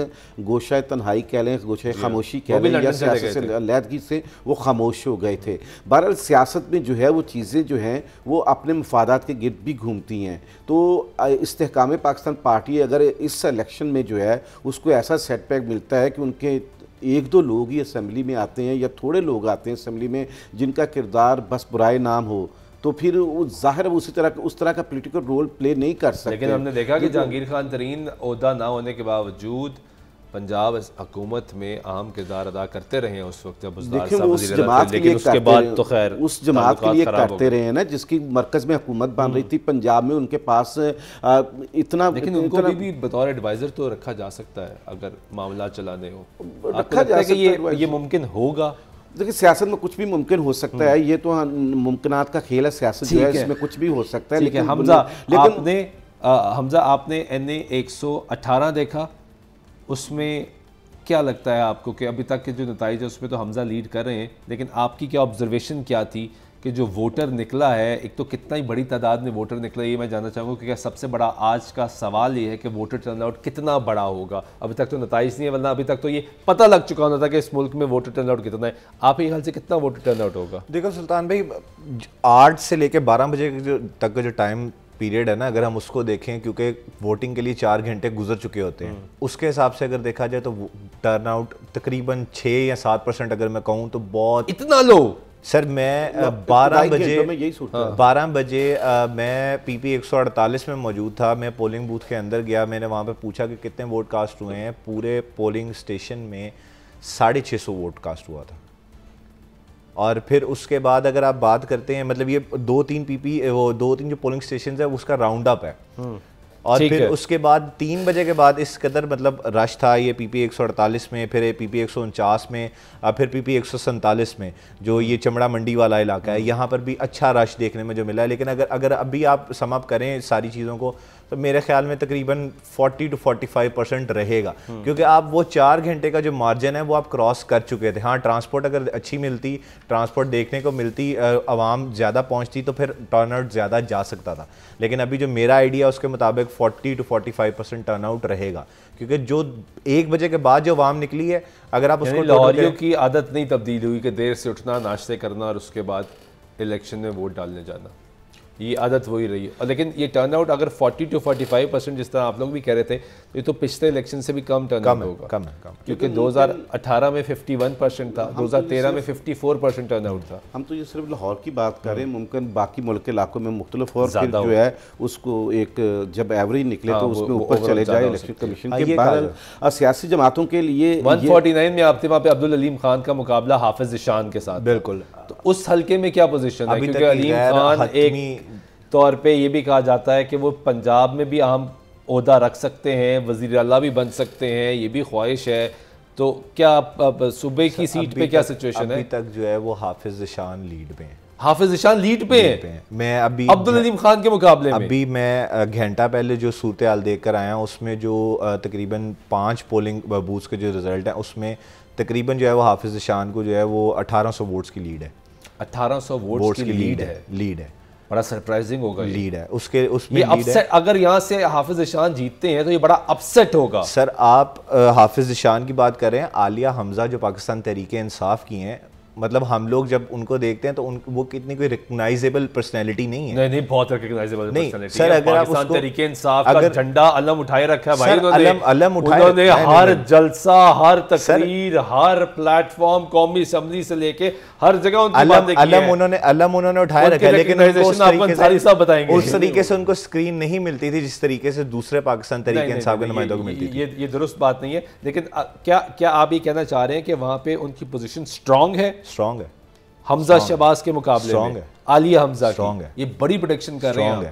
S3: گوشہ تنہائی کہہ لیں, گوشہ خاموشی کہہ لیں, یا سیاست سے علیحدگی سے وہ خاموش ہو گئے تھے. بہرحال سیاست میں جو ہے وہ چیزیں جو ہیں وہ اپنے مفادات کے گرد بھی گھومتی ہیں. تو استحکام پاکستان پارٹی اگر اس الیکشن میں جو ہے اس کو ایسا سیٹ بیک ملتا ہے کہ ان کے ایک دو لوگ ہی اسمبلی میں آتے ہیں یا تھوڑے لوگ آتے ہیں اسمبلی میں جن کا کردار بس برائے نام ہو, تو پھر ظاہر ہے اس طرح کا پولیٹیکل رول پلے نہیں کر سکتے.
S2: لیکن ہم نے دیکھا کہ جہانگیر خان ترین عہدہ نہ ہونے کے باوجود پنجاب حکومت میں اہم کردار ادا کرتے رہے ہیں اس وقت جب بزدار صاحب وزیر اعلیٰ تھے, لیکن اس کے بعد تو خیر
S3: اس جماعت کے لیے کرتے رہے ہیں نا جس کی مرکز میں حکومت بن رہی تھی پنجاب میں, ان کے پاس اتنا,
S2: لیکن ان کو بھی بطور ایڈوائزر تو رکھا جا سکتا ہے اگر معاملات چلانے ہو.
S3: رکھا جا سکتا ہے,
S2: یہ ممکن ہوگا؟
S3: دیکھیں سیاست میں کچھ بھی ممکن ہو سکتا ہے, یہ تو ممکنات کا کھیل ہے, سیاست جو ہے اس میں کچھ بھی ہو سکتا ہے.
S2: لیکن حمزہ آپ نے NA 118 دیکھا, اس میں کیا لگتا ہے آپ کو کہ ابھی تک کے جو نتائج ہے اس میں تو حمزہ لیڈ کر رہے ہیں, لیکن آپ کی کیا آبزرویشن کیا تھی کہ جو ووٹر نکلا ہے, ایک تو کتنا ہی بڑی تعداد میں ووٹر نکلا, یہ میں جاننا چاہوں گا, کیونکہ سب سے بڑا آج کا سوال یہ ہے کہ ووٹر ٹرن آؤٹ کتنا بڑا ہوگا. ابھی تک تو نتائج نہیں ہے, ورنہ ابھی تک تو یہ پتہ لگ چکا ہونا تھا کہ اس ملک میں ووٹر ٹرن آؤٹ کتنا ہے. آپ کے خیال سے کتنا ووٹر ٹرن آؤٹ ہوگا؟
S4: دیکھو سلطان بھائی, 8 سے لے کے 12 بجے تک کا جو ٹائم پیریڈ ہے نا, اگر ہم اس کو دیکھیں, کیونکہ ووٹنگ کے لیے 4 گھنٹے گزر چکے ہوتے ہیں, اس کے حساب سے اگر دیکھا جائے تو ٹرن آؤٹ تقریباً 6 یا 7% اگر میں کہوں تو بہت
S2: اتنا لو.
S4: سر میں 12 بجے میں PPI 148 میں موجود تھا, میں پولنگ بوتھ کے اندر گیا, میں نے وہاں پہ پوچھا کہ کتنے ووٹ کاسٹ ہوئے ہیں. پورے پولنگ سٹیشن میں 650 ووٹ کاسٹ ہوا تھا. اور پھر اس کے بعد اگر آپ بات کرتے ہیں, مطلب یہ 2-3 جو پولنگ سٹیشنز ہے اس کا راؤنڈ اپ ہے, اور پھر اس کے بعد 3 بجے کے بعد اس قدر مطلب رش تھا یہ PPI 148 میں, پھر PPI 149 میں, پھر PPI 147 میں, جو یہ چمڑا منڈی والا علاقہ ہے, یہاں پر بھی اچھا رش دیکھنے میں جو ملا ہے. لیکن اگر ابھی آپ سم اپ کریں ساری چیزوں کو تو میرے خیال میں تقریباً 40-45% رہے گا, کیونکہ آپ وہ 4 گھنٹے کا جو مارجن ہے وہ آپ کراس کر چکے تھے. ہاں ٹرانسپورٹ اگر اچھی ملتی, ٹرانسپورٹ دیکھنے کو ملتی, عوام زیادہ پہنچتی تو پھر ٹرن آؤٹ زیادہ جا سکتا تھا. لیکن ابھی جو میرا آئیڈیا اس کے مطابق 40-45% ٹرن آؤٹ رہے گا, کیونکہ جو 1 بجے کے بعد جو عوام نکلی ہے, اگر آپ اس کو
S2: لاہوریوں کی عادت نہیں تبدیل ہوئی کہ دیر سے اٹھنا, ناشتے کرنا اور اس کے بعد الیکشن میں ووٹ ڈالنے جانا, یہ عادت وہی رہی ہے. لیکن یہ ٹرن آؤٹ اگر 40-45% جس طرح آپ لوگ بھی کہہ رہے تھے, تو یہ تو پچھلے الیکشن سے بھی کم ٹرن آؤٹ ہوگا,
S4: کم,
S2: کیونکہ 2018 میں 51% تھا, 2013 میں 54% ٹرن آؤٹ تھا.
S3: ہم تو یہ صرف لاہور کی بات کر رہے ہیں, ممکن باقی ملک کے علاقوں میں مختلف اور پھر جو ہے اس کو ایک جب ایوریج نکلے تو اس میں اوپر چلے جائے الیکشن کمیشن کے. بہرحال سیاسی جماعتوں کے لیے
S2: 149 میں آپ تھے, وہاں پہ عبدالعلیم خان کا مقابلہ حافظ ذیشان کے ساتھ.
S4: بالکل.
S2: تو اس حلقے میں کیا پوزیشن ہے, کیونکہ علیم خان ایک طور پہ یہ بھی کہا جاتا ہے کہ وہ پنجاب میں بھی اہم عہدہ رکھ سکتے ہیں, وزیر اعلیٰ بھی بن سکتے ہیں, یہ بھی خواہش ہے. تو کیا صوبے کی سیٹ پہ کیا سچویشن ہے؟
S4: ابھی تک جو ہے وہ حافظ ذیشان لیڈ پہ ہیں.
S2: حافظ ذیشان لیڈ پہ ہیں.
S4: میں ابھی
S2: عبدالعلیم خان کے مقابلے میں
S4: ابھی میں گھنٹہ پہلے جو صورتحال دیکھ کر آیا ہوں, اس میں جو تقریباً 5 پولنگ بوتھس کے جو رزلٹ ہیں اس میں تقریباً جو ہے وہ حافظ ذیشان کو جو ہے وہ 1800 ووٹس کی لیڈ ہے.
S2: 1800 ووٹس کی لیڈ ہے. بڑا سرپرائزنگ ہوگا, لیڈ ہے اس میں. اگر یہاں سے حافظ ذیشان جیتتے ہیں تو یہ بڑا اپسیٹ ہوگا.
S4: سر آپ حافظ ذیشان کی بات کر رہے ہیں, عالیہ حمزہ جو پاکستان تحریک انصاف کی ہیں, مطلب ہم لوگ جب ان کو دیکھتے ہیں تو وہ کتنی کوئی ریکگنائزیبل پرسنالٹی نہیں ہے.
S2: نہیں, بہت ریکگنائزیبل پرسنالٹی
S4: سر. اگر آپ
S2: پاکستان تحریک انصاف کا جھنڈا علم اٹھائے رکھا ہے بھائی,
S4: انہوں
S2: نے ہر جلسہ, ہر تقریر, ہر پلیٹ فارم, قومی اسمبلی سے لے کے ہر جگہ ان کی باتیں کی ہیں.
S4: انہوں نے اٹھائے رکھا ہے, لیکن اس طریقے سے ان کو اسکرین نہیں ملتی تھی جس طریقے سے دوسرے پاکستان تحریک انصاف کے نمائندوں کو ملتی تھی.
S2: یہ درست بات نہیں ہے. لیکن کیا آپ یہ کہنا چاہ رہے ہیں کہ وہاں پہ ان کی پوزیشن سٹرونگ ہے حمزہ شہباز کے مقابلے میں, عالیہ حمزہ کی؟ یہ بڑی پریڈکشن کر رہے ہیں.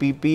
S4: PP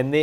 S2: NA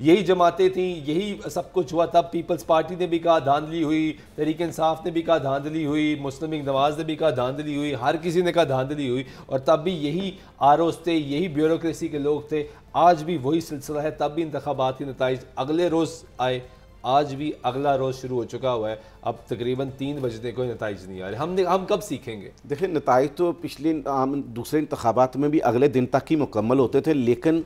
S2: یہی جماعتیں تھیں, یہی سب کچھ ہوا. تب پیپلز پارٹی نے بھی کہا دھاندلی ہوئی, تحریک انصاف نے بھی کہا دھاندلی ہوئی, مسلم لیگ نواز نے بھی کہا دھاندلی ہوئی, ہر کسی نے کہا دھاندلی ہوئی, اور تب بھی یہی آر اوز تھے, یہی بیوروکریسی کے لوگ تھے. آج بھی وہی سلسلہ ہے. تب بھی انتخابات کے نتائج اگلے روز آئے, آج بھی اگلا روز شروع ہو چکا ہوا ہے. اب تقریباً 3 بجے کوئی نتائج نہیں آ رہے. ہم کب سیکھیں گے؟
S3: دیکھیں نتائج تو پچھلے دوسرے انتخابات میں بھی اگلے دن تک ہی مکمل ہوتے تھے, لیکن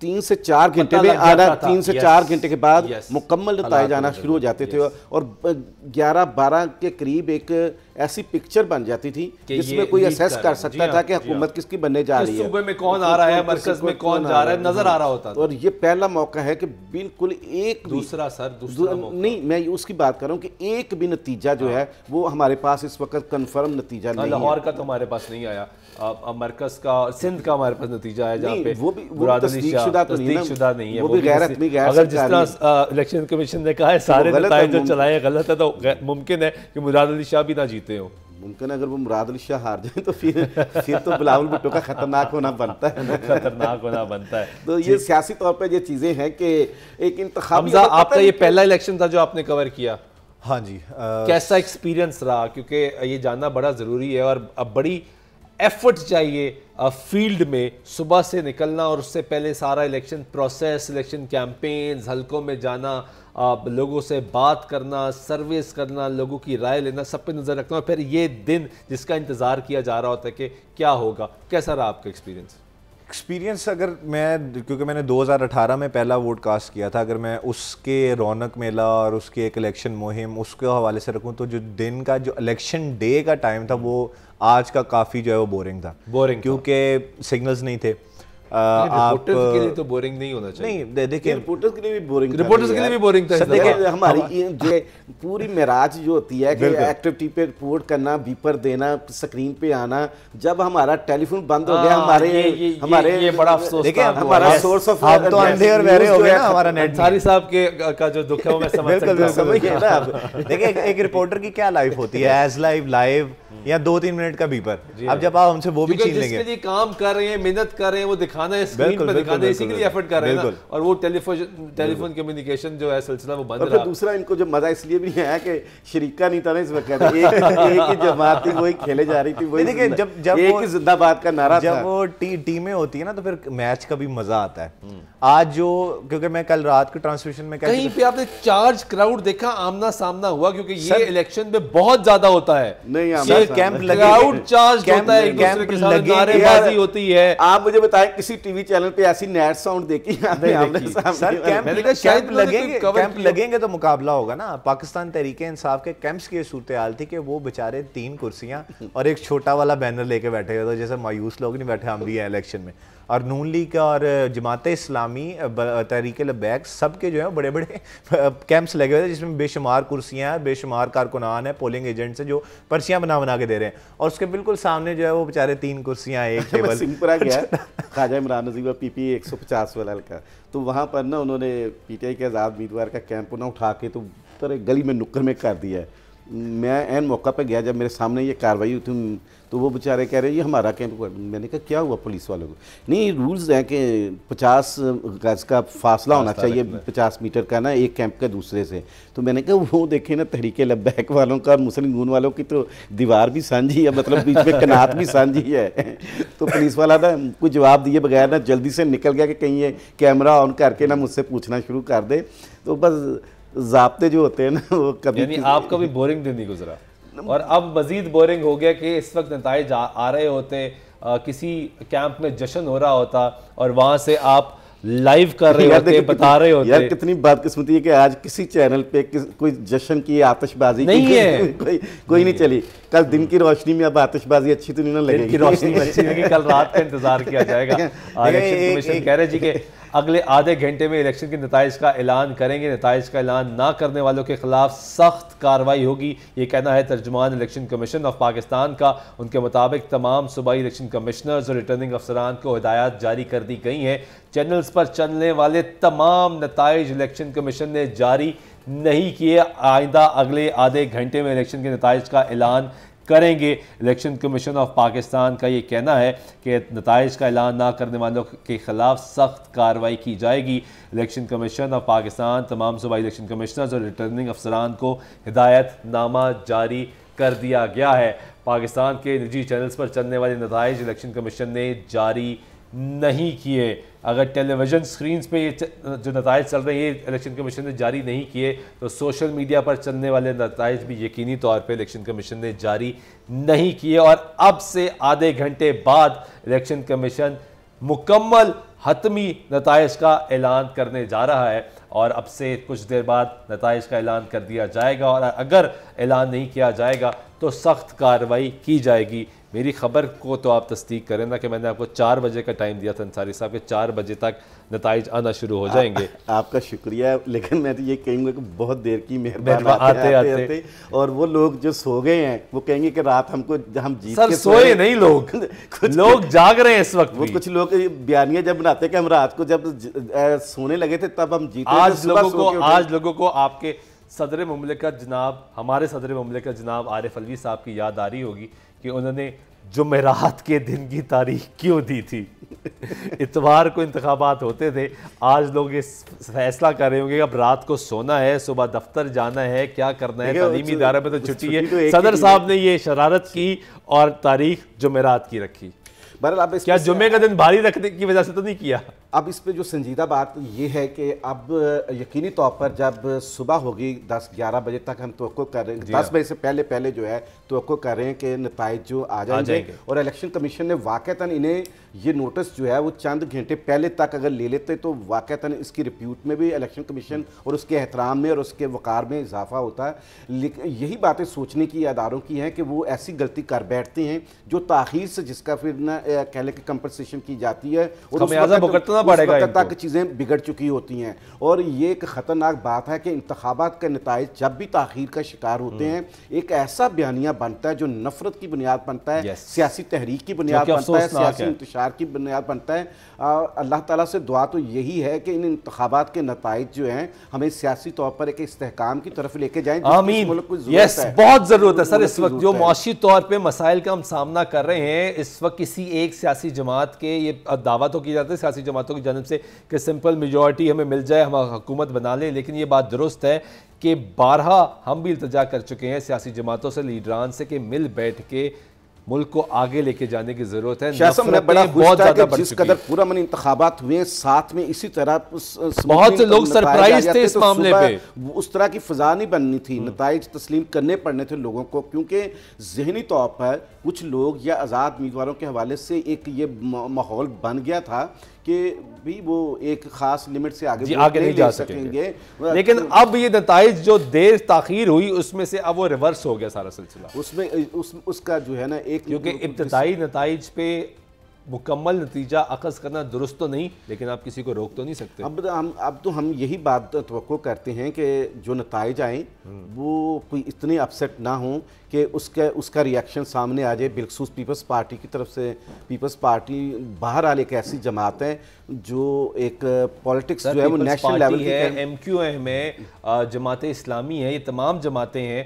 S3: 3 سے 4 گھنٹے میں آنا, 3 سے 4 گھنٹے کے بعد مکمل نتائج آنا شروع ہو جاتے تھے, اور 11-12 کے قریب ایک ایسی پکچر بن جاتی تھی جس میں کوئی اسیس کر سکتا تھا کہ حکومت کس کی بننے جا رہی ہے,
S2: صوبے میں کون آ رہا ہے, مرکز میں کون جا رہا ہے, نظر آ رہا ہوتا تھا.
S3: اور یہ پہلا موقع ہے کہ بالکل ایک
S2: دوسرا
S3: نہیں, میں اس کی بات کر رہا ہوں کہ ایک بھی نتیجہ جو ہے وہ ہمارے پاس اس وقت کنفرم نتیجہ نہیں ہے.
S2: لاہور کا تو ہمارے پاس نہیں آیا, مرکز کا, سندھ کا ہمارے پاس نتیجہ ہے جہاں پہ
S3: وہ تصدیق شدہ نہیں ہے,
S2: وہ بھی غیر
S3: اگر
S2: جس طرح الیکشن کمیشن نے کہا ہے سارے نتائج جو چلائے غلط ہے, تو ممکن ہے کہ مراد علی شاہ بھی نہ جیتے ہوں.
S3: ممکن ہے اگر وہ مراد علی شاہ ہار جائیں تو پھر تو بلاول بھٹو کا خطرناک ہونا بنتا ہے,
S2: خطرناک ہونا بنتا ہے.
S3: تو یہ سیاسی طور پہ یہ چیزیں ہیں کہ ایک انتخابی.
S2: حمزہ, آپ کا یہ پہلا الیکشن تھا جو آپ نے کور کیا,
S4: ہاں جی,
S2: کیسا ایکسپیرینس رہا؟ کیونکہ یہ جاننا بڑا ضروری ہے, اور اب بڑی ایفرٹ چاہیے فیلڈ میں صبح سے نکلنا, اور اس سے پہلے سارا الیکشن پروسیس, الیکشن کیمپینز, حلقوں میں جانا, لوگوں سے بات کرنا, سرویس کرنا, لوگوں کی رائے لینا, سب پہ نظر رکھنا, اور پھر یہ دن جس کا انتظار کیا جا رہا ہوتا ہے کہ کیا ہوگا. کیسا رہا آپ کا ایکسپیرینس؟
S4: اگر میں, کیونکہ میں نے 2018 میں پہلا ووٹ کاسٹ کیا تھا, اگر میں اس کے رونق میلہ اور اس کے ایک الیکشن مہم اس کے حوالے سے رکھوں, تو جو دن کا جو الیکشن ڈے کا ٹائم تھا وہ آج کا کافی جو ہے وہ بورنگ تھا, کیونکہ سگنلز نہیں تھے.
S2: رپورٹرز کے لیے تو بورنگ نہیں ہونا چاہیے.
S4: نہیں دیکھیں,
S3: رپورٹرز کے لیے بھی بورنگ,
S2: رپورٹرز کے لیے بھی بورنگ تھا.
S3: دیکھیں ہماری جو پوری معراج جو ہوتی ہے کہ ایکٹیویٹی پہ رپورٹ کرنا, بیپر دینا, سکرین پہ آنا, جب ہمارا ٹیلی فون بند ہو گیا, ہمارے
S2: یہ بڑا افسوس,
S3: دیکھیں ہمارا سورس آف
S4: آپ تو اندھے اور بہرے ہو گئے نا, ہمارا نیٹ.
S2: انصاری صاحب کا جو دکھ ہے وہ میں سمجھ
S4: گیا نا. دیکھیں ایک رپورٹر کی کیا لائف ہوتی ہے, ایز لائیو یا 2-3 منٹ کا بیپر. اب جب آپ ہم سے وہ بھی چھین لیں گے,
S2: جس کے لیے کام کر رہے ہیں, محنت کر رہے ہیں, وہ دکھانا ہے اسکرین پہ دکھانا ہے, اسی کے لیے ایفرٹ کر رہے ہیں, اور وہ ٹیلی فون کمیونیکیشن جو ہے سلسلہ وہ بند رہا.
S3: دوسرا ان کو جو مزہ اس لیے بھی نہیں آیا کہ شریکہ نہیں تھا نا اس وقت, ایک ہی جماعت تھی, وہی کھیلے جا رہی تھی, وہی جب ایک ہی زندہ باد کا نعرہ تھا.
S4: جب وہ ٹیمیں ہوتی ہیں نا تو پھر میچ کا بھی مزہ آتا ہے. آج جو, کیونکہ میں کل رات کے ٹرانسمیشن میں
S2: کہیں پہ آپ نے چارج کراؤڈ دیکھا, آمنا سامنا ہوا, کیونکہ یہ الیکشن میں بہت زیادہ ہوتا ہے.
S3: نہیں,
S2: کیمپ کراؤڈ چارج ہوتا ہے, ایک دوسرے کے ساتھ نعرے بازی ہوتی ہے.
S3: آپ مجھے بتائیں کسی ٹی وی چینل پہ ایسی نیٹ ساؤنڈ دیکھی
S4: سر؟ کیمپ لگیں گے تو مقابلہ ہوگا نا. پاکستان تحریک انصاف کے کیمپس کی صورتحال تھی کہ وہ بےچارے 3 کرسیاں اور ایک چھوٹا والا بینر لے کے بیٹھے ہوئے تھے, جیسے مایوس لوگ نہیں بیٹھے ہم بھی ہیں الیکشن میں. اور نون لیگ اور جماعت اسلامی, تحریک لبیک, سب کے جو ہے بڑے بڑے کیمپس لگے ہوئے تھے, جس میں بے شمار کرسیاں ہیں, بے شمار کارکنان ہیں, پولنگ ایجنٹس ہیں جو پرچیاں بنا کے دے رہے ہیں, اور اس کے بالکل سامنے جو ہے وہ بےچارے 3 کرسیاں, ایک ٹیبل.
S3: سنگپورہ گیا خواجہ عمران نذیر پی پی 150 والا کا, تو وہاں پر نا انہوں نے پی ٹی آئی کے آزاد امیدوار کا کیمپ نہ اٹھا کے تو گلی میں نکر میں کر دیا ہے. میں عین موقع پہ گیا جب میرے سامنے یہ کارروائی ہوئی تھی, تو وہ بیچارے کہہ رہے یہ ہمارا کیمپ. میں نے کہا کیا ہوا پولیس والوں کو؟ نہیں, رولز ہیں کہ 50 گز کا فاصلہ ہونا چاہیے, 50 میٹر کا نا ایک کیمپ کا دوسرے سے. تو میں نے کہا وہ دیکھیں نا تحریک لبیک والوں کا اور مسلم نون والوں کی تو دیوار بھی سانجھی ہے, مطلب بیچ میں کنات بھی سانجھی ہے. تو پولیس والا نا کوئی جواب دیے بغیر نا جلدی سے نکل گیا کہ کہیں یہ کیمرہ آن کر کے نا مجھ سے پوچھنا شروع کر دے. تو بس ضابطے جو ہوتے ہیں نا وہ کبھی,
S2: یعنی آپ کا بھی بورنگ دن نہیں گزرا, اور اب مزید بورنگ ہو گیا کہ اس وقت نتائج آ رہے ہوتے, کسی کیمپ میں جشن ہو رہا ہوتا اور وہاں سے آپ لائیو کر رہے ہوتے, بتا رہے ہوتے.
S3: یار کتنی بدقسمتی ہے کہ آج کسی چینل پہ کوئی جشن کی آتش بازی
S2: نہیں ہے,
S3: کوئی نہیں چلی. کل دن کی روشنی میں اب آتش بازی اچھی تو نہیں لگے گی,
S2: دن کی روشنی میں اچھی لگی, کل رات کا انتظار کیا جائے گا. الیکشن کمیشن کہہ رہے جی کہ اگلے آدھے گھنٹے میں الیکشن کے نتائج کا اعلان کریں گے, نتائج کا اعلان نہ کرنے والوں کے خلاف سخت کارروائی ہوگی, یہ کہنا ہے ترجمان الیکشن کمیشن آف پاکستان کا. ان کے مطابق تمام صوبائی الیکشن کمشنرز اور ریٹرننگ افسران کو ہدایات جاری کر دی گئی ہیں. چینلز پر چلنے والے تمام نتائج الیکشن کمیشن نے جاری نہیں کیے, آئندہ اگلے آدھے گھنٹے میں الیکشن کے نتائج کا اعلان کریں گے۔ الیکشن کمیشن آف پاکستان کا یہ کہنا ہے کہ نتائج کا اعلان نہ کرنے والوں کے خلاف سخت کارروائی کی جائے گی۔ الیکشن کمیشن آف پاکستان تمام صوبائی الیکشن کمشنرز اور ریٹرننگ افسران کو ہدایت نامہ جاری کر دیا گیا ہے۔ پاکستان کے نجی چینلز پر چلنے والے نتائج الیکشن کمیشن نے جاری نہیں کیے۔ اگر ٹیلی ویژن سکرینز پہ یہ جو نتائج چل رہے ہیں یہ الیکشن کمیشن نے جاری نہیں کیے تو سوشل میڈیا پر چلنے والے نتائج بھی یقینی طور پہ الیکشن کمیشن نے جاری نہیں کیے، اور اب سے آدھے گھنٹے بعد الیکشن کمیشن مکمل حتمی نتائج کا اعلان کرنے جا رہا ہے، اور اب سے کچھ دیر بعد نتائج کا اعلان کر دیا جائے گا، اور اگر اعلان نہیں کیا جائے گا تو سخت کارروائی کی جائے گی۔ میری خبر کو تو آپ تصدیق کریں نا کہ میں نے آپ کو 4 بجے کا ٹائم دیا تھا انصاری صاحب کہ 4 بجے تک نتائج آنا شروع ہو جائیں گے۔
S3: آپ کا شکریہ، لیکن میں تو یہ کہوں گا کہ بہت دیر کی مہربان آتے اور وہ لوگ جو سو گئے ہیں وہ کہیں گے کہ رات ہم جیت
S2: سر سوئے نہیں لوگ جاگ رہے ہیں اس وقت۔
S3: وہ کچھ لوگ بیانیہ جب بناتے ہیں کہ ہم رات کو جب سونے لگے تھے تب ہم جیتے۔
S2: آج لوگوں کو آپ کے صدر مملکت جناب ہمارے صدر مملکت جناب عارف علوی صاحب کی یاد آ رہی ہوگی کہ انہوں نے جمعرات کے دن کی تاریخ کیوں دی تھی۔ اتوار کو انتخابات ہوتے تھے، آج لوگ یہ فیصلہ کر رہے ہوں گے کہ اب رات کو سونا ہے، صبح دفتر جانا ہے، کیا کرنا ہے، تعلیمی ادارے میں تو چھٹی ہے۔ صدر صاحب نے یہ شرارت کی اور تاریخ جمعرات کی رکھی۔
S3: بہرحال
S2: کیا جمعے کا دن بھاری رکھنے کی وجہ سے تو نہیں کیا؟
S3: اب اس پہ جو سنجیدہ بات یہ ہے کہ اب یقینی طور پر جب صبح ہوگی 10-11 بجے تک ہم توقع کر رہے ہیں، 10 بجے سے پہلے جو ہے توقع کر رہے ہیں کہ نتائج جو آ جائیں گے، اور الیکشن کمیشن نے واقعتاً انہیں یہ نوٹس جو ہے وہ چند گھنٹے پہلے تک اگر لے لیتے تو واقعتاً اس کی ریپیوٹ میں بھی الیکشن کمیشن اور اس کے احترام میں اور اس کے وقار میں اضافہ ہوتا ہے۔ لیکن یہی باتیں سوچنے کی اداروں کی ہیں کہ وہ ایسی غلطی کر بیٹھتے ہیں جو تاخیر سے جس کا پھر نہ کہہ لیں کہ کمپنسیشن کی جاتی ہے اور اس وقت تک چیزیں بگڑ چکی ہوتی ہیں۔ اور یہ ایک خطرناک بات ہے کہ انتخابات کے نتائج جب بھی تاخیر کا شکار ہوتے ہیں ایک ایسا بیانیہ بنتا ہے جو نفرت کی بنیاد بنتا ہے، سیاسی تحریک کی بنیاد بنتا ہے، سیاسی انتشار کی بنیاد بنتا ہے۔ اللہ تعالیٰ سے دعا تو یہی ہے کہ ان انتخابات کے نتائج جو ہیں ہمیں سیاسی طور پر ایک استحکام کی طرف لے کے جائیں،
S2: آمین۔ یس، بہت ضرورت ہے سر۔ اس وقت جو معاشی طور پہ مسائل کا ہم سامنا کر رہے ہیں، اس وقت کسی ایک سیاسی جماعت کے یہ دعویٰ تو کی جاتی ہے سیاسی جماعتوں کی جانب سے کہ سمپل میجورٹی ہمیں مل جائے، ہم حکومت بنا لیں، لیکن یہ بات درست ہے کہ بارہا ہم بھی التجا کر چکے ہیں سیاسی جماعتوں سے، لیڈران سے، کہ مل بیٹھ کے ملک کو آگے لے کے جانے کی ضرورت ہے۔
S3: میں بڑا بہت زیادہ جس قدر پورا من انتخابات ہوئے ہیں، ساتھ میں اسی طرح
S2: بہت سے لوگ سرپرائز تھے اس معاملے پہ،
S3: اس طرح کی فضا نہیں بننی تھی، نتائج تسلیم کرنے پڑنے تھے لوگوں کو، کیونکہ ذہنی طور پر کچھ لوگ یا آزاد امیدواروں کے حوالے سے ایک یہ ماحول بن گیا تھا کہ بھی وہ ایک خاص لیمٹ سے آگے نہیں جا سکیں گے۔
S2: لیکن اب یہ نتائج جو دیر تاخیر ہوئی اس میں سے اب وہ ریورس ہو گیا سارا سلسلہ،
S3: اس میں اس کا جو ہے نا ایک،
S2: کیونکہ ابتدائی نتائج پہ مکمل نتیجہ اخذ کرنا درست تو نہیں، لیکن آپ کسی کو روک تو نہیں سکتے۔
S3: اب تو ہم یہی بات توقع کرتے ہیں کہ جو نتائج آئیں وہ کوئی اتنے اپسیٹ نہ ہوں کہ اس کا ریاکشن سامنے آ جائے، بالخصوص پیپلز پارٹی کی طرف سے۔ پیپلز پارٹی بہرحال ایک ایسی جماعت ہے جو ایک پولیٹکس جو ہے وہ نیشنل لیول کی
S2: ہے، ایم کیو ایم ہے، جماعت اسلامی ہے، یہ تمام جماعتیں ہیں،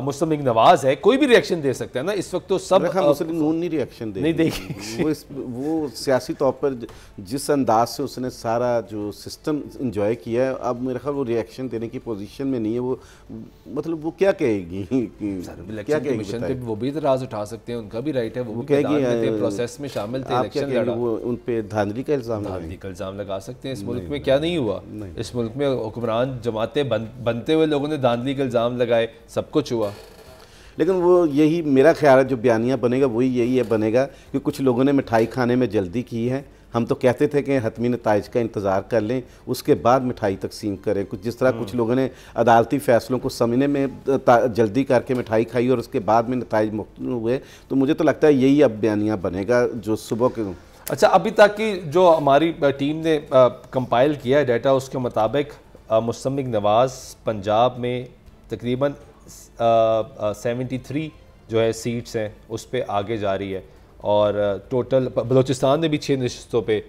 S2: مسلم لیگ نواز ہے، کوئی بھی ریاکشن دے سکتا ہے نا اس وقت تو سب۔
S3: مسلم نون نہیں ریاکشن دے گی، وہ سیاسی طور پر جس انداز سے اس نے سارا جو سسٹم انجوائے کیا ہے، اب میرے خیال وہ ریاکشن دینے کی پوزیشن میں نہیں ہے۔ وہ مطلب وہ کیا کہے گی،
S2: کیا کمیشن پہ وہ بھی اعتراض اٹھا سکتے ہیں، ان کا بھی رائٹ ہے، وہ کہے گی پروسیس میں شامل تھے، الیکشن لڑا،
S3: وہ ان پہ دھاندلی کا
S2: الزام لگا سکتے ہیں۔ اس ملک میں کیا نہیں ہوا، اس ملک میں حکمران جماعتیں بنتے ہوئے لوگوں نے دھاندلی کا الزام لگائے، سب کچھ ہوا۔
S3: لیکن وہ یہی میرا خیال ہے جو بیانیہ بنے گا وہی یہی ہے بنے گا کہ کچھ لوگوں نے مٹھائی کھانے میں جلدی کی ہے۔ ہم تو کہتے تھے کہ حتمی نتائج کا انتظار کر لیں، اس کے بعد مٹھائی تقسیم کریں، جس طرح کچھ لوگوں نے عدالتی فیصلوں کو سمجھنے میں جلدی کر کے مٹھائی کھائی اور اس کے بعد میں نتائج مختلف ہوئے۔ تو مجھے تو لگتا ہے یہی اب بیانیہ بنے گا جو صبح کے۔
S2: اچھا، ابھی تک کی جو ہماری ٹیم نے کمپائل کیا ہے ڈیٹا، اس کے مطابق مسلم لیگ نواز پنجاب میں تقریباً 73 جو ہے سیٹس ہیں اس پہ آگے جا رہی ہے، اور ٹوٹل بلوچستان میں بھی 6 نشستوں پہ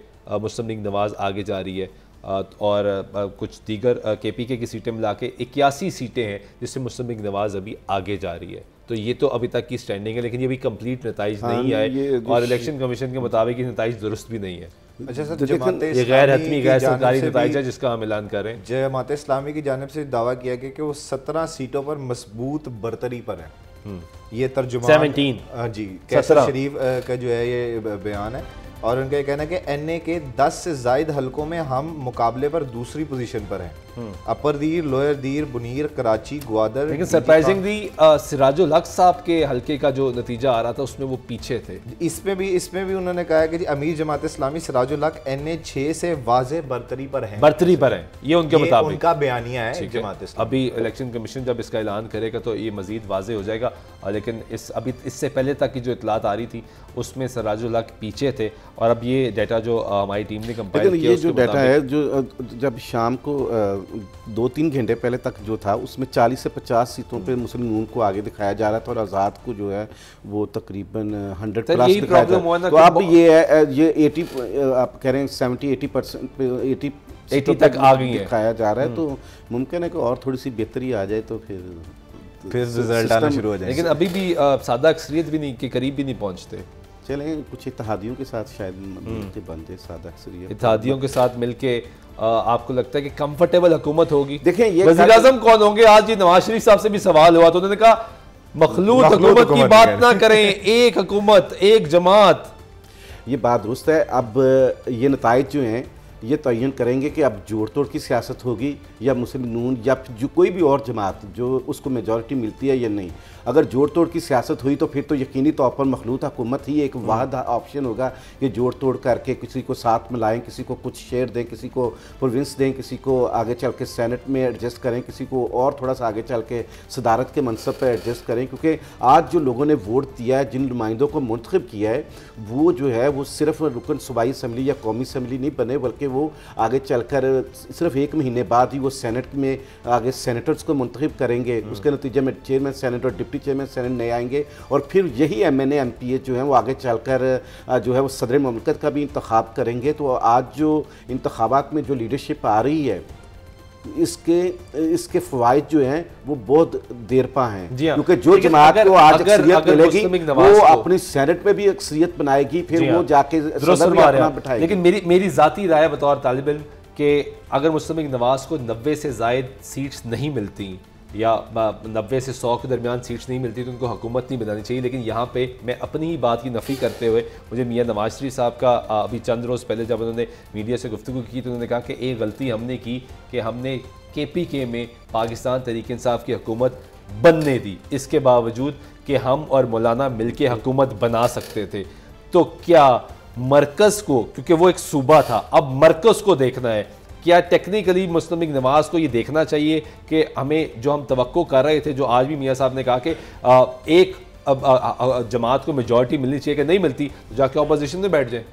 S2: مسلم لیگ نواز آگے جا رہی ہے، اور کچھ دیگر کے پی کے کی سیٹیں ملا کے 81 سیٹیں ہیں جس سے مسلم لیگ نواز ابھی آگے جا رہی ہے۔ تو یہ تو ابھی تک کی سٹینڈنگ ہے، لیکن یہ بھی کمپلیٹ نتائج نہیں آئے اور الیکشن کمیشن کے مطابق یہ نتائج درست بھی نہیں ہے.
S4: اچھا سر، جماعت
S2: یہ غیر حتمی غیر سرکاری نتائج ہے جس کا ہم اعلان کر رہے ہیں.
S4: جماعت اسلامی کی جانب سے دعویٰ کیا گیا کہ وہ 17 سیٹوں پر مضبوط برتری پر ہیں. یہ ترجمہ
S2: 17
S4: جی کیسر شریف کا جو ہے یہ بیان ہے، اور ان کا یہ کہنا ہے کہ این اے کے 10 سے زائد حلقوں میں ہم مقابلے پر دوسری پوزیشن پر ہیں. اپر دیر، لوئر دیر، بنیر، کراچی، گوادر.
S2: لیکن سرپرائزنگلی سراج الحق صاحب کے حلقے کا جو نتیجہ آ رہا تھا اس میں وہ پیچھے تھے.
S4: اس میں بھی انہوں نے کہا ہے کہ جی امیر جماعت اسلامی سراج الحق این اے 6 سے واضح برتری پر ہیں.
S2: برتری پر ہیں، یہ ان کے مطابق
S4: ان کا بیانیہ ہے جماعت اسلامی.
S2: ابھی الیکشن کمیشن جب اس کا اعلان کرے گا تو یہ مزید واضح ہو جائے گا. لیکن ابھی اس سے پہلے تک کی جو اطلاعات آ رہی تھی اس میں سراج الحق پیچھے تھے، اور اب یہ ڈیٹا جو ہماری ٹیم نے کمپائل کیا
S3: یہ جو ڈیٹا ہے جو جب شام کو 2-3 گھنٹے پہلے تک جو تھا اس میں 40 سے 50 سیٹوں پہ مسلم نون کو آگے دکھایا جا رہا تھا، اور آزاد کو جو ہے وہ تقریباً 100 پلس دکھایا جا رہا ہے. تو اب یہ ہے یہ 80 آپ کہہ رہے ہیں 70-80% پہ 80
S2: تک آ گئی ہے
S3: دکھایا جا رہا ہے. تو ممکن ہے کہ اور تھوڑی سی بہتری آ جائے تو پھر
S4: رزلٹ آنا شروع ہو جائے.
S2: لیکن ابھی بھی سادہ اکثریت بھی نہیں کے قریب بھی نہیں پہنچتے.
S3: چلیں کچھ اتحادیوں کے ساتھ شاید ملتے بنتے سادہ اکثریت
S2: اتحادیوں کے ساتھ مل کے آپ کو لگتا ہے کہ کمفرٹیبل حکومت ہوگی؟
S3: دیکھیں یہ
S2: وزیر اعظم کون ہوں گے؟ آج یہ نواز شریف صاحب سے بھی سوال ہوا تو انہوں نے کہا مخلوط حکومت کی بات نہ کریں، ایک حکومت ایک جماعت.
S3: یہ بات درست ہے. اب یہ نتائج جو ہیں یہ تعین کریں گے کہ اب جوڑ توڑ کی سیاست ہوگی یا مسلم نون یا جو کوئی بھی اور جماعت جو اس کو میجورٹی ملتی ہے یا نہیں. اگر جوڑ توڑ کی سیاست ہوئی تو پھر تو یقینی طور پر مخلوط حکومت ہی ایک واحد آپشن ہوگا کہ جوڑ توڑ کر کے کسی کو ساتھ ملائیں، کسی کو کچھ شیئر دیں، کسی کو پروونس دیں، کسی کو آگے چل کے سینٹ میں ایڈجسٹ کریں، کسی کو اور تھوڑا سا آگے چل کے صدارت کے منصب پہ ایڈجسٹ کریں. کیونکہ آج جو لوگوں نے ووٹ دیا ہے، جن نمائندوں کو منتخب کیا ہے، وہ جو ہے وہ صرف رکن صوبائی اسمبلی یا قومی اسمبلی نہیں بنے، بلکہ وہ آگے چل کر صرف 1 مہینے بعد ہی وہ سینٹ میں آگے سینیٹرز کو منتخب کریں گے. اس کے نتیجے میں چیئرمین سینٹ اور ڈپٹی چیئرمین سینٹ نئے آئیں گے، اور پھر یہی M N A M P A جو ہیں وہ آگے چل کر جو ہے وہ صدر مملکت کا بھی انتخاب کریں گے. تو آج جو انتخابات میں جو لیڈرشپ آ رہی ہے اس کے فوائد جو ہیں وہ بہت دیر پا ہیں. کیونکہ جو جماعت کو آج اکثریت ملے گی وہ اپنی سینٹ میں بھی اکثریت بنائے گی، پھر وہ جا کے صدر بھی اپنا بٹھائے گی.
S2: لیکن میری ذاتی رائے بطور طالب علم کہ اگر مسلم نواز کو 90 سے زائد سیٹس نہیں ملتی یا 90 سے 100 کے درمیان سیٹس نہیں ملتی تو ان کو حکومت نہیں بنانی چاہیے. لیکن یہاں پہ میں اپنی ہی بات کی نفی کرتے ہوئے مجھے میاں نواز شریف صاحب کا ابھی چند روز پہلے جب انہوں نے میڈیا سے گفتگو کی تو انہوں نے کہا کہ ایک غلطی ہم نے کی کہ ہم نے KPK میں پاکستان تحریک انصاف کی حکومت بننے دی، اس کے باوجود کہ ہم اور مولانا مل کے حکومت بنا سکتے تھے. تو کیا مرکز کو، کیونکہ وہ ایک صوبہ تھا، اب مرکز کو دیکھنا ہے، کیا ٹیکنیکلی مسلم لیگ نواز کو یہ دیکھنا چاہیے کہ ہمیں جو ہم توقع کر رہے تھے، جو آج بھی میاں صاحب نے کہا کہ ایک جماعت کو میجورٹی ملنی چاہیے کہ نہیں ملتی تو جا کے اپوزیشن میں بیٹھ جائیں.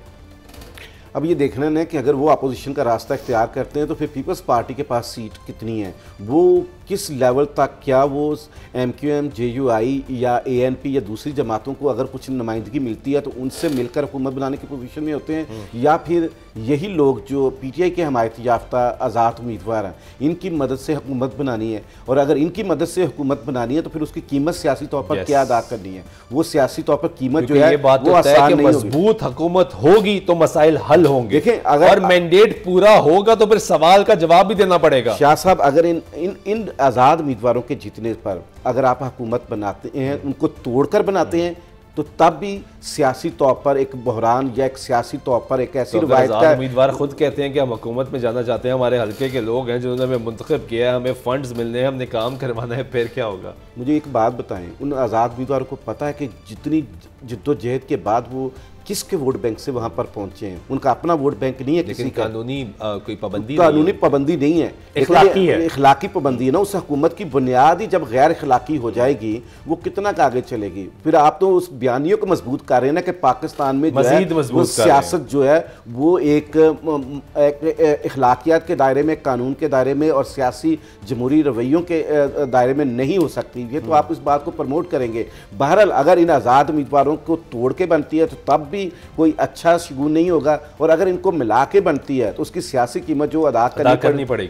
S3: اب یہ دیکھنا ہے کہ اگر وہ اپوزیشن کا راستہ اختیار کرتے ہیں تو پھر پیپلز پارٹی کے پاس سیٹ کتنی ہیں، وہ کس لیول تک، کیا وہ MQM JUI یا ANP یا دوسری جماعتوں کو اگر کچھ نمائندگی ملتی ہے تو ان سے مل کر حکومت بنانے کی پوزیشن میں ہوتے ہیں، یا پھر یہی لوگ جو PTI کے حمایت یافتہ آزاد امیدوار ہیں ان کی مدد سے حکومت بنانی ہے. اور اگر ان کی مدد سے حکومت بنانی ہے تو پھر اس کی قیمت سیاسی طور پر کیا ادا کرنی ہے. وہ سیاسی طور پر قیمت جو ہے وہ آسان نہیں ہوگی.
S2: مضبوط حکومت ہوگی تو مسائل حل ہوں گے.
S3: دیکھیں
S2: اگر مینڈیٹ پورا ہوگا تو پھر سوال کا جواب بھی دینا پڑے گا.
S3: شاہ صاحب اگر ان آزاد امیدواروں کے جیتنے پر اگر آپ حکومت بناتے ہیں، ان کو توڑ کر بناتے ہیں، تو تب بھی سیاسی طور پر ایک بحران یا ایک سیاسی طور پر ایک ایسی روایت کا
S2: امیدوار خود کہتے ہیں کہ ہم حکومت میں جانا چاہتے ہیں، ہمارے حلقے کے لوگ ہیں جنہوں نے ہمیں منتخب کیا ہے، ہمیں فنڈز ملنے ہیں، ہم نے کام کروانا ہے، پھر کیا ہوگا؟
S3: مجھے ایک بات بتائیں، ان آزاد امیدواروں کو پتہ ہے کہ جتنی جد و جہد کے بعد وہ کس کے ووٹ بینک سے وہاں پر پہنچے ہیں؟ ان کا اپنا ووٹ بینک نہیں ہے کسی کا.
S2: قانونی کوئی پابندی
S3: قانونی پابندی نہیں ہے،
S2: اخلاقی ہے،
S3: اخلاقی پابندی ہے نا. اس حکومت کی بنیاد ہی جب غیر اخلاقی ہو جائے گی وہ کتنا کا آگے چلے گی؟ پھر آپ تو اس بیانیوں کو مضبوط کر رہے ہیں نا کہ پاکستان میں جو ہے وہ سیاست جو ہے وہ ایک اخلاقیات کے دائرے میں، قانون کے دائرے میں اور سیاسی جمہوری رویوں کے دائرے میں نہیں ہو سکتی. یہ تو آپ اس بات کو پروموٹ کریں گے. بہرحال اگر ان آزاد امیدواروں کو توڑ کے بنتی ہے تو تب بھی کوئی اچھا شگون نہیں ہوگا، اور اگر ان کو ملا کے بنتی ہے تو اس کی سیاسی قیمت جو ادا کرنی
S2: پڑے گی.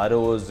S2: ROs,